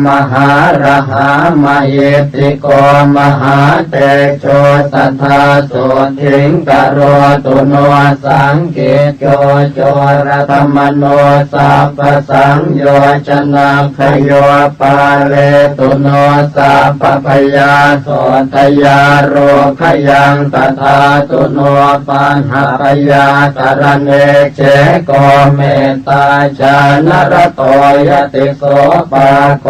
มหาระหามหิติโกมหาเตโชสัทธาโสติงกโรตุโนสังเกตโยโจรธรรมโนสัพพสังโยชนะขโยปาเลตุโนสัพพพยาโสทยาโรขยังตถาตุโนปัญหาพยาตรเนเจโกเมตตาชานรโตยติโสปาโก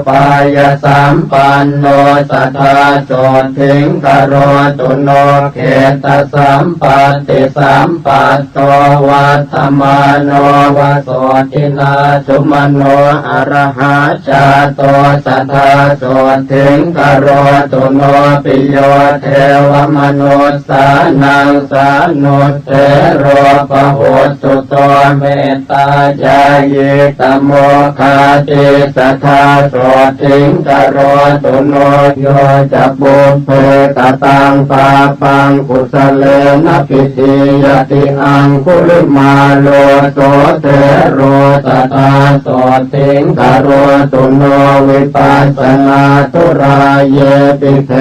ปายสัมปันโนสัทธาโสติงกโรตุโนเขตสัมปัตติสัมปัตโตว วัตตมโนวะโสตินาสุมโนอรหาชาโตสัทธาโสถิงกโรตุโนปิโยเทวมนุสสานังสานุเตโรปโหตุโตเมตตายายิตโมคาติสัทธาโสถิงกโรตุโนโยจะบุพเพกตังปาปังกุสเลนะปิติยติอังคุลิมาโลโสเทโรตตาโสถิงกโรตุโนวิปัสสนาตุราเยปิเท